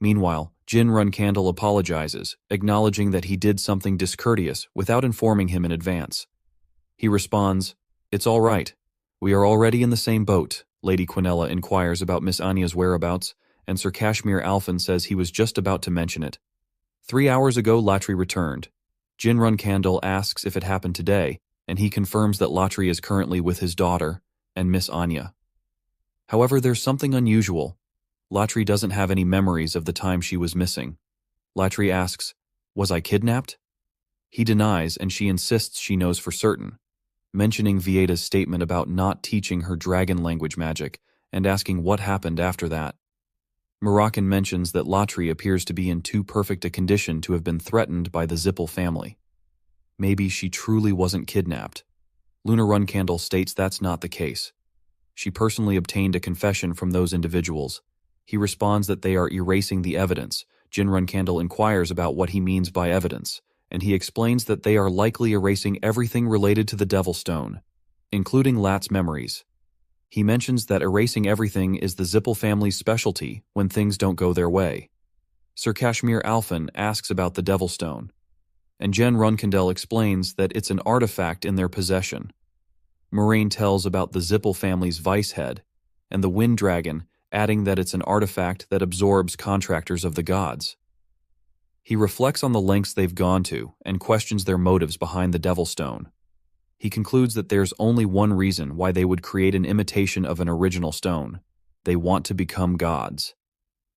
Speaker 1: Meanwhile, Jin Runcandle apologizes, acknowledging that he did something discourteous without informing him in advance. He responds, "It's all right. We are already in the same boat." Lady Quinella inquires about Miss Anya's whereabouts, and Sir Kashmir Alphon says he was just about to mention it. 3 hours ago, Latri returned. Jin Runcandle asks if it happened today, and he confirms that Latri is currently with his daughter and Miss Anya. However, there's something unusual. Latri doesn't have any memories of the time she was missing. Latri asks, "Was I kidnapped?" He denies, and she insists she knows for certain, mentioning Vieda's statement about not teaching her dragon language magic and asking what happened after that. Moroccan mentions that Latri appears to be in too perfect a condition to have been threatened by the Zippel family. Maybe she truly wasn't kidnapped. Lunar Runcandle states that's not the case. She personally obtained a confession from those individuals. He responds that they are erasing the evidence. Jin Runcandle inquires about what he means by evidence, and he explains that they are likely erasing everything related to the Devil Stone, including Lat's memories. He mentions that erasing everything is the Zippel family's specialty when things don't go their way. Sir Kashmir Alphon asks about the Devil Stone, and Jin Runcandle explains that it's an artifact in their possession. Moraine tells about the Zippel family's vice head, and the Wind Dragon, adding that it's an artifact that absorbs contractors of the gods. He reflects on the lengths they've gone to and questions their motives behind the Devil Stone. He concludes that there's only one reason why they would create an imitation of an original stone. They want to become gods.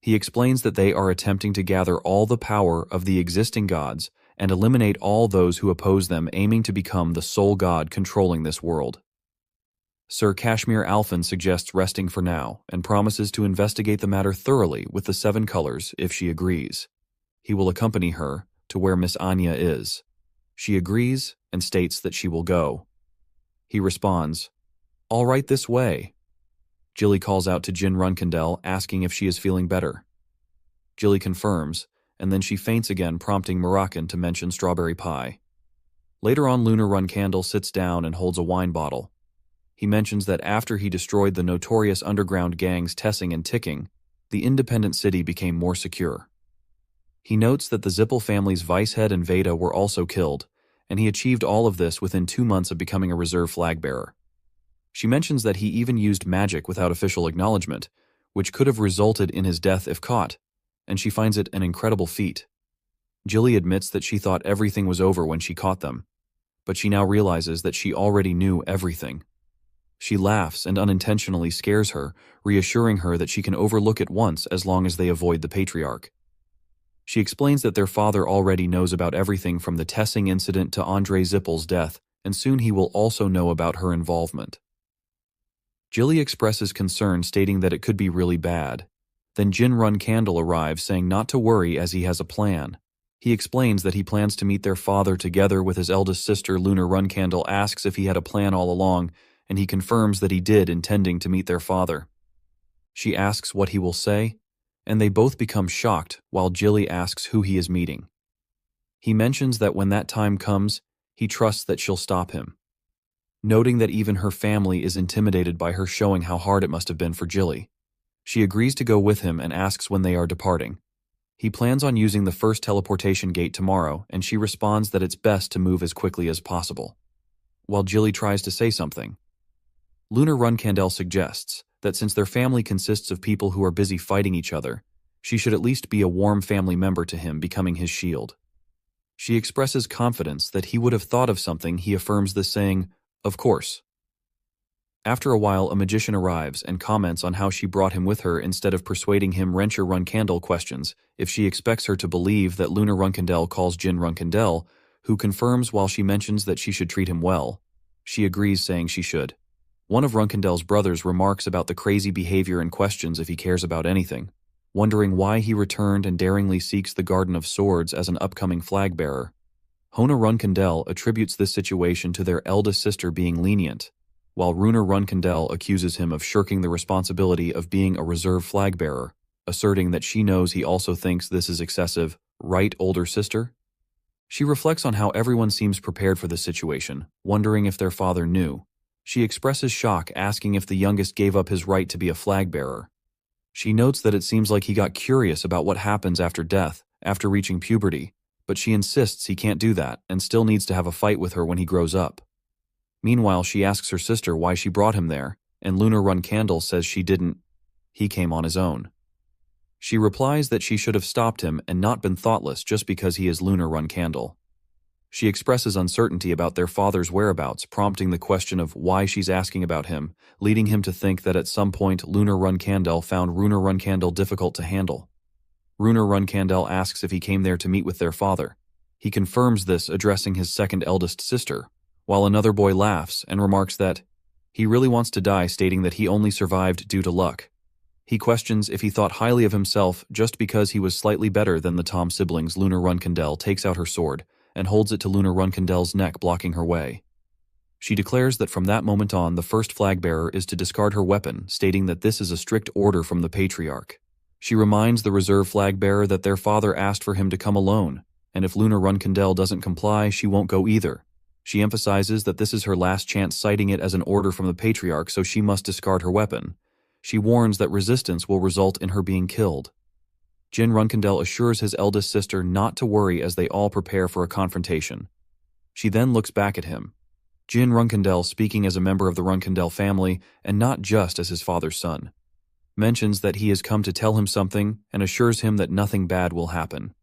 Speaker 1: He explains that they are attempting to gather all the power of the existing gods and eliminate all those who oppose them, aiming to become the sole god controlling this world. Sir Kashmir Alphon suggests resting for now and promises to investigate the matter thoroughly with the Seven Colors if she agrees. He will accompany her to where Miss Anya is. She agrees and states that she will go. He responds, "All right this way." Jilly calls out to Jin Runcandle, asking if she is feeling better. Jilly confirms, and then she faints again, prompting Moroccan to mention strawberry pie. Later on, Lunar Runcandle sits down and holds a wine bottle. He mentions that after he destroyed the notorious underground gangs Tessing and Ticking, the independent city became more secure. He notes that the Zippel family's vicehead and Veda were also killed, and he achieved all of this within 2 months of becoming a reserve flag bearer. She mentions that he even used magic without official acknowledgement, which could have resulted in his death if caught, and she finds it an incredible feat. Jilly admits that she thought everything was over when she caught them, but she now realizes that she already knew everything. She laughs and unintentionally scares her, reassuring her that she can overlook it once as long as they avoid the patriarch. She explains that their father already knows about everything from the Tessing incident to Andre Zippel's death, and soon he will also know about her involvement. Jilly expresses concern, stating that it could be really bad. Then Jin Runcandle arrives, saying not to worry as he has a plan. He explains that he plans to meet their father together with his eldest sister. Lunar Runcandle asks if he had a plan all along, and he confirms that he did, intending to meet their father. She asks what he will say, and they both become shocked while Jilly asks who he is meeting. He mentions that when that time comes, he trusts that she'll stop him. Noting that even her family is intimidated by her showing how hard it must have been for Jilly, she agrees to go with him and asks when they are departing. He plans on using the first teleportation gate tomorrow, and she responds that it's best to move as quickly as possible. While Jilly tries to say something, Lunar Runcandle suggests that since their family consists of people who are busy fighting each other, she should at least be a warm family member to him, becoming his shield. She expresses confidence that he would have thought of something. He affirms this, saying, "Of course." After a while, a magician arrives and comments on how she brought him with her instead of persuading him. Rencher Runkandel questions if she expects her to believe that Luna Runkandel calls Jin Runkandel, who confirms while she mentions that she should treat him well. She agrees, saying she should. One of Runkandel's brothers remarks about the crazy behavior and questions if he cares about anything, wondering why he returned and daringly seeks the Garden of Swords as an upcoming flag bearer. Hona Runkandel attributes this situation to their eldest sister being lenient, while Runa Runkandel accuses him of shirking the responsibility of being a reserve flag bearer, asserting that she knows he also thinks this is excessive. Right, older sister? She reflects on how everyone seems prepared for this situation, wondering if their father knew. She expresses shock, asking if the youngest gave up his right to be a flag bearer. She notes that it seems like he got curious about what happens after death, after reaching puberty, but she insists he can't do that and still needs to have a fight with her when he grows up. Meanwhile, she asks her sister why she brought him there, and Luna Runkandel says she didn't. He came on his own. She replies that she should have stopped him and not been thoughtless just because he is Luna Runkandel. She expresses uncertainty about their father's whereabouts, prompting the question of why she's asking about him, leading him to think that at some point Luna Runkandel found Runa Runkandel difficult to handle. Runa Runkandel asks if he came there to meet with their father. He confirms this, addressing his second eldest sister, while another boy laughs and remarks that he really wants to die, stating that he only survived due to luck. He questions if he thought highly of himself just because he was slightly better than the Tom siblings. Luna Runkandel takes out her sword and holds it to Luna Runkandel's neck, blocking her way. She declares that from that moment on, the first flag bearer is to discard her weapon, stating that this is a strict order from the patriarch. She reminds the reserve flag bearer that their father asked for him to come alone, and if Luna Runkandel doesn't comply, she won't go either. She emphasizes that this is her last chance, citing it as an order from the patriarch, so she must discard her weapon. She warns that resistance will result in her being killed. Jin Runkandel assures his eldest sister not to worry as they all prepare for a confrontation. She then looks back at him. Jin Runkandel, speaking as a member of the Runkandel family and not just as his father's son, mentions that he has come to tell him something and assures him that nothing bad will happen.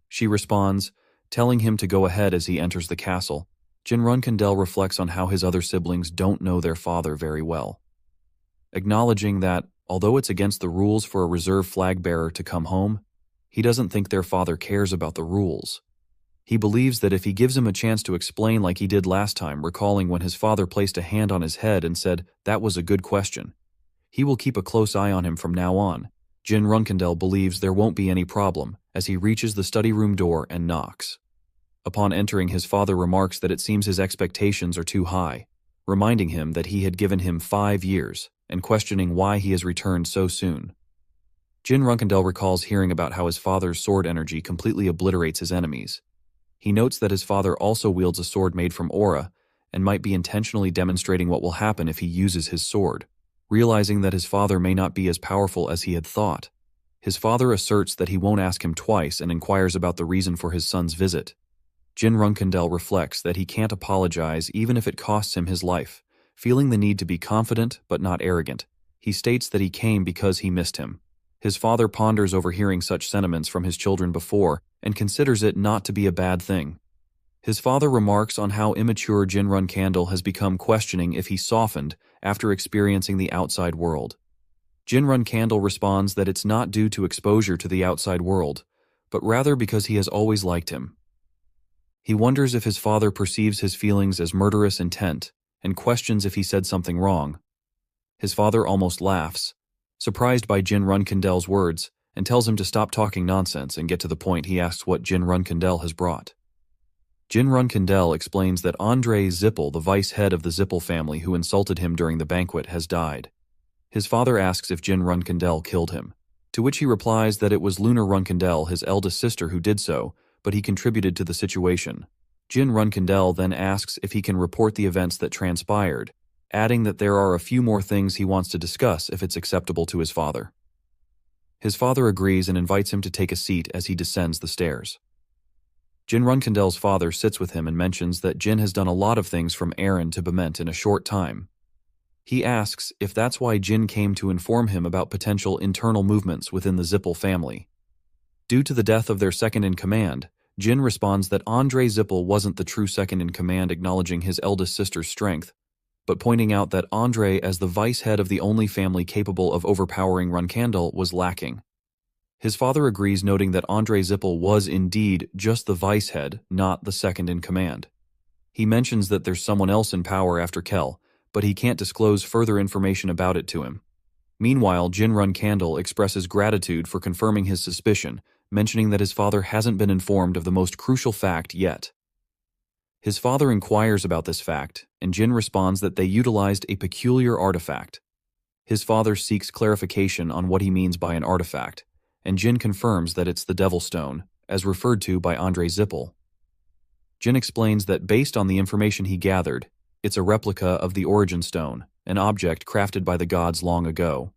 Speaker 1: She responds, telling him to go ahead as he enters the castle. Jin Runkandel reflects on how his other siblings don't know their father very well, acknowledging that, although it's against the rules for a reserve flag bearer to come home, he doesn't think their father cares about the rules. He believes that if he gives him a chance to explain like he did last time, recalling when his father placed a hand on his head and said, "That was a good question," he will keep a close eye on him from now on. Jin Runkandel believes there won't be any problem as he reaches the study room door and knocks. Upon entering, his father remarks that it seems his expectations are too high, reminding him that he had given him 5 years and questioning why he has returned so soon. Jin Runkandel recalls hearing about how his father's sword energy completely obliterates his enemies. He notes that his father also wields a sword made from aura and might be intentionally demonstrating what will happen if he uses his sword, realizing that his father may not be as powerful as he had thought. His father asserts that he won't ask him twice and inquires about the reason for his son's visit. Jin Runkandel reflects that he can't apologize even if it costs him his life, feeling the need to be confident but not arrogant. He states that he came because he missed him. His father ponders over hearing such sentiments from his children before and considers it not to be a bad thing. His father remarks on how immature Jin Runkandel has become, questioning if he softened after experiencing the outside world. Jin Runkandel responds that it's not due to exposure to the outside world, but rather because he has always liked him. He wonders if his father perceives his feelings as murderous intent and questions if he said something wrong. His father almost laughs, surprised by Jin Runkandel's words, and tells him to stop talking nonsense and get to the point. He asks what Jin Runkandel has brought. Jin Runkandel explains that Andrei Zippel, the vice head of the Zippel family who insulted him during the banquet, has died. His father asks if Jin Runkandel killed him, to which he replies that it was Luna Runkandel, his eldest sister, who did so, but he contributed to the situation. Jin Runkandel then asks if he can report the events that transpired, adding that there are a few more things he wants to discuss if it's acceptable to his father. His father agrees and invites him to take a seat as he descends the stairs. Jin Runkandel's father sits with him and mentions that Jin has done a lot of things from Aaron to Bement in a short time. He asks if that's why Jin came to inform him about potential internal movements within the Zippel family. Due to the death of their second-in-command, Jin responds that Andre Zippel wasn't the true second-in-command, acknowledging his eldest sister's strength, but pointing out that Andre, as the vice head of the only family capable of overpowering Runkandel, was lacking. His father agrees, noting that Andre Zippel was indeed just the vice head, not the second-in-command. He mentions that there's someone else in power after Kel, but he can't disclose further information about it to him. Meanwhile, Jin Runkandel expresses gratitude for confirming his suspicion, mentioning that his father hasn't been informed of the most crucial fact yet. His father inquires about this fact, and Jin responds that they utilized a peculiar artifact. His father seeks clarification on what he means by an artifact, and Jin confirms that it's the Devil Stone, as referred to by Andre Zippel. Jin explains that based on the information he gathered, it's a replica of the Origin Stone, an object crafted by the gods long ago.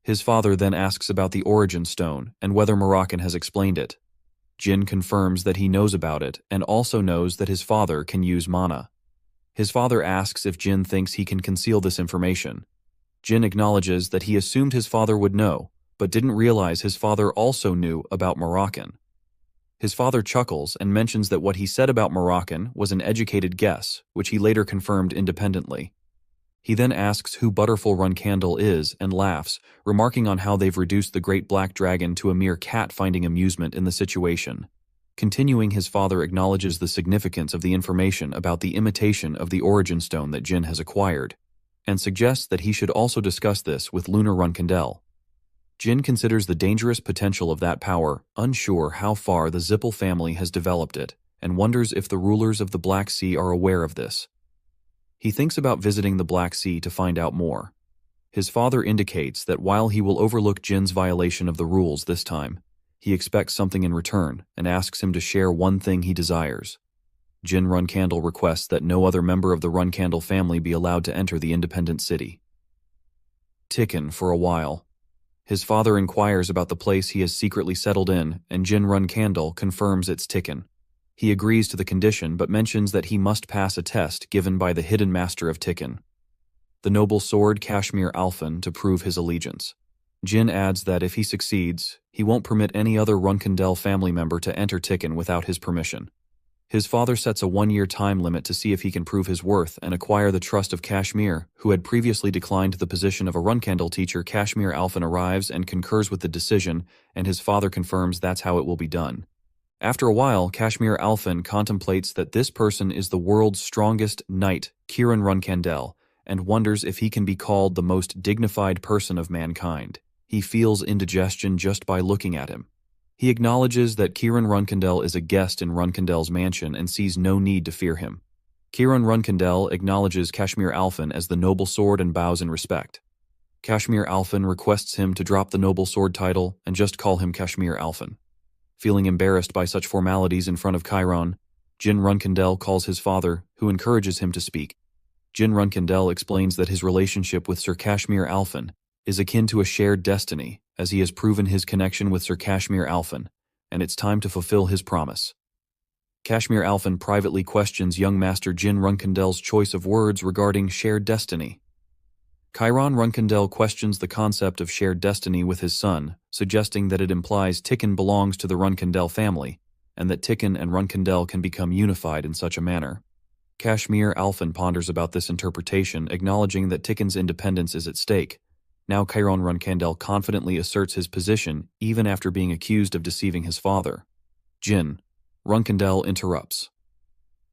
Speaker 1: His father then asks about the Origin Stone and whether Moroccan has explained it. Jin confirms that he knows about it and also knows that his father can use mana. His father asks if Jin thinks he can conceal this information. Jin acknowledges that he assumed his father would know, but didn't realize his father also knew about Moroccan. His father chuckles and mentions that what he said about Moroccan was an educated guess, which he later confirmed independently. He then asks who Butterful Runkandel is and laughs, remarking on how they've reduced the Great Black Dragon to a mere cat finding amusement in the situation. Continuing, his father acknowledges the significance of the information about the imitation of the Origin Stone that Jin has acquired, and suggests that he should also discuss this with Lunar Runkandel. Jin considers the dangerous potential of that power, unsure how far the Zippel family has developed it, and wonders if the rulers of the Black Sea are aware of this. He thinks about visiting the Black Sea to find out more. His father indicates that while he will overlook Jin's violation of the rules this time, he expects something in return and asks him to share one thing he desires. Jin Runkandel requests that no other member of the Runkandel family be allowed to enter the independent city. Tikkun for a while. His father inquires about the place he has secretly settled in, and Jin Runkandel confirms it's Tikkun. He agrees to the condition but mentions that he must pass a test given by the hidden master of Tikkun, the noble sword Kashmir Alphen, to prove his allegiance. Jin adds that if he succeeds, he won't permit any other Runkandel family member to enter Tikkun without his permission. His father sets a 1-year time limit to see if he can prove his worth and acquire the trust of Kashmir, who had previously declined the position of a Runkandel teacher. Kashmir Alphen arrives and concurs with the decision, and his father confirms that's how it will be done. After a while, Kashmir Alphen contemplates that this person is the world's strongest knight, Kiran Runkandel, and wonders if he can be called the most dignified person of mankind. He feels indigestion just by looking at him. He acknowledges that Kiran Runkandel is a guest in Runkandel's mansion and sees no need to fear him. Kiran Runkandel acknowledges Kashmir Alphen as the noble sword and bows in respect. Kashmir Alphen requests him to drop the noble sword title and just call him Kashmir Alphen. Feeling embarrassed by such formalities in front of Chiron, Jin Runkandel calls his father, who encourages him to speak. Jin Runkandel explains that his relationship with Sir Kashmir Alphen is akin to a shared destiny, as he has proven his connection with Sir Kashmir Alphen, and it's time to fulfill his promise. Kashmir Alphen privately questions young master Jin Runkandel's choice of words regarding shared destiny. Chiron Runkandel questions the concept of shared destiny with his son, suggesting that it implies Tikkun belongs to the Runkandel family, and that Tikkun and Runkandel can become unified in such a manner. Kashmir Alphen ponders about this interpretation, acknowledging that Tikkun's independence is at stake. Now Chiron Runkandel confidently asserts his position, even after being accused of deceiving his father. Jin Runkandel interrupts,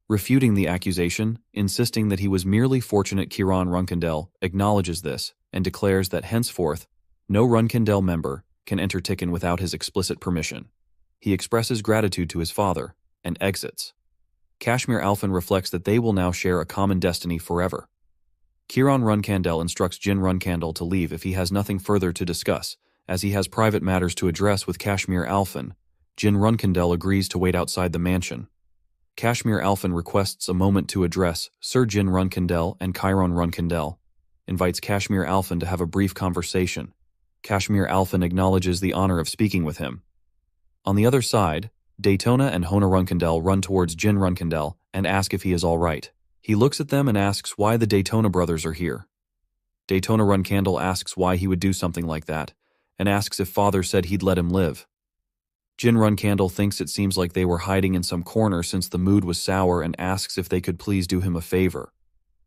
Speaker 1: refuting the accusation, insisting that he was merely fortunate. Kiran Runkandel acknowledges this and declares that henceforth, no Runkandel member can enter Tikkun without his explicit permission. He expresses gratitude to his father and exits. Kashmir Alphen reflects that they will now share a common destiny forever. Kiran Runkandel instructs Jin Runkandel to leave if he has nothing further to discuss, as he has private matters to address with Kashmir Alphen. Jin Runkandel agrees to wait outside the mansion. Kashmir Alphen requests a moment to address Sir Jin Runkandel, and Chiron Runkandel invites Kashmir Alphen to have a brief conversation. Kashmir Alphen acknowledges the honor of speaking with him. On the other side, Daytona and Hona Runkandel run towards Jin Runkandel and ask if he is all right. He looks at them and asks why the Daytona brothers are here. Daytona Runkandel asks why he would do something like that, and asks if father said he'd let him live. Jin Runkandel thinks it seems like they were hiding in some corner since the mood was sour and asks if they could please do him a favor.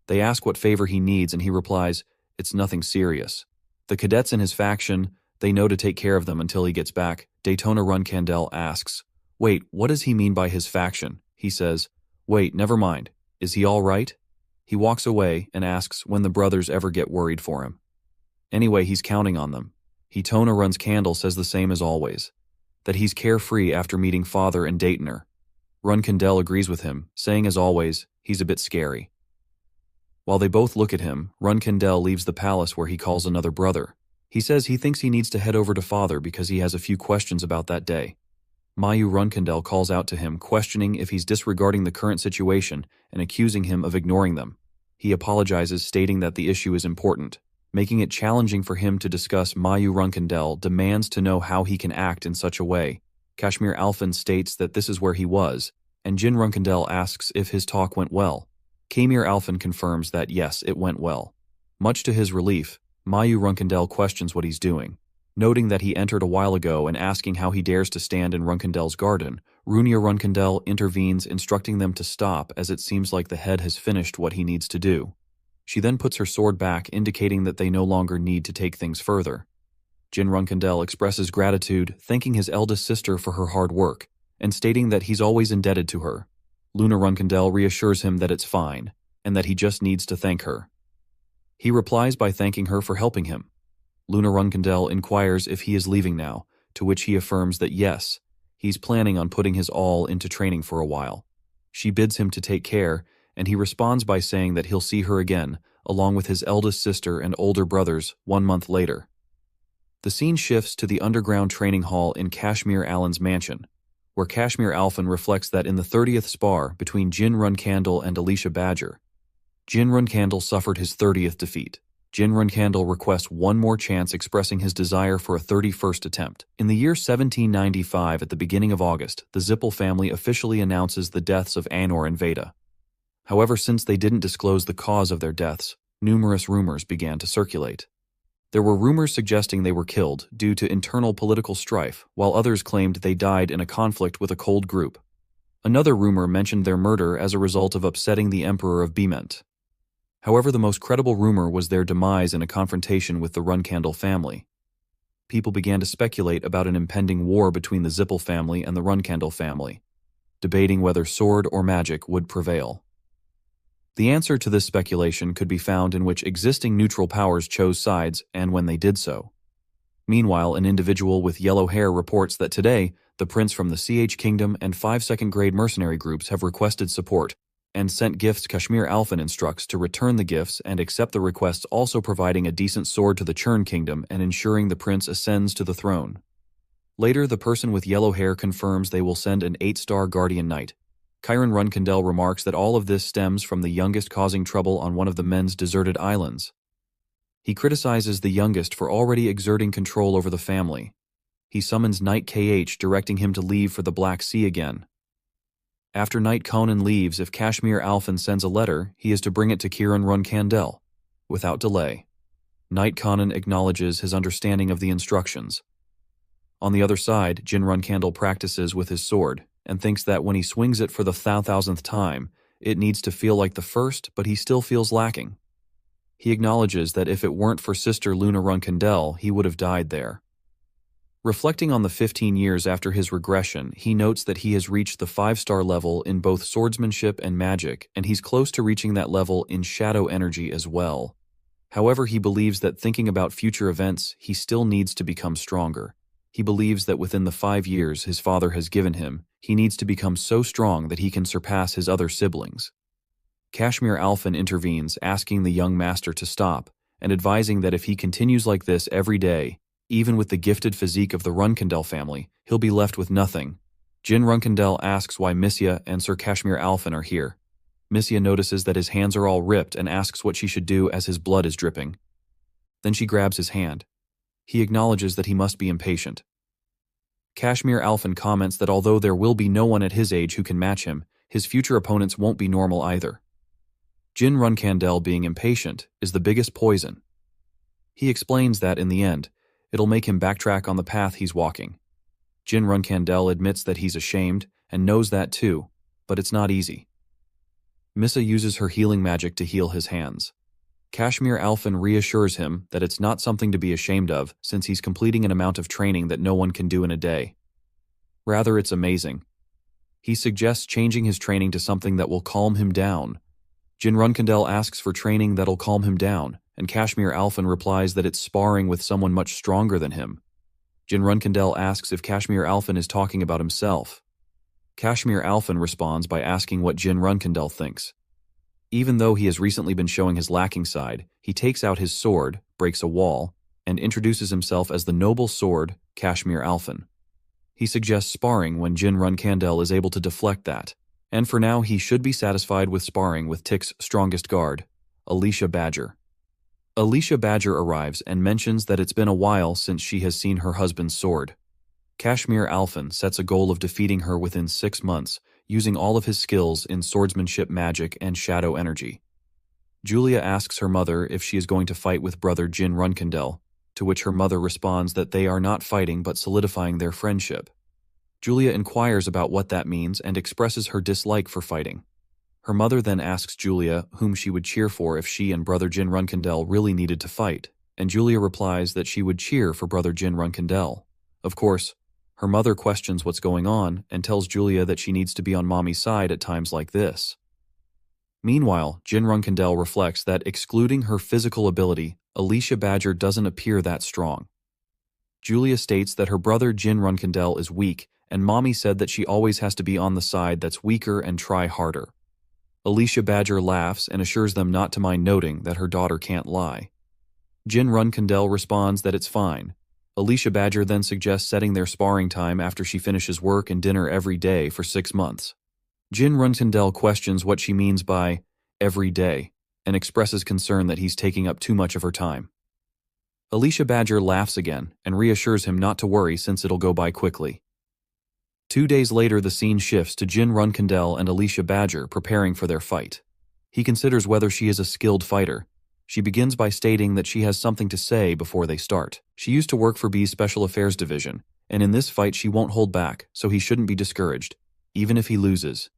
Speaker 1: They ask what favor he needs and he replies, "It's nothing serious." The cadets in his faction, they know to take care of them until he gets back. Daytona Runkandel asks, "Wait, what does he mean by his faction?" He says, "Wait, never mind. Is he all right?" He walks away and asks when the brothers ever get worried for him. Anyway, he's counting on them. Daytona Runkandel says the same as always, that he's carefree after meeting Father and Daytoner. Runkandel agrees with him, saying as always, he's a bit scary. While they both look at him, Runkandel leaves the palace where he calls another brother. He says he thinks he needs to head over to Father because he has a few questions about that day. Mayu Runkandel calls out to him, questioning if he's disregarding the current situation and accusing him of ignoring them. He apologizes, stating that the issue is important. Making it challenging for him to discuss, Mayu Runkandel demands to know how he can act in such a way. Kashmir Alphen states that this is where he was, and Jin Runkandel asks if his talk went well. Kamir Alphen confirms that yes, it went well. Much to his relief, Mayu Runkandel questions what he's doing. Noting that he entered a while ago and asking how he dares to stand in Runkandel's garden, Runia Runkandel intervenes, instructing them to stop as it seems like the head has finished what he needs to do. She then puts her sword back, indicating that they no longer need to take things further. Jin Runkandel expresses gratitude, thanking his eldest sister for her hard work, and stating that he's always indebted to her. Luna Runkandel reassures him that it's fine, and that he just needs to thank her. He replies by thanking her for helping him. Luna Runkandel inquires if he is leaving now, to which he affirms that yes, he's planning on putting his all into training for a while. She bids him to take care, and he responds by saying that he'll see her again, along with his eldest sister and older brothers, 1 month later. The scene shifts to the underground training hall in Kashmir Allen's mansion, where Kashmir Alphen reflects that in the 30th spar between Jin Runkandel and Alicia Badger, Jin Runkandel suffered his 30th defeat. Jin Runkandel requests one more chance, expressing his desire for a 31st attempt. In the year 1795, at the beginning of August, the Zippel family officially announces the deaths of Anor and Veda. However, since they didn't disclose the cause of their deaths, numerous rumors began to circulate. There were rumors suggesting they were killed due to internal political strife, while others claimed they died in a conflict with a cold group. Another rumor mentioned their murder as a result of upsetting the Emperor of Bement. However, the most credible rumor was their demise in a confrontation with the Runkandel family. People began to speculate about an impending war between the Zippel family and the Runkandel family, debating whether sword or magic would prevail. The answer to this speculation could be found in which existing neutral powers chose sides and when they did so. Meanwhile, an individual with yellow hair reports that today, the prince from the CH Kingdom and 5 second-grade mercenary groups have requested support and sent gifts. Kashmir Alphen instructs to return the gifts and accept the requests, also providing a decent sword to the Churn Kingdom and ensuring the prince ascends to the throne. Later, the person with yellow hair confirms they will send an 8-star guardian knight. Kyron Runkandel remarks that all of this stems from the youngest causing trouble on one of the men's deserted islands. He criticizes the youngest for already exerting control over the family. He summons Knight KH, directing him to leave for the Black Sea again. After Knight Conan leaves, if Kashmir Alphen sends a letter, he is to bring it to Kiran Runkandel. Without delay, Knight Conan acknowledges his understanding of the instructions. On the other side, Jin Runkandel practices with his sword, and thinks that when he swings it for the 1,000th time, it needs to feel like the first, but he still feels lacking. He acknowledges that if it weren't for Sister Luna Runkandel, he would have died there. Reflecting on the 15 years after his regression, he notes that he has reached the 5-star level in both swordsmanship and magic, and he's close to reaching that level in shadow energy as well. However, he believes that thinking about future events, he still needs to become stronger. He believes that within the 5 years his father has given him, he needs to become so strong that he can surpass his other siblings. Kashmir Alphen intervenes, asking the young master to stop, and advising that if he continues like this every day, even with the gifted physique of the Runkandel family, he'll be left with nothing. Jin Runkandel asks why Missia and Sir Kashmir Alphen are here. Missia notices that his hands are all ripped and asks what she should do as his blood is dripping. Then she grabs his hand. He acknowledges that he must be impatient. Kashmir Alphen comments that although there will be no one at his age who can match him, his future opponents won't be normal either. Jin Runkandel being impatient is the biggest poison. He explains that, in the end, it'll make him backtrack on the path he's walking. Jin Runkandel admits that he's ashamed and knows that too, but it's not easy. Missa uses her healing magic to heal his hands. Kashmir Alphen reassures him that it's not something to be ashamed of since he's completing an amount of training that no one can do in a day. Rather, it's amazing. He suggests changing his training to something that will calm him down. Jin Runkandel asks for training that'll calm him down, and Kashmir Alphen replies that it's sparring with someone much stronger than him. Jin Runkandel asks if Kashmir Alphen is talking about himself. Kashmir Alphen responds by asking what Jin Runkandel thinks. Even though he has recently been showing his lacking side, he takes out his sword, breaks a wall, and introduces himself as the noble sword, Kashmir Alphen. He suggests sparring when Jin Runkandel is able to deflect that, and for now he should be satisfied with sparring with Tick's strongest guard, Alicia Badger. Alicia Badger arrives and mentions that it's been a while since she has seen her husband's sword. Kashmir Alphen sets a goal of defeating her within 6 months, using all of his skills in swordsmanship magic and shadow energy. Julia asks her mother if she is going to fight with brother Jin Runkandel, to which her mother responds that they are not fighting but solidifying their friendship. Julia inquires about what that means and expresses her dislike for fighting. Her mother then asks Julia whom she would cheer for if she and brother Jin Runkandel really needed to fight, and Julia replies that she would cheer for brother Jin Runkandel. Of course, her mother questions what's going on and tells Julia that she needs to be on mommy's side at times like this. Meanwhile, Jin Runkandel reflects that excluding her physical ability, Alicia Badger doesn't appear that strong. Julia states that her brother Jin Runkandel is weak, and mommy said that she always has to be on the side that's weaker and try harder. Alicia Badger laughs and assures them not to mind noting that her daughter can't lie. Jin Runkandel responds that it's fine. Alicia Badger then suggests setting their sparring time after she finishes work and dinner every day for 6 months. Jin Runkandel questions what she means by every day and expresses concern that he's taking up too much of her time. Alicia Badger laughs again and reassures him not to worry since it'll go by quickly. 2 days later, the scene shifts to Jin Runkandel and Alicia Badger preparing for their fight. He considers whether she is a skilled fighter. She begins by stating that she has something to say before they start. She used to work for B's Special Affairs Division, and in this fight she won't hold back, so he shouldn't be discouraged, even if he loses.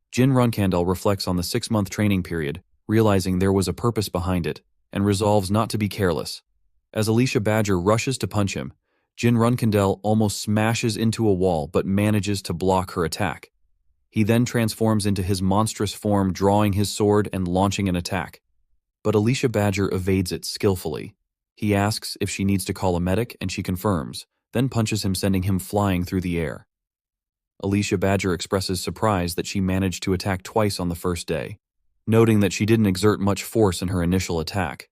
Speaker 1: Jin Runkandel reflects on the 6-month training period, realizing there was a purpose behind it, and resolves not to be careless. As Alicia Badger rushes to punch him, Jin Runkandel almost smashes into a wall but manages to block her attack. He then transforms into his monstrous form, drawing his sword and launching an attack. But Alicia Badger evades it skillfully. He asks if she needs to call a medic, and she confirms, then punches him, sending him flying through the air. Alicia Badger expresses surprise that she managed to attack twice on the first day, noting that she didn't exert much force in her initial attack.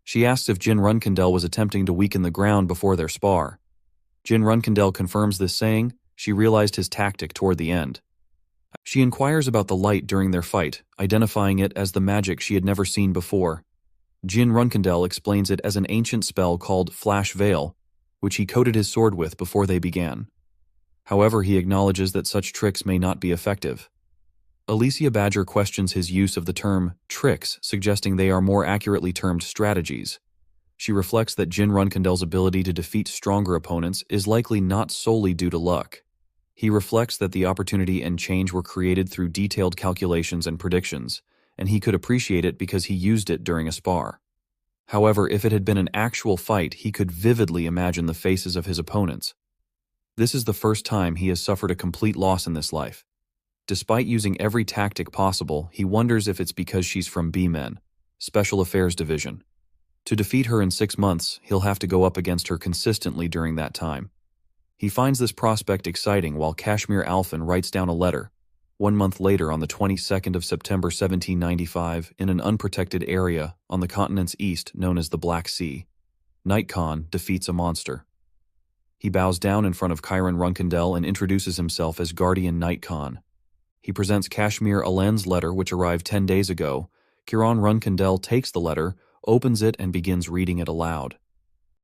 Speaker 1: She asks if Jin Runkandel was attempting to weaken the ground before their spar. Jin Runkandel confirms this, saying she realized his tactic toward the end. She inquires about the light during their fight, identifying it as the magic she had never seen before. Jin Runkandel explains it as an ancient spell called Flash Veil, which he coated his sword with before they began. However, he acknowledges that such tricks may not be effective. Alicia Badger questions his use of the term tricks, suggesting they are more accurately termed strategies. She reflects that Jin Runkandel's ability to defeat stronger opponents is likely not solely due to luck. He reflects that the opportunity and change were created through detailed calculations and predictions, and he could appreciate it because he used it during a spar. However, if it had been an actual fight, he could vividly imagine the faces of his opponents. This is the first time he has suffered a complete loss in this life. Despite using every tactic possible, he wonders if it's because she's from B-Men, Special Affairs Division. To defeat her in 6 months, he'll have to go up against her consistently during that time. He finds this prospect exciting while Kashmir Alphen writes down a letter. 1 month later, on the 22nd of September 1795, in an unprotected area on the continent's east known as the Black Sea, Night Khan defeats a monster. He bows down in front of Kiran Runkandel and introduces himself as Guardian Night Khan. He presents Kashmir Alphen's letter, which arrived 10 days ago. Kiran Runkandel takes the letter, opens it, and begins reading it aloud.